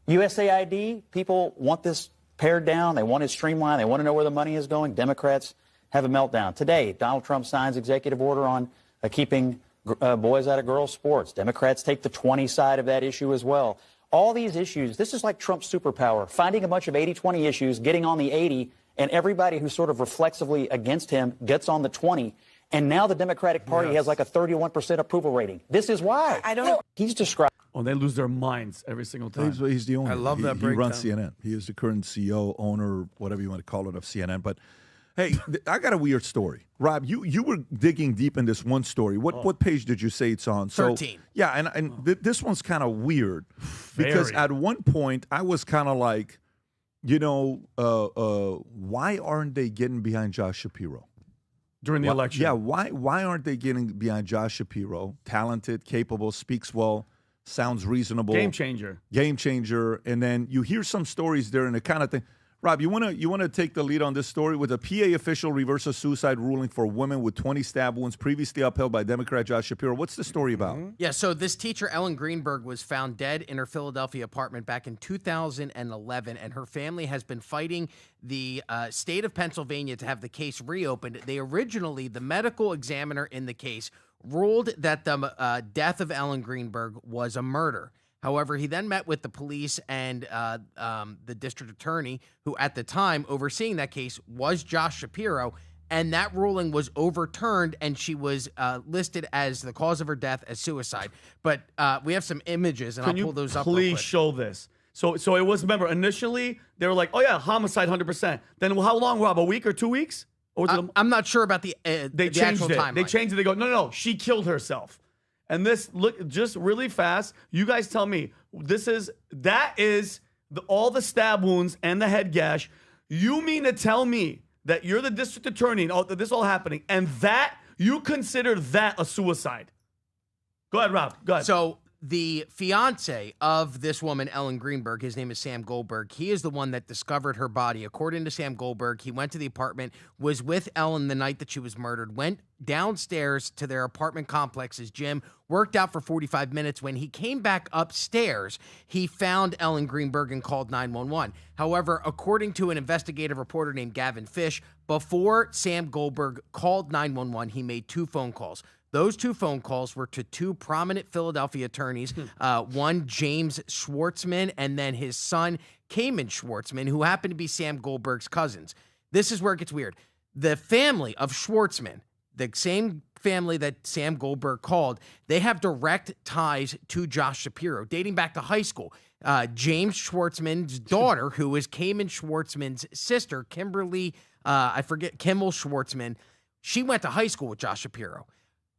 USAID, people want this pared down. They want it streamlined. They want to know where the money is going. Democrats have a meltdown. Today, Donald Trump signs executive order on keeping boys out of girls' sports. Democrats take the 20 side of that issue as well. All these issues, this is like Trump's superpower, finding a bunch of 80-20 issues, getting on the 80, and everybody who's sort of reflexively against him gets on the 20. And now the Democratic Party has like a 31% approval rating. This is why. I don't know. He's described. Oh, they lose their minds every single time. He's the owner. I love that He breakdown. runs CNN. He is the current CEO, owner, whatever you want to call it, of CNN. But hey, I got a weird story. Rob, you were digging deep in this one story. What page did you say it's on? 13. Yeah, and this one's kind of weird because at one point I was kind of like, why aren't they getting behind Josh Shapiro? During the election. Yeah, why aren't they getting behind Josh Shapiro? Talented, capable, speaks well, sounds reasonable. Game changer. And then you hear some stories there and the kind of thing. Rob, you want to take the lead on this story? With a PA official reverses suicide ruling for women with 20 stab wounds previously upheld by Democrat Josh Shapiro. What's the story about? Yeah, so this teacher, Ellen Greenberg, was found dead in her Philadelphia apartment back in 2011, and her family has been fighting the state of Pennsylvania to have the case reopened. The medical examiner in the case ruled that the death of Ellen Greenberg was a murder. However, he then met with the police and the district attorney, who at the time overseeing that case was Josh Shapiro, and that ruling was overturned, and she was listed as the cause of her death as suicide. But we have some images, and I'll pull those up. Please show this. So it was, remember, initially they were like, oh yeah, homicide 100%. Then how long, Rob? A week or 2 weeks? Or I'm not sure about the changed actual it. timeline. They changed it. They go, no, she killed herself. And this, look, just really fast, you guys tell me, that is all the stab wounds and the head gash. You mean to tell me that you're the district attorney and this all happening, and that you consider that a suicide? Go ahead, Rob. Go ahead. So the fiance of this woman, Ellen Greenberg, his name is Sam Goldberg. He is the one that discovered her body. According to Sam Goldberg, he went to the apartment, was with Ellen the night that she was murdered, went downstairs to their apartment complex's gym, worked out for 45 minutes. When he came back upstairs, he found Ellen Greenberg and called 911. However, according to an investigative reporter named Gavin Fish, before Sam Goldberg called 911, he made 2 phone calls. Those 2 phone calls were to 2 prominent Philadelphia attorneys, one James Schwartzman and then his son, Cayman Schwartzman, who happened to be Sam Goldberg's cousins. This is where it gets weird. The family of Schwartzman, the same family that Sam Goldberg called, they have direct ties to Josh Shapiro, dating back to high school. James Schwartzman's daughter, who is Cayman Schwartzman's sister, Kimball Schwartzman, she went to high school with Josh Shapiro.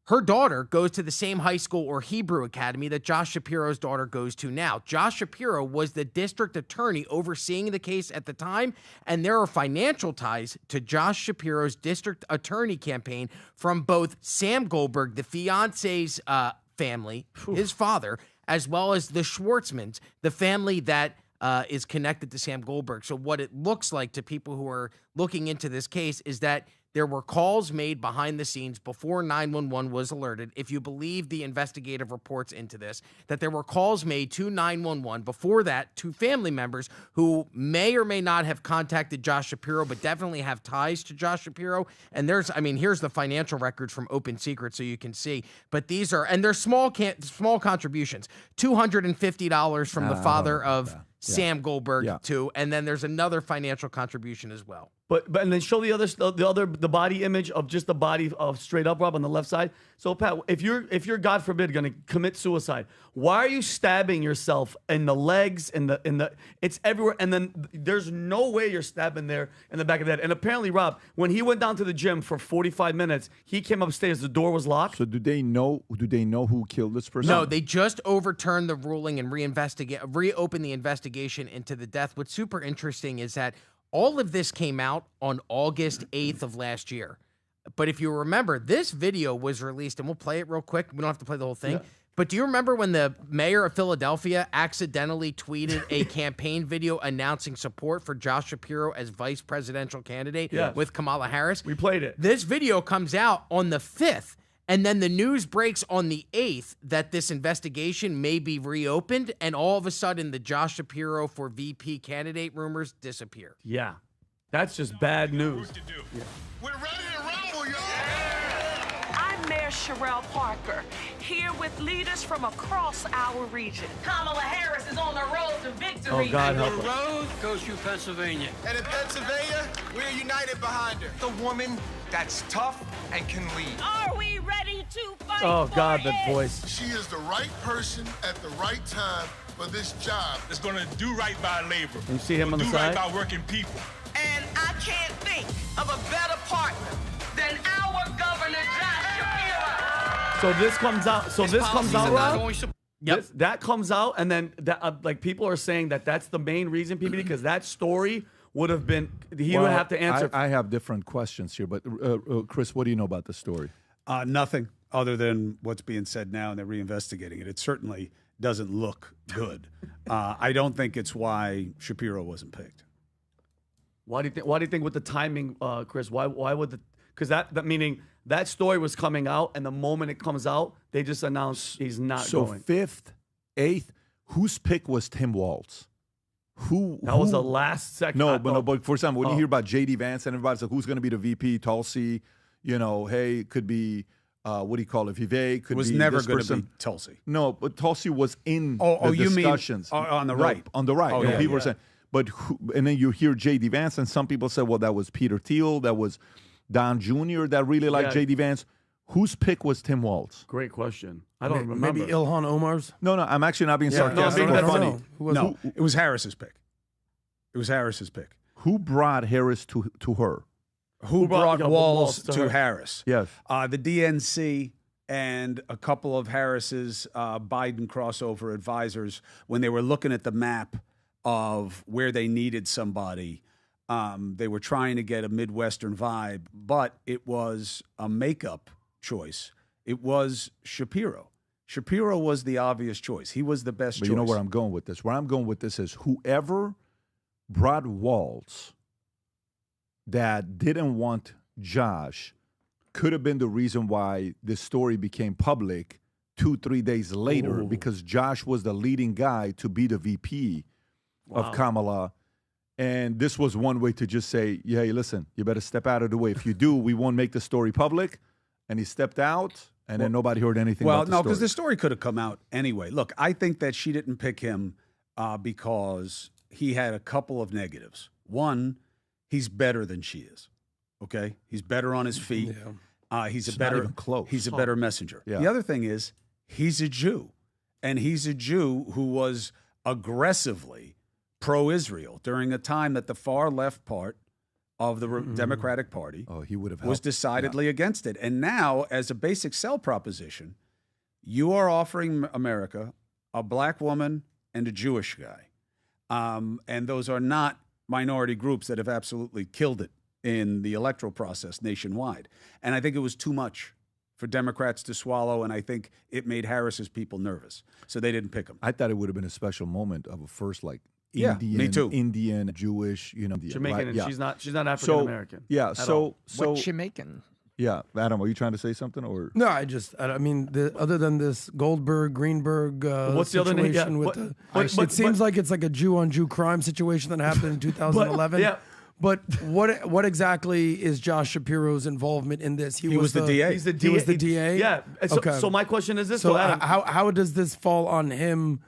Her daughter goes to the same high school or Hebrew academy that Josh Shapiro's daughter goes to now. Josh Shapiro was the district attorney overseeing the case at the time, and there are financial ties to Josh Shapiro's district attorney campaign from both Sam Goldberg, the fiance's family, his father, as well as the Schwartzmans, the family that is connected to Sam Goldberg. So what it looks like to people who are looking into this case is that there were calls made behind the scenes before 911 was alerted, if you believe the investigative reports into this, that there were calls made to 911 before that to family members who may or may not have contacted Josh Shapiro, but definitely have ties to Josh Shapiro. And here's the financial records from Open Secret so you can see. But these are, and they're small contributions, $250 from the father of Sam Goldberg too, and then there's another financial contribution as well. But and then show the body image of just the body of straight up, Rob, on the left side. So Pat, if you're God forbid going to commit suicide, why are you stabbing yourself in the legs, in the it's everywhere, and then there's no way you're stabbing there in the back of the head. And apparently, Rob, when he went down to the gym for 45 minutes, he came upstairs, the door was locked. So do they know who killed this person? No, they just overturned the ruling and reopened the investigation into the death. What's super interesting is that all of this came out on August 8th of last year. But if you remember, this video was released, and we'll play it real quick. We don't have to play the whole thing. Yeah. But do you remember when the mayor of Philadelphia accidentally tweeted a campaign video announcing support for Josh Shapiro as vice presidential candidate with Kamala Harris? We played it. This video comes out on the 5th. And then the news breaks on the 8th that this investigation may be reopened, and all of a sudden the Josh Shapiro for VP candidate rumors disappear. Yeah, that's just bad news. Yeah. We're ready to rumble, y'all. I'm Mayor Sherelle Parker, here with leaders from across our region. Kamala Harris is on the road to victory. Oh, God help her. The road goes through Pennsylvania. And in Pennsylvania, we're united behind her. The woman that's tough and can lead. Are we ready to fight? Oh, God, that voice. She is the right person at the right time for this job. It's going to do right by labor. You see him on the side? Do right by working people. And I can't think of a better partner than our Governor Josh Shapiro. So this comes out. So this comes out, Rob? Yep. That comes out, and then that, people are saying that that's the main reason, PBD, because that story would have been, would have to answer. I have different questions here, but Chris, what do you know about the story? Nothing other than what's being said now, and they're reinvestigating it. It certainly doesn't look good. I don't think it's why Shapiro wasn't picked. Why do you think with the timing, Chris? Why would the? Because that meaning that story was coming out, and the moment it comes out, they just announced he's not going. So 5th, 8th, whose pick was Tim Walz? Who was the last second. But for example, when you hear about J.D. Vance and everybody's like, who's going to be the VP? Tulsi, hey, could be, what do you call it? Vivek, could be. It was never going to be Tulsi. No, but Tulsi was in the discussions. You mean on the right? On the right. Oh, people were saying, but and then you hear J.D. Vance, and some people say, well, that was Peter Thiel, that was Don Jr. that really liked J.D. Vance. Whose pick was Tim Walz? Great question. I don't remember. Maybe Ilhan Omar's? No, I'm actually not being sarcastic. No, funny. It was Harris's pick. It was Harris's pick. Who brought Harris to her? Who brought Walz to Harris? Yes. The DNC and a couple of Harris's Biden crossover advisors, when they were looking at the map of where they needed somebody, they were trying to get a Midwestern vibe, but it was a makeup choice. It was Shapiro. Shapiro was the obvious choice. He was the best choice. You know where I'm going with this? Where I'm going with this is whoever brought walls that didn't want Josh could have been the reason why this story became public 2-3 days later, because Josh was the leading guy to be the VP of Kamala. And this was one way to just say, yeah, hey, listen, you better step out of the way. If you do, we won't make the story public. And he stepped out, and then nobody heard anything about the story. Well, no, because the story could have come out anyway. Look, I think that she didn't pick him because he had a couple of negatives. One, he's better than she is. Okay? He's better on his feet. Yeah. He's It's a not better even close. He's a better messenger. Yeah. The other thing is he's a Jew. And he's a Jew who was aggressively pro-Israel during a time that the far left part of the Democratic Party he would have was decidedly against it. And now, as a basic sell proposition, you are offering America a black woman and a Jewish guy. And those are not minority groups that have absolutely killed it in the electoral process nationwide. And I think it was too much for Democrats to swallow, and I think it made Harris's people nervous. So they didn't pick him. I thought it would have been a special moment of a first, like, Yeah, Indian, me too. Indian, Jewish, Jamaican, and she's not African American. Yeah, at so all. What's Jamaican? Yeah, Adam, are you trying to say something or? No, I mean, other than this Goldberg, Greenberg What's the other name? situation Yeah, with but- it seems like it's like a Jew-on-Jew crime situation that happened in 2011. But what exactly is Josh Shapiro's involvement in this? He was the DA. He's the He DA. was the DA? Yeah. So, Okay. so my question is this. So Adam, how does this fall on him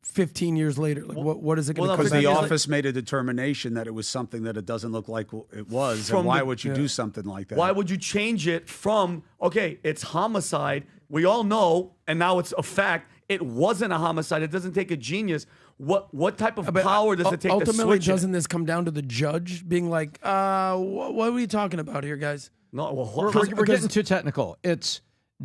15 years later? Like, what is it going to Because come the back? office made a determination that it was something that it doesn't look like it was. And why would you do something like that? Why would you change it from, okay, it's homicide. We all know, and now it's a fact, it wasn't a homicide. It doesn't take a genius. What type of power does it take to Ultimately, switch it? doesn't this come down to the judge being like, what are we talking about here, guys? No, We're getting too technical.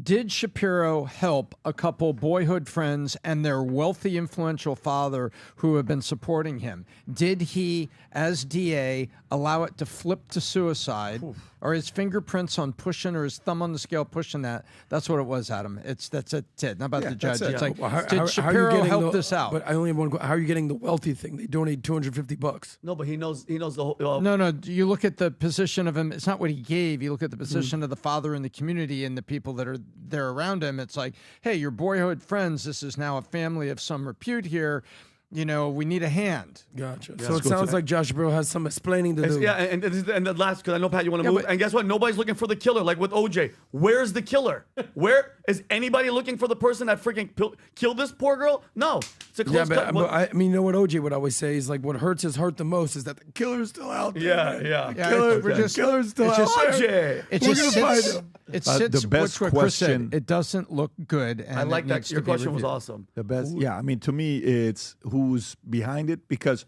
Did Shapiro help a couple boyhood friends and their wealthy, influential father who have been supporting him? Did he, as DA, allow it to flip to suicide? Or his fingerprints on pushing, or his thumb on the scale pushing that? That's what it was, Adam. That's it. Not about the judge. It's like, did Shapiro help this out? But I only have one. How are you getting the wealthy thing? They donate $250. No, but he knows the whole. No. You look at the position of him. It's not what he gave. You look at the position of the father in the community and the people that are there around him. It's like, hey, your boyhood friends. This is now a family of some repute here. We need a hand. Gotcha. So it sounds like Josh Shapiro has some explaining to do. Yeah, and the last, because I know, Pat, you want to move. And guess what? Nobody's looking for the killer, like with OJ. Where's the killer? Where is anybody looking for the person that freaking killed this poor girl? No. It's a close cut. But I mean, you know what OJ would always say is like, what hurts his heart the most is that the killer's still out there. Yeah. The killer's still out there. It We're just gonna find sits. him. It sits. The best what Chris said. question. It doesn't look good. And I like it that. needs Your to be question was reviewed. awesome. The best, yeah. I mean, to me, it's who's behind it because,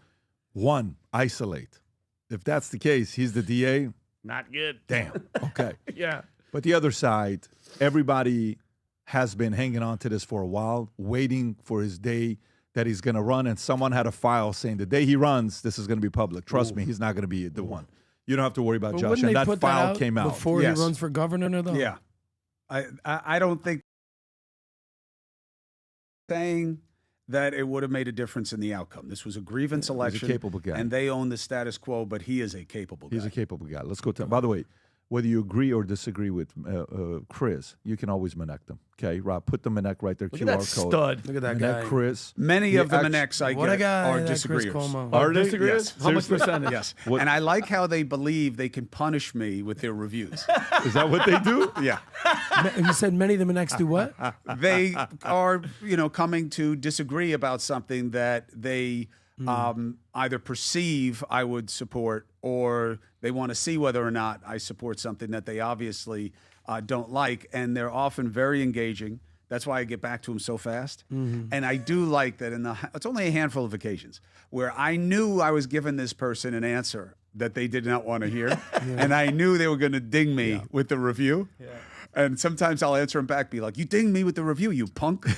one, isolate. If that's the case, he's the DA. Not good. Damn. Okay. Yeah. But the other side, everybody has been hanging on to this for a while, waiting for his day that he's going to run. And someone had a file saying the day he runs, this is going to be public. Trust me, he's not going to be the one. You don't have to worry about But Josh. wouldn't And they that put file out came out. before Yes. he runs for governor, though? Yeah. I don't think saying that it would have made a difference in the outcome. This was a grievance election. He's a capable guy. And they own the status quo, but he is a capable guy. He's a capable guy. Let's go to. By the way, whether you agree or disagree with Chris, you can always Manek them. Okay, Rob, put the Manek right there. Look at QR that code. stud. Look at that Manek guy. Chris. Many of the Maneks I What a get guy, are that Chris disagreeers. Cuomo. Are they? Disagreeers? Yes. How much Seriously? percentage? Yes. What- And I like how they believe they can punish me with their reviews. Is that what they do? Yeah. You said many of the next do what? They are, coming to disagree about something that they either perceive I would support or they want to see whether or not I support something that they obviously don't like. And they're often very engaging. That's why I get back to them so fast. And I do like that it's only a handful of occasions where I knew I was giving this person an answer that they did not want to hear. And I knew they were going to ding me with the review. Yeah. And sometimes I'll answer them back, be like, you dinged me with the review, you punk. Raise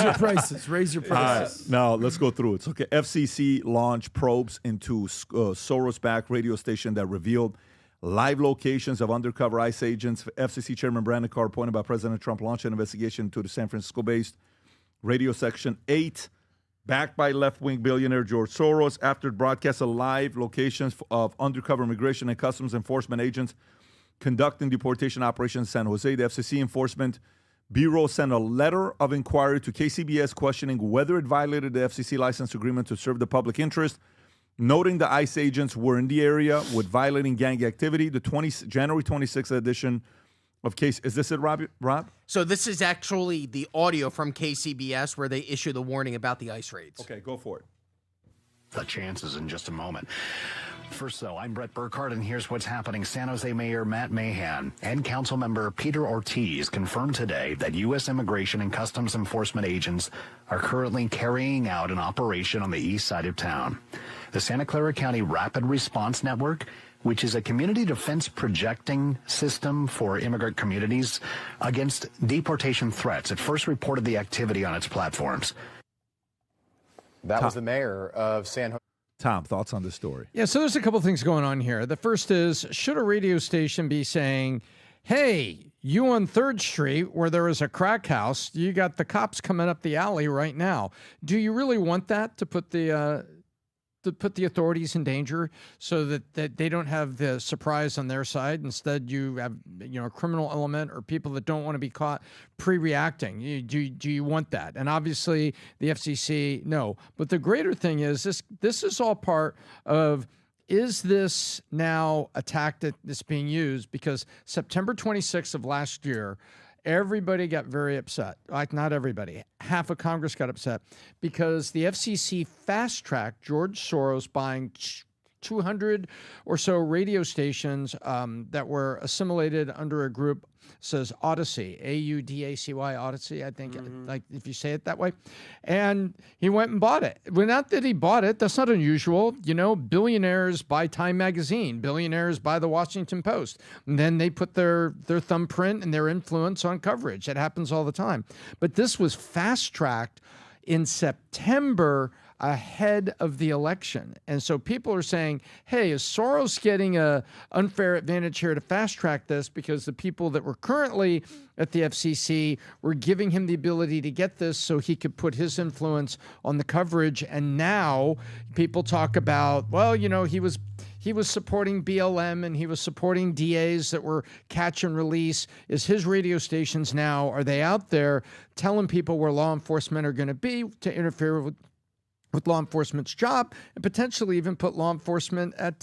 your prices. Raise your prices. Now, let's go through it. So, okay, FCC launched probes into Soros-backed radio station that revealed live locations of undercover ICE agents. FCC Chairman Brandon Carr, appointed by President Trump, launched an investigation into the San Francisco-based radio Section 8, backed by left-wing billionaire George Soros, after it broadcast live locations of undercover immigration and customs enforcement agents conducting deportation operations in San Jose. The FCC Enforcement Bureau sent a letter of inquiry to KCBS questioning whether it violated the FCC license agreement to serve the public interest, noting the ICE agents were in the area with violating gang activity. The January 26th edition of case. Is this it, Rob? So this is actually the audio from KCBS where they issue the warning about the ICE raids. Okay, go for it. The chances in just a moment. First, though, I'm Brett Burkhardt, and here's what's happening. San Jose Mayor Matt Mahan and Councilmember Peter Ortiz confirmed today that U.S. Immigration and Customs Enforcement agents are currently carrying out an operation on the east side of town. The Santa Clara County Rapid Response Network, which is a community defense projecting system for immigrant communities against deportation threats, it first reported the activity on its platforms. That was the mayor of San Jose. Tom, thoughts on this story? Yeah, so there's a couple things going on here. The first is, should a radio station be saying, hey, you on 3rd Street where there is a crack house, you got the cops coming up the alley right now. Do you really want that to put the authorities in danger so that they don't have the surprise on their side? Instead, you have a criminal element or people that don't want to be caught pre-reacting. Do you want that? And obviously, the FCC, no. But the greater thing is this is all part of, is this now a tactic that's being used? Because September 26th of last year, everybody got very upset. Like, not everybody. Half of Congress got upset because the FCC fast-tracked George Soros buying 200 or so radio stations that were assimilated under a group, says Odyssey, A-U-D-A-C-Y, Odyssey, I think, like if you say it that way. And he went and bought it. Well, not that he bought it. That's not unusual. Billionaires buy Time Magazine. Billionaires buy the Washington Post. And then they put their thumbprint and their influence on coverage. It happens all the time. But this was fast-tracked in September ahead of the election. And so people are saying, hey, is Soros getting an unfair advantage here to fast-track this because the people that were currently at the FCC were giving him the ability to get this so he could put his influence on the coverage. And now people talk about, well, he was supporting BLM and he was supporting DAs that were catch and release. Is his radio stations now, are they out there telling people where law enforcement are going to be to interfere with law enforcement's job and potentially even put law enforcement at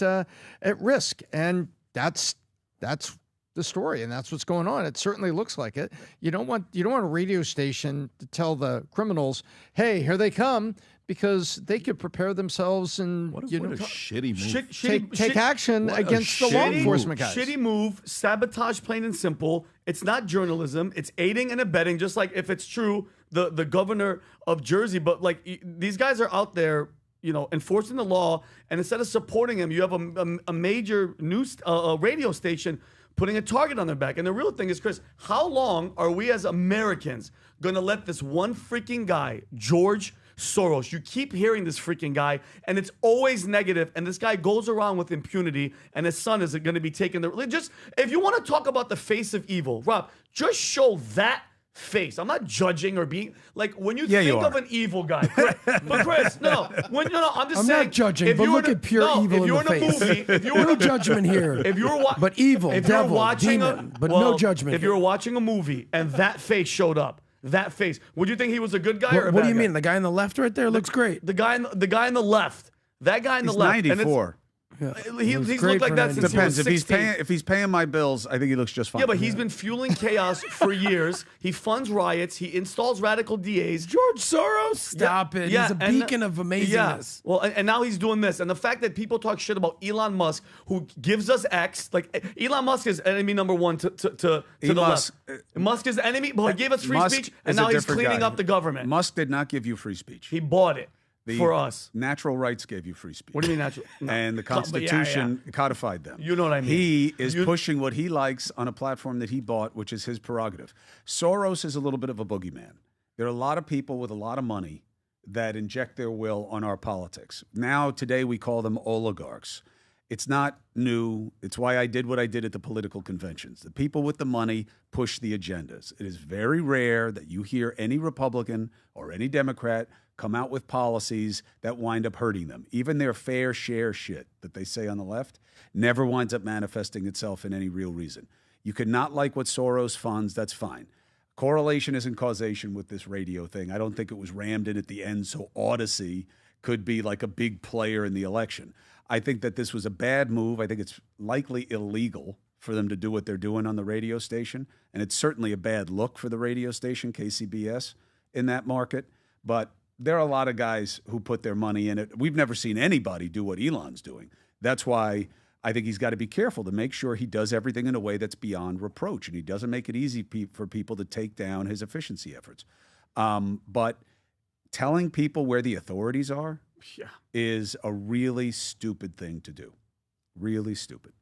risk? And that's the story, and that's what's going on. It certainly looks like it. You don't want a radio station to tell the criminals, hey, here they come, because they could prepare themselves and what a shitty move. Take action against the law enforcement guys. Shitty move, sabotage, plain and simple. It's not journalism. It's aiding and abetting, just like if it's true, the governor of Jersey. But like these guys are out there, enforcing the law, and instead of supporting him, you have a major news radio station putting a target on their back. And the real thing is, Chris, how long are we as Americans going to let this one freaking guy, George Soros, you keep hearing this freaking guy, and it's always negative, and this guy goes around with impunity, and his son is going to be taking if you want to talk about the face of evil, Rob, just show that face. I'm not judging or being like when you think of an evil guy. But Chris, I'm just saying. I'm not judging, but look at pure evil in the face. If you were no judgment here. If you were but evil, if devil, you're watching demon, but no judgment. If you were watching a movie and that face showed up, that face, would you think he was a good guy or a bad What do you guy? mean? The guy on the left right there looks great. The guy on the left. That guy on the left. 94. He's looked like that since Depends. he was 16. If he's paying my bills, I think he looks just fine. Yeah, but he's been fueling chaos for years. He funds riots. He installs radical DAs. George Soros? Stop it. He's a beacon of amazingness. Yeah. Well, and now he's doing this. And the fact that people talk shit about Elon Musk, who gives us X, like Elon Musk is enemy number one to the left. Musk is the enemy, but he gave us free speech, and now he's cleaning up the government. Musk did not give you free speech. He bought it. For us. Natural rights gave you free speech. What do you mean natural? No. And the Constitution codified them. You know what I mean. He is pushing what he likes on a platform that he bought, which is his prerogative. Soros is a little bit of a boogeyman. There are a lot of people with a lot of money that inject their will on our politics. Now, today, we call them oligarchs. It's not new. It's why I did what I did at the political conventions. The people with the money push the agendas. It is very rare that you hear any Republican or any Democrat come out with policies that wind up hurting them. Even their fair share shit that they say on the left never winds up manifesting itself in any real reason. You could not like what Soros funds, that's fine. Correlation isn't causation with this radio thing. I don't think it was rammed in at the end so Odyssey could be like a big player in the election. I think that this was a bad move. I think it's likely illegal for them to do what they're doing on the radio station. And it's certainly a bad look for the radio station, KCBS, in that market. But there are a lot of guys who put their money in it. We've never seen anybody do what Elon's doing. That's why I think he's got to be careful to make sure he does everything in a way that's beyond reproach. And he doesn't make it easy for people to take down his efficiency efforts. But telling people where the authorities are is a really stupid thing to do. Really stupid.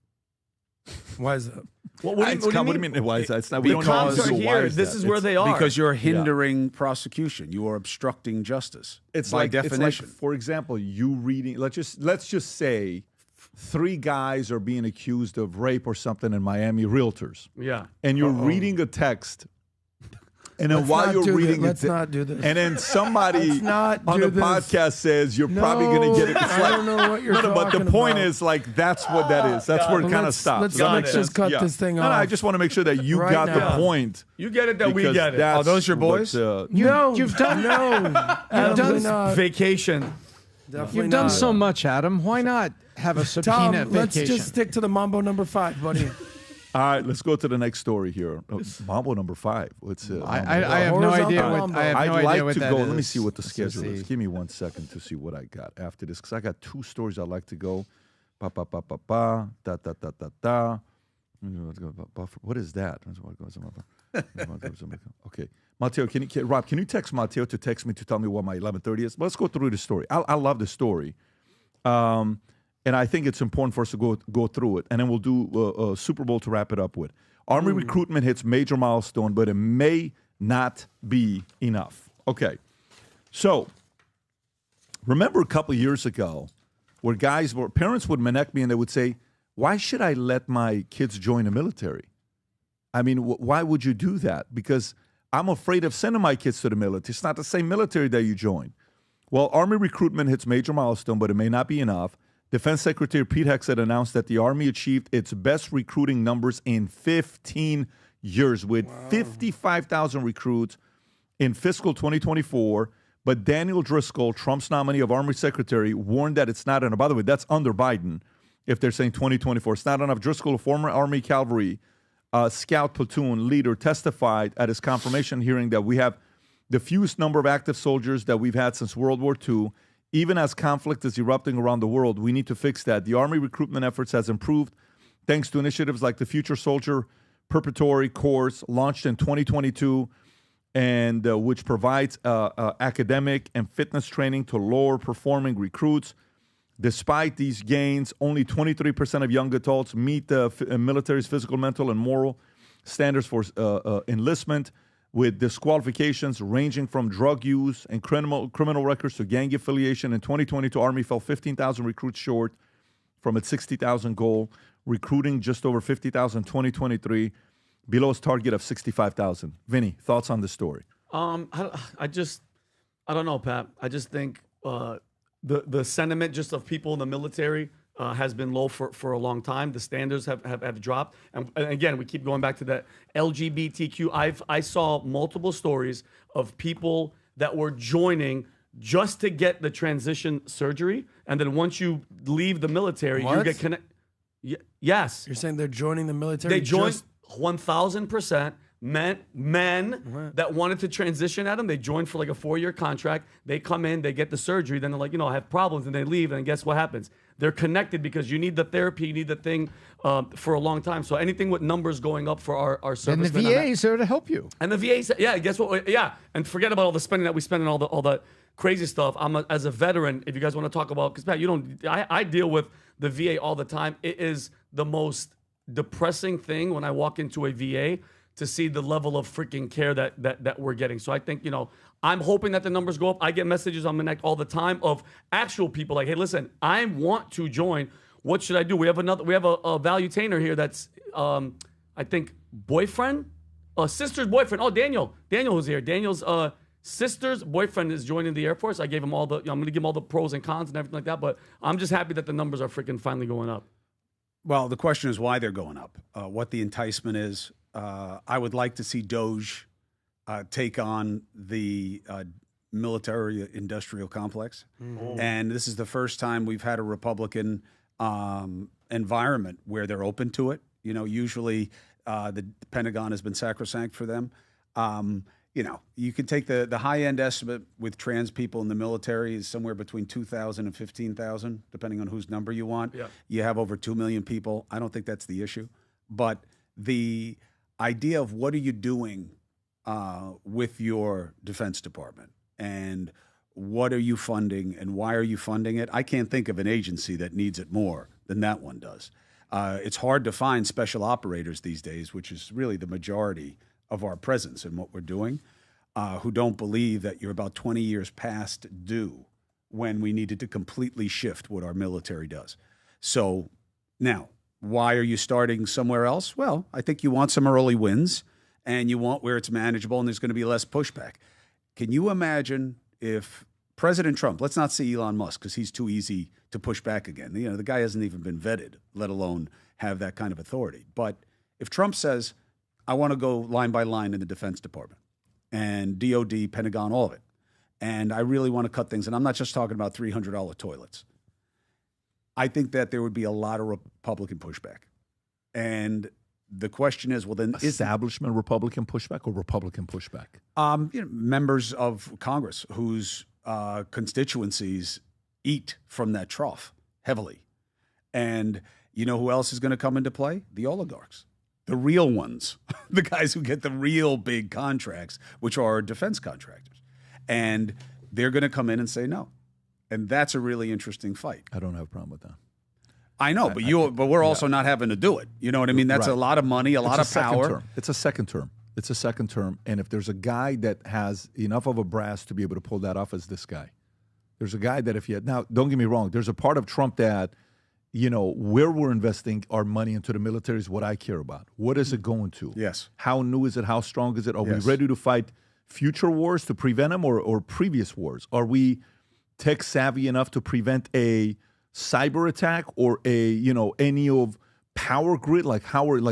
Why is that? What do you mean? Why is that? It's not, the cops are here. This is where they are. Because you're hindering prosecution. You are obstructing justice. It's by like, definition. It's like, for example, you reading. Let's just say 3 guys are being accused of rape or something in Miami, realtors. Yeah. And you're reading a text. And then while you're reading let's not do this. And then somebody Let's not on do the this. podcast says you're probably going to get it. It's I don't know what you're talking but the point about. is, like, that's what that is. That's where it kind of stops. Let's Does that make just sense? cut this thing No, off. I just want to make sure that you Right got the now. point. You get it that we because get it. that's Are those your boys? what, You've done You've done vacation. You've done so much, Adam. Why not have a subpoena Tom, let's vacation? just stick to the Mambo number 5, buddy. All right, let's go to the next story here. Mambo number 5. What's it? I have no idea what I have I'd no like idea what to that go. is. Let me see what the Let's schedule see. is. Give me 1 second to see what I got after this, because I got 2 stories I'd like to go. Da da da da da. What is that? Okay, Matteo, Rob, can you text Matteo to text me to tell me what my 11:30 is? Let's go through the story. I love the story. And I think it's important for us to go through it. And then we'll do Super Bowl to wrap it up with. Army recruitment hits major milestone, but it may not be enough. Okay. So remember a couple years ago where parents would connect me and they would say, why should I let my kids join the military? I mean, why would you do that? Because I'm afraid of sending my kids to the military. It's not the same military that you join. Well, Army recruitment hits major milestone, but it may not be enough. Defense Secretary Pete Hegseth announced that the Army achieved its best recruiting numbers in 15 years with 55,000 recruits in fiscal 2024. But Daniel Driscoll, Trump's nominee of Army Secretary, warned that it's not enough. By the way, that's under Biden if they're saying 2024. It's not enough. Driscoll, a former Army Cavalry Scout platoon leader, testified at his confirmation hearing that we have the fewest number of active soldiers that we've had since World War II. Even as conflict is erupting around the world, we need to fix that. The Army recruitment efforts has improved thanks to initiatives like the Future Soldier Preparatory Course launched in 2022, and which provides academic and fitness training to lower performing recruits. Despite these gains, only 23% of young adults meet the military's physical, mental, and moral standards for enlistment, with disqualifications ranging from drug use and criminal records to gang affiliation. In 2022, Army fell 15,000 recruits short from its 60,000 goal, recruiting just over 50,000 in 2023, below its target of 65,000. Vinny, thoughts on this story? I don't know, Pat. I just think the sentiment just of people in the military has been low for a long time. The standards have dropped. And again, we keep going back to that LGBTQ. I saw multiple stories of people that were joining just to get the transition surgery. And then once you leave the military, What? you get connected. Yes. You're saying they're joining the military? They joined 1,000%. Men that wanted to transition at them, they joined for like a 4-year contract. They come in, they get the surgery, then they're like, I have problems, and they leave, and guess what happens? They're connected because you need the therapy, you need the thing for a long time. So anything with numbers going up for our servicemen. And the VA is there to help you. And the VA, yeah, guess what? Yeah, and forget about all the spending that we spend and all the crazy stuff. As a veteran, if you guys want to talk about, because Pat, I deal with the VA all the time. It is the most depressing thing when I walk into a VA to see the level of freaking care that we're getting. So I think, I'm hoping that the numbers go up. I get messages on Connect all the time of actual people like, hey, listen, I want to join. what should I do? We have a valutainer here that's, I think, boyfriend, sister's boyfriend. Oh, Daniel was here. Daniel's sister's boyfriend is joining the Air Force. I gave him I'm going to give him all the pros and cons and everything like that. But I'm just happy that the numbers are freaking finally going up. Well, the question is why they're going up, what the enticement is. I would like to see DOGE take on the military-industrial complex. Mm-hmm. And this is the first time we've had a Republican environment where they're open to it. Usually the Pentagon has been sacrosanct for them. You can take the high-end estimate with trans people in the military is somewhere between 2,000 and 15,000, depending on whose number you want. Yeah. You have over 2 million people. I don't think that's the issue. But the idea of what are you doing with your Defense Department and what are you funding and why are you funding it? I can't think of an agency that needs it more than that one does. It's hard to find special operators these days, which is really the majority of our presence and what we're doing, who don't believe that you're about 20 years past due when we needed to completely shift what our military does. So now, why are you starting somewhere else? Well, I think you want some early wins and you want where it's manageable and there's going to be less pushback. Can you imagine if President Trump, let's not see Elon Musk because he's too easy to push back again. The guy hasn't even been vetted, let alone have that kind of authority. But if Trump says, I want to go line by line in the Defense Department and DOD, Pentagon, all of it, and I really want to cut things, and I'm not just talking about $300 toilets, I think that there would be a lot of Republican pushback. And the question is, well, then establishment Republican pushback or Republican pushback? Members of Congress whose constituencies eat from that trough heavily. And you know who else is going to come into play? The oligarchs, the real ones, the guys who get the real big contracts, which are defense contractors. And they're going to come in and say no. And that's a really interesting fight. I don't have a problem with that. I know, but we're also not having to do it. You know what I mean? That's a lot of money, a lot of power. It's a second term. It's a second term. And if there's a guy that has enough of a brass to be able to pull that off as this guy, there's a guy that if you had, now, don't get me wrong, there's a part of Trump that, where we're investing our money into the military is what I care about. What is it going to? Yes. How new is it? How strong is it? Are Yes. we ready to fight future wars to prevent them or previous wars? Are we tech savvy enough to prevent a cyber attack or any of power grid? Like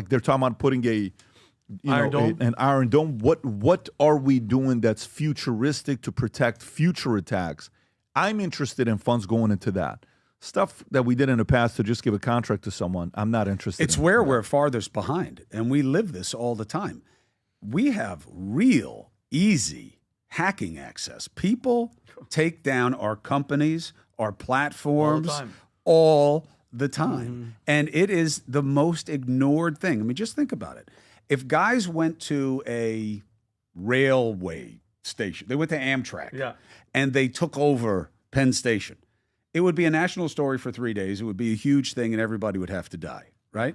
they're talking about putting an Iron Dome. What are we doing that's futuristic to protect future attacks? I'm interested in funds going into that. Stuff that we did in the past to just give a contract to someone, I'm not interested It's in. where we're farthest behind, and we live this all the time. We have real easy hacking access. People take down our companies, our platforms all the time. Mm-hmm. And it is the most ignored thing. I mean, just think about it. If guys went to a railway station, they went to Amtrak, and they took over Penn Station, it would be a national story for 3 days. It would be a huge thing, and everybody would have to die, right?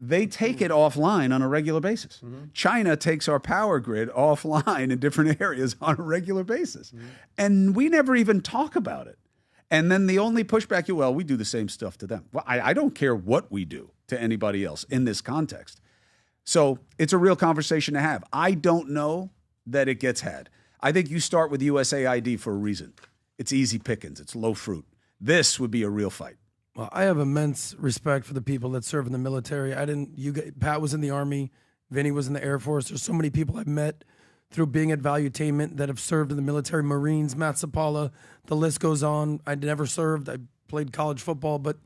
They take it offline on a regular basis. Mm-hmm. China takes our power grid offline in different areas on a regular basis. Mm-hmm. And we never even talk about it. And then the only pushback, we do the same stuff to them. Well, I don't care what we do to anybody else in this context. So it's a real conversation to have. I don't know that it gets had. I think you start with USAID for a reason. It's easy pickings. It's low fruit. This would be a real fight. Well, I have immense respect for the people that serve in the military. Pat was in the Army, Vinny was in the Air Force. There's so many people I've met through being at Valuetainment that have served in the military, Marines, Matt Sapala, the list goes on. I never served. I played college football, but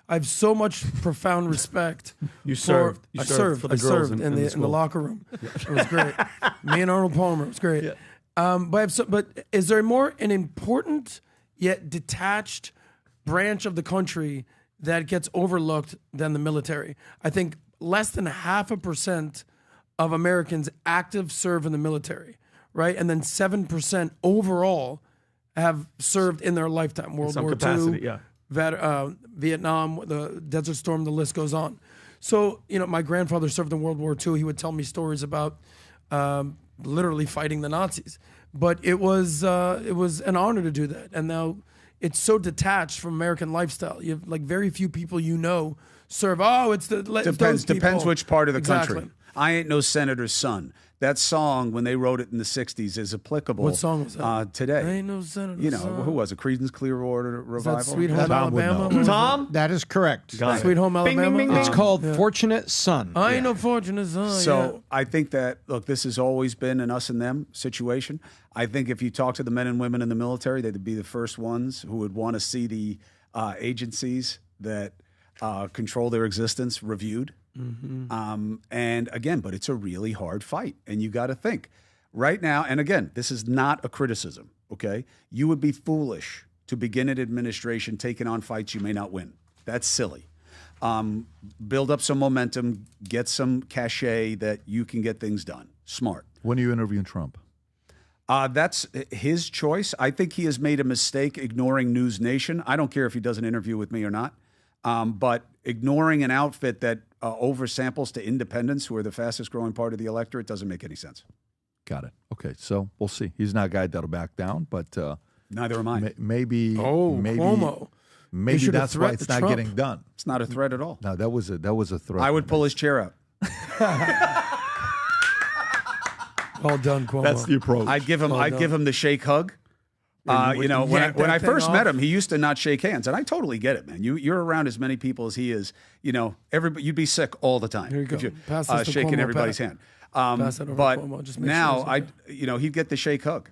I have so much profound respect. I served for the girls in the locker room. Yeah. It was great. Me and Arnold Palmer, it was great. Yeah. But is there an important yet detached branch of the country that gets overlooked than the military? I think less than 0.5% of Americans active serve in the military, right? And then 7% overall have served in their lifetime. World War II, Vietnam, the Desert Storm, the list goes on. So, my grandfather served in World War II. He would tell me stories about literally fighting the Nazis. But it was an honor to do that. And now it's so detached from American lifestyle. You have like very few people serve. Oh, it's the Depends which part of the Exactly. country. I ain't no senator's son. That song, when they wrote it in the 60s, is applicable. What song was that? Today. I ain't no senator's son. Who was it? Creedence Clearwater Revival? Sweet Home Alabama? Tom? That is correct. Sweet Home Alabama? It's called Fortunate Son. I ain't no fortunate son. So I think that, look, this has always been an us and them situation. I think if you talk to the men and women in the military, they'd be the first ones who would want to see the agencies that control their existence reviewed. Mm-hmm. And again, but it's a really hard fight. And you got to think right now. And again, this is not a criticism. Okay. You would be foolish to begin an administration taking on fights you may not win. That's silly. Build up some momentum, get some cachet that you can get things done. Smart. When are you interviewing Trump? That's his choice. I think he has made a mistake ignoring News Nation. I don't care if he does an interview with me or not. But ignoring an outfit that oversamples to independents, who are the fastest growing part of the electorate, doesn't make any sense. Got it. Okay, so we'll see. He's not a guy that'll back down, but neither am I. Maybe Cuomo. Maybe that's why it's not Trump. getting done. It's not a threat at all. No, that was a threat. I would pull his chair out. Well done, Cuomo. That's the approach. I'd give him the shake hug. When I first met him, he used to not shake hands, and I totally get it, man. You're around as many people as he is. Everybody, you'd be sick all the time. Here you go. If you, Pass this to shaking Cuomo, everybody's Pat. hand. Pass that over to But Cuomo. Just make now, sure it's he'd get the shake hug.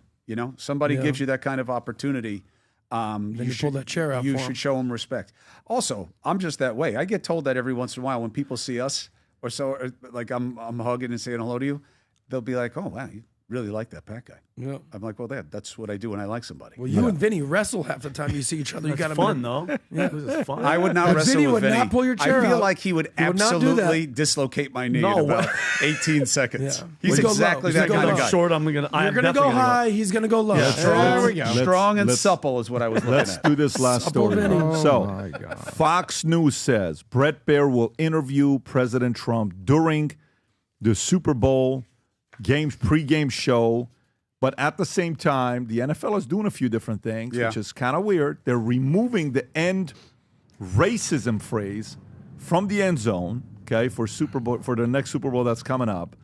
Somebody gives you that kind of opportunity. Then you pull that chair out You for should him. show him respect. Also, I'm just that way. I get told that every once in a while when people see us or like I'm hugging and saying hello to you, they'll be like, "Oh wow, you really like that Pat guy." Yeah. I'm like, "Well, that's what I do when I like somebody." Well, you and Vinny wrestle half the time you see each other. You got That's fun, though. Yeah. This is fun. I would not And wrestle Vinny with would Vinny. not pull your chair I feel out. like he would He would not do that. absolutely dislocate my knee No in about way. 18 seconds. Yeah. He's Go low. exactly He's that gonna kind go of guy. Short. I'm You're definitely going to go high. He's going to go low. Yeah, There we go. Strong and let's- supple is what I was looking Let's at. do this last Supple story. Vinny. now. Oh, So, my God. Fox News says Brett Baer will interview President Trump during the Super Bowl pregame show. But at the same time, the NFL is doing a few different things, which is kind of weird. They're removing the end racism phrase from the end zone, okay, for Super Bowl for the next Super Bowl that's coming up.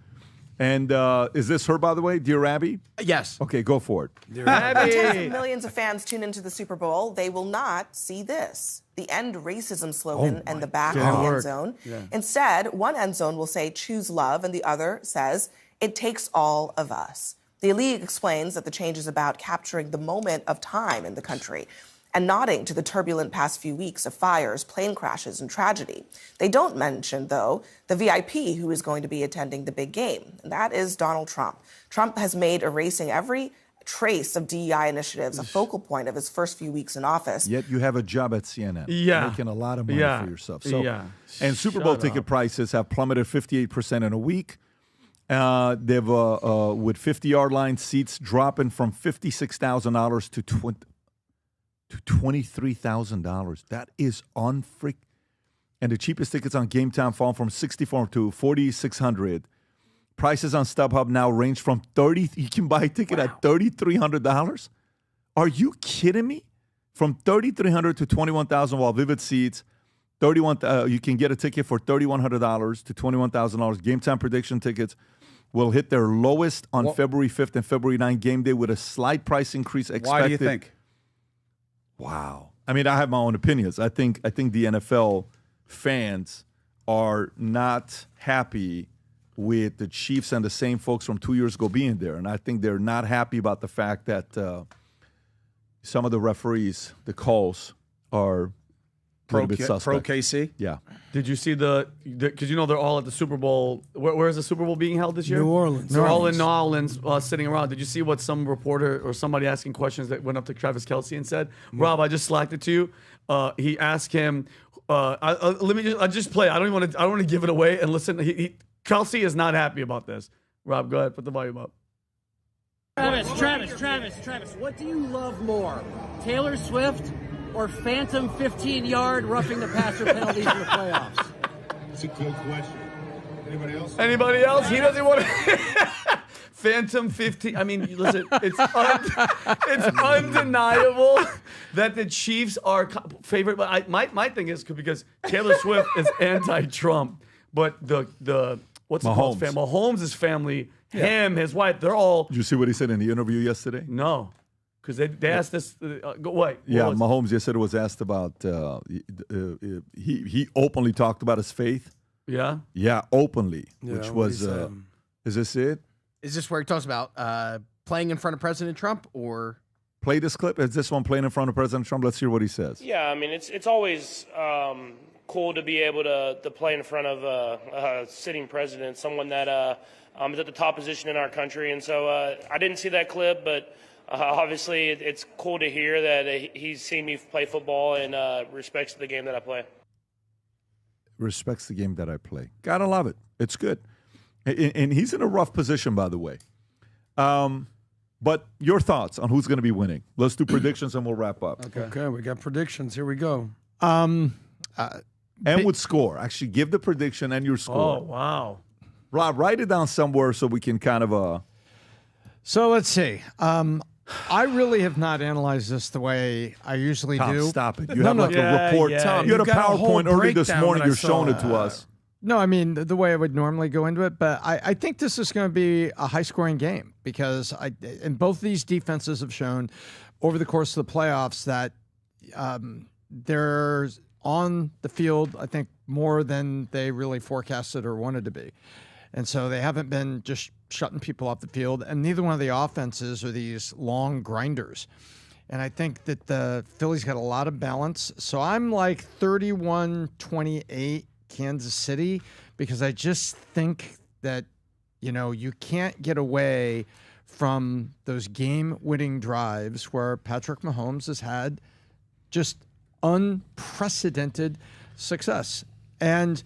And is this her, by the way, Dear Abby? Yes. Okay, go for it. When tens of millions of fans tune into the Super Bowl, they will not see this, the End Racism slogan and the back of the end zone. Yeah. Instead, one end zone will say, choose love, and the other says, it takes all of us. The league explains that the change is about capturing the moment of time in the country and nodding to the turbulent past few weeks of fires, plane crashes, and tragedy. They don't mention, though, the VIP who is going to be attending the big game, and that is Donald Trump. Trump has made erasing every trace of DEI initiatives a focal point of his first few weeks in office. Yet you have a job at CNN. Yeah. Making a lot of money Yeah. for yourself. So, Yeah. And Super Bowl Shut ticket up. prices have plummeted 58% in a week. They've, with 50-yard line seats dropping from $56,000 to $23,000. That is unfreak. And the cheapest tickets on Game Time fall from $64 to $4,600. Prices on StubHub now range from $30. You can buy a ticket at $3,300. Are you kidding me? From $3,300 to $21,000, while Vivid Seats, you can get a ticket for $3,100 to $21,000. Game Time prediction tickets will hit their lowest on February 5th and February 9th game day with a slight price increase expected. Why do you think? Wow. I mean, I have my own opinions. I think the NFL fans are not happy with the Chiefs and the same folks from 2 years ago being there. And I think they're not happy about the fact that some of the referees, the calls, are a little bit suspect. Pro KC? Yeah. Did you see because they're all at the Super Bowl. Where is the Super Bowl being held this year? New Orleans. They're all in New Orleans sitting around. Did you see what some reporter or somebody asking questions that went up to Travis Kelce and said, Rob, I just slacked it to you. He asked him, I'll just play. I don't want to give it away and listen. Kelce is not happy about this. Rob, go ahead, put the volume up. Travis, what do you love more, Taylor Swift or phantom 15-yard roughing the passer penalties in the playoffs? That's a good question. Anybody else? Anybody else? He doesn't want to. Phantom 15. I mean, listen, it's undeniable that the Chiefs are favorite. But my thing is because Taylor Swift is anti-Trump, but the what's it called? Mahomes' family, him, his wife, they're all. Did you see what he said in the interview yesterday? No. Because they asked this, what? Yeah, Mahomes yesterday was asked about, he openly talked about his faith. Yeah? Yeah, openly, Yeah, which what was, he said. is this it? Is this where he talks about playing in front of President Trump or? Play this clip. Is this one playing in front of President Trump? Let's hear what he says. Yeah, I mean, it's always cool to be able to play in front of a sitting president, someone that is at the top position in our country. And so I didn't see that clip, but obviously it's cool to hear that he's seen me play football and respects the game that I play. Respects the game that I play. Gotta love it. It's good. And he's in a rough position, by the way. But your thoughts on who's going to be winning? Let's do predictions and we'll wrap up. Okay, we got predictions. Here we go. And with score. Actually, give the prediction and your score. Oh, wow. Rob, write it down somewhere so we can kind of... So let's see. I really have not analyzed this the way I usually Tom, do. stop it. You have like a report. Yeah. You had a PowerPoint early this morning. You're showing it to us. No, I mean, the way I would normally go into it, but I think this is going to be a high-scoring game because and both these defenses have shown over the course of the playoffs that they're on the field, I think, more than they really forecasted or wanted to be. And so they haven't been just shutting people off the field, and neither one of the offenses are these long grinders. And I think that the Phillies got a lot of balance. So I'm like 31-28 Kansas City because I just think that, you can't get away from those game-winning drives where Patrick Mahomes has had just unprecedented success. And,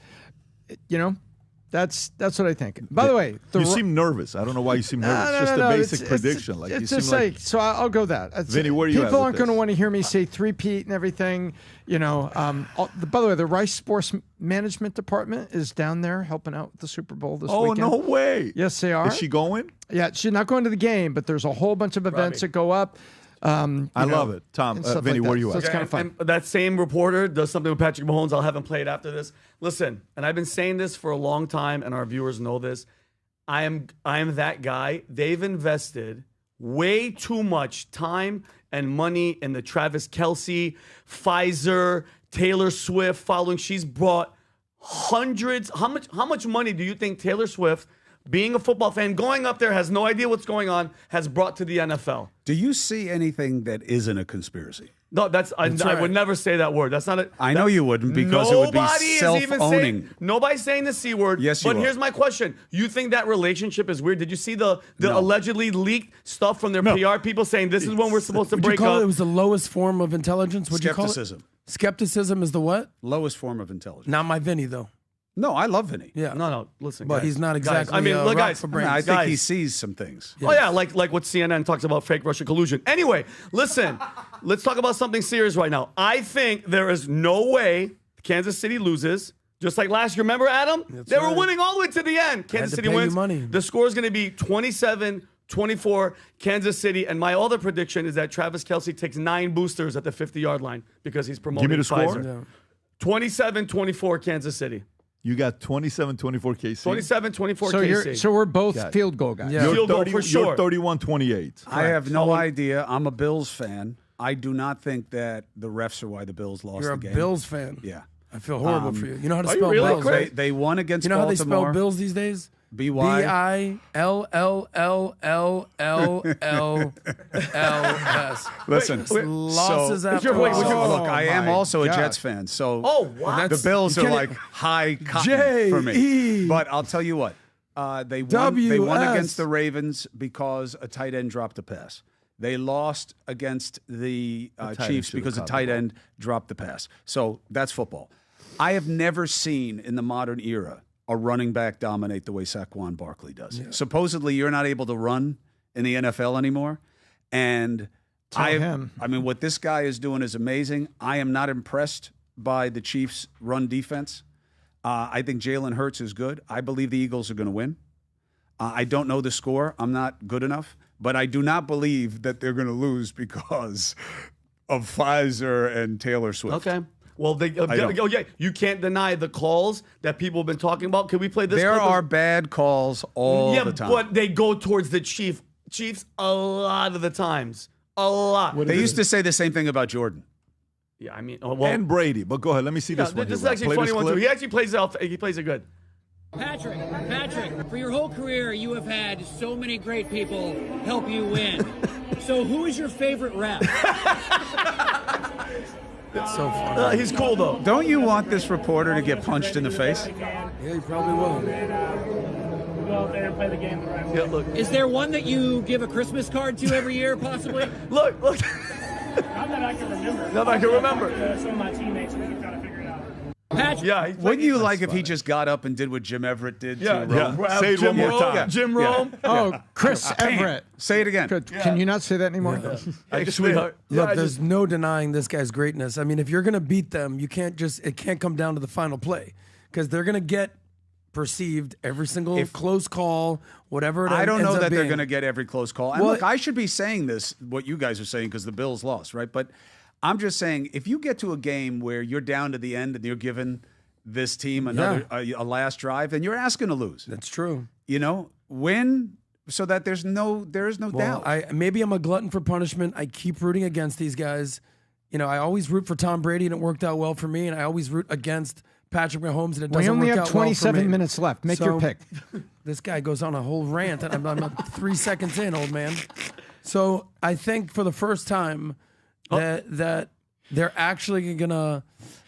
that's what I think. By the way, you seem nervous. I don't know why you seem nervous. It's just a basic prediction. It's just like so. I'll go that. Vinny, where are you? People aren't going to want to hear me say three-peat and everything. By the way, the Rice Sports Management Department is down there helping out with the Super Bowl this weekend. Oh, no way! Yes, they are. Is she going? Yeah, she's not going to the game, but there's a whole bunch of events that go up. I love it. Tom, Vinny, where are you at? So it's kind of fun. And that same reporter does something with Patrick Mahomes. I'll have him play it after this. Listen, and I've been saying this for a long time, and our viewers know this. I am that guy. They've invested way too much time and money in the Travis Kelce, Pfizer, Taylor Swift following. She's brought hundreds. How much money do you think Taylor Swift, being a football fan, going up there, has no idea what's going on, has brought to the NFL? Do you see anything that isn't a conspiracy? No, I would never say that word. That's not it. I know you wouldn't because it would be self-owning. Nobody's saying the C word. Yes, you But are. here's my question. You think that relationship is weird? Did you see the allegedly leaked stuff from their PR people saying this is when we're supposed to Would break you call up? it was the lowest form of intelligence? Would you call it? Skepticism. Skepticism is the what? Lowest form of intelligence. Not my Vinny, though. No, I love Vinny. Yeah. No, listen. But guys. he's not exactly. Guys, I mean, look, guys. I think he sees some things. Oh yeah, like what CNN talks about fake Russian collusion. Anyway, listen, let's talk about something serious right now. I think there is no way Kansas City loses. Just like last year, remember, Adam? They were winning all the way to the end. Kansas City wins. The score is going to be 27-24 Kansas City. And my other prediction is that Travis Kelce takes 9 boosters at the 50-yard line because he's promoting Give me the score. Pfizer. 27-24 Kansas City. You got 27-24 KC. 27-24 KC. So we're both field goal guys. Yeah. Field goal for sure. You're 31-28. I have no idea. I'm a Bills fan. I do not think that the refs are why the Bills lost You're the a game. Bills fan. Yeah. I feel horrible for you. You know how to Are you spell really, Bills? Chris? They won against You know how they Baltimore. spell Bills these days? B-I-L-L-L-L-L-L-S. Listen, losses after look, losses. I am also a Jets fan, so wow. the Bills are like high cotton for me. But I'll tell you what, they won against the Ravens because a tight end dropped a pass. They lost against the Chiefs because a tight end dropped the pass. So that's football. I have never seen in the modern era a running back dominate the way Saquon Barkley does. Yeah. Supposedly, you're not able to run in the NFL anymore. And I mean, what this guy is doing is amazing. I am not impressed by the Chiefs' run defense. I think Jalen Hurts is good. I believe the Eagles are going to win. I don't know the score. I'm not good enough. But I do not believe that they're going to lose because of Pfizer and Taylor Swift. Okay. Well, you can't deny the calls that people have been talking about. Can we play this? There clip? are bad calls all the time. But they go towards the Chiefs a lot of the times. A lot. They used to say the same thing about Jordan. Yeah, I mean, and Brady. But go ahead. Let me see this one. This is here, actually a funny one, too. He actually plays it. He plays it good. Patrick, for your whole career, you have had so many great people help you win. So who is your favorite rep? It's so funny. He's cool, though. Don't you want this reporter to get punched in the face? Yeah, you probably will. Go out there and play the game the right way. Yeah, look. Is there one that you give a Christmas card to every year, possibly? Look. Not that I can remember. Not that I can remember. Some of my teammates, we can try to figure it out. Patrick. Yeah. Wouldn't you like if he just got up and did what Jim Everett did to Rome? Yeah. Say it one more time. Jim Rome. Oh, Chris Everett. Say it again. Can you not say that anymore? Sweetheart. Look, there's no denying this guy's greatness. I mean, if you're going to beat them, it can't come down to the final play because they're going to get perceived every single close call, whatever it ends up being. I don't know that they're going to get every close call. And Well, look, I should be saying this, what you guys are saying, because the Bills lost, right? But I'm just saying, if you get to a game where you're down to the end and you're giving this team another a last drive, then you're asking to lose. That's true. Win so that there is no doubt. Maybe I'm a glutton for punishment. I keep rooting against these guys. I always root for Tom Brady, and it worked out well for me. And I always root against Patrick Mahomes, and it doesn't work out well for me. We only have 27 minutes left. Make your pick. This guy goes on a whole rant, and I'm 3 seconds in, old man. So I think for the first time that they're actually going to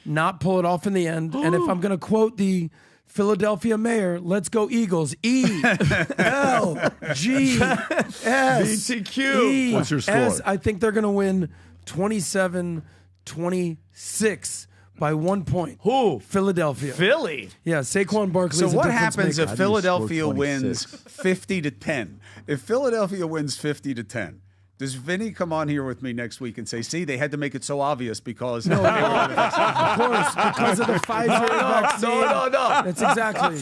not pull it off in the end. And if I'm going to quote the Philadelphia mayor, let's go Eagles. E-L-G-S-BTQ. What's your score? I think they're going to win 27-26 by 1 point. Who? Philadelphia. Philly? Yeah, Saquon Barkley. So what happens if Philadelphia wins 50-10? If Philadelphia wins 50-10, does Vinny come on here with me next week and say, see, they had to make it so obvious because... No, of course, because of the Pfizer vaccine. No. That's exactly.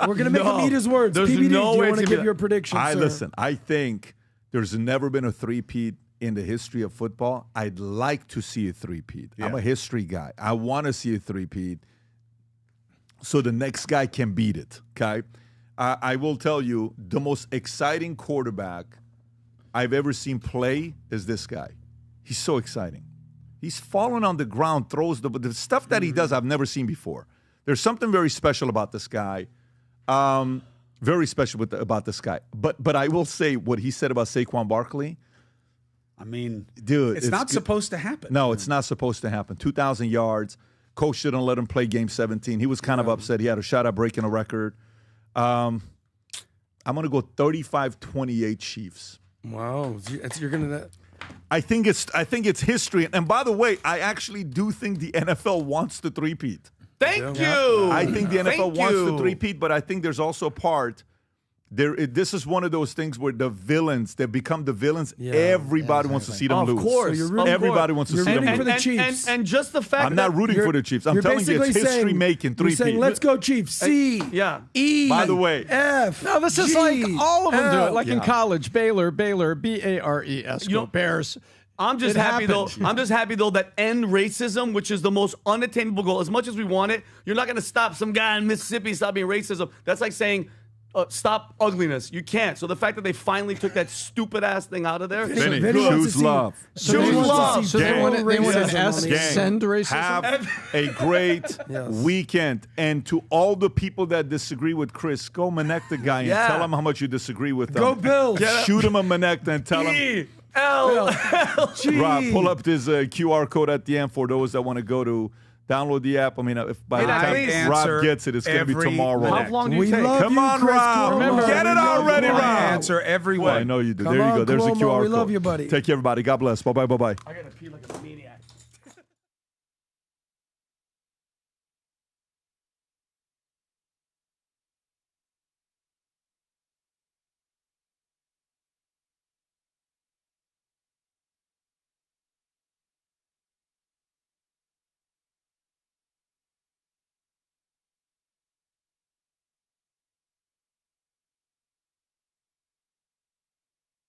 We're going to make him eat his words. There's PBD, no do way you want to to give be- your prediction, sir? Listen, I think there's never been a three-peat in the history of football. I'd like to see a three-peat. I'm a history guy. I want to see a three-peat so the next guy can beat it, okay? I will tell you, the most exciting quarterback I've ever seen play is this guy. He's so exciting. He's falling on the ground, throws the stuff that he does I've never seen before. There's something very special about this guy. Very special about this guy. But I will say what he said about Saquon Barkley. I mean, dude, it's not supposed to happen. No, it's not supposed to happen. 2,000 yards. Coach didn't let him play game 17. He was kind of upset. He had a shot at breaking a record. I'm going to go 35-28 Chiefs. Wow, you're going to. I think it's history. And by the way, I actually do think the NFL wants the three-peat. Thank you. I think the NFL wants the three-peat, but I think there's also a part. This is one of those things where the villains, they become the villains. Yeah. Everybody wants to see them lose. Of course. Everybody wants to see them lose. for the Chiefs. And just the fact I'm not rooting for the Chiefs. I'm telling you, it's history-making You're saying, three-peat. let's go Chiefs. C, E, By the way, F, No, this is G, like all of them do it. L. Like in college, Baylor, B-A-R-E-S, go Bears. I'm just happy though that end racism, which is the most unattainable goal. As much as we want it, you're not going to stop some guy in Mississippi stop being racism. That's like saying stop ugliness. You can't. So the fact that they finally took that stupid ass thing out of there. Vinny, choose love. Choose love. So they want an send racism. Have a great weekend. And to all the people that disagree with Chris, go Manecta the guy and tell him how much you disagree with them. Go Bills. Shoot him a Manecta and tell him. E-L-G. Rob, pull up this QR code at the end for those that want to go to download the app. I mean, if by the time Rob gets it, it's going to be tomorrow. How long do you take? Come on, Chris Rob. Cuomo. Get it already, Rob. Answer every Well, I one. know you do. Come There you on, go. There's the Cuomo, QR code. we love you, buddy. Take care, everybody. God bless. Bye-bye. Bye-bye. I got to pee like a maniac.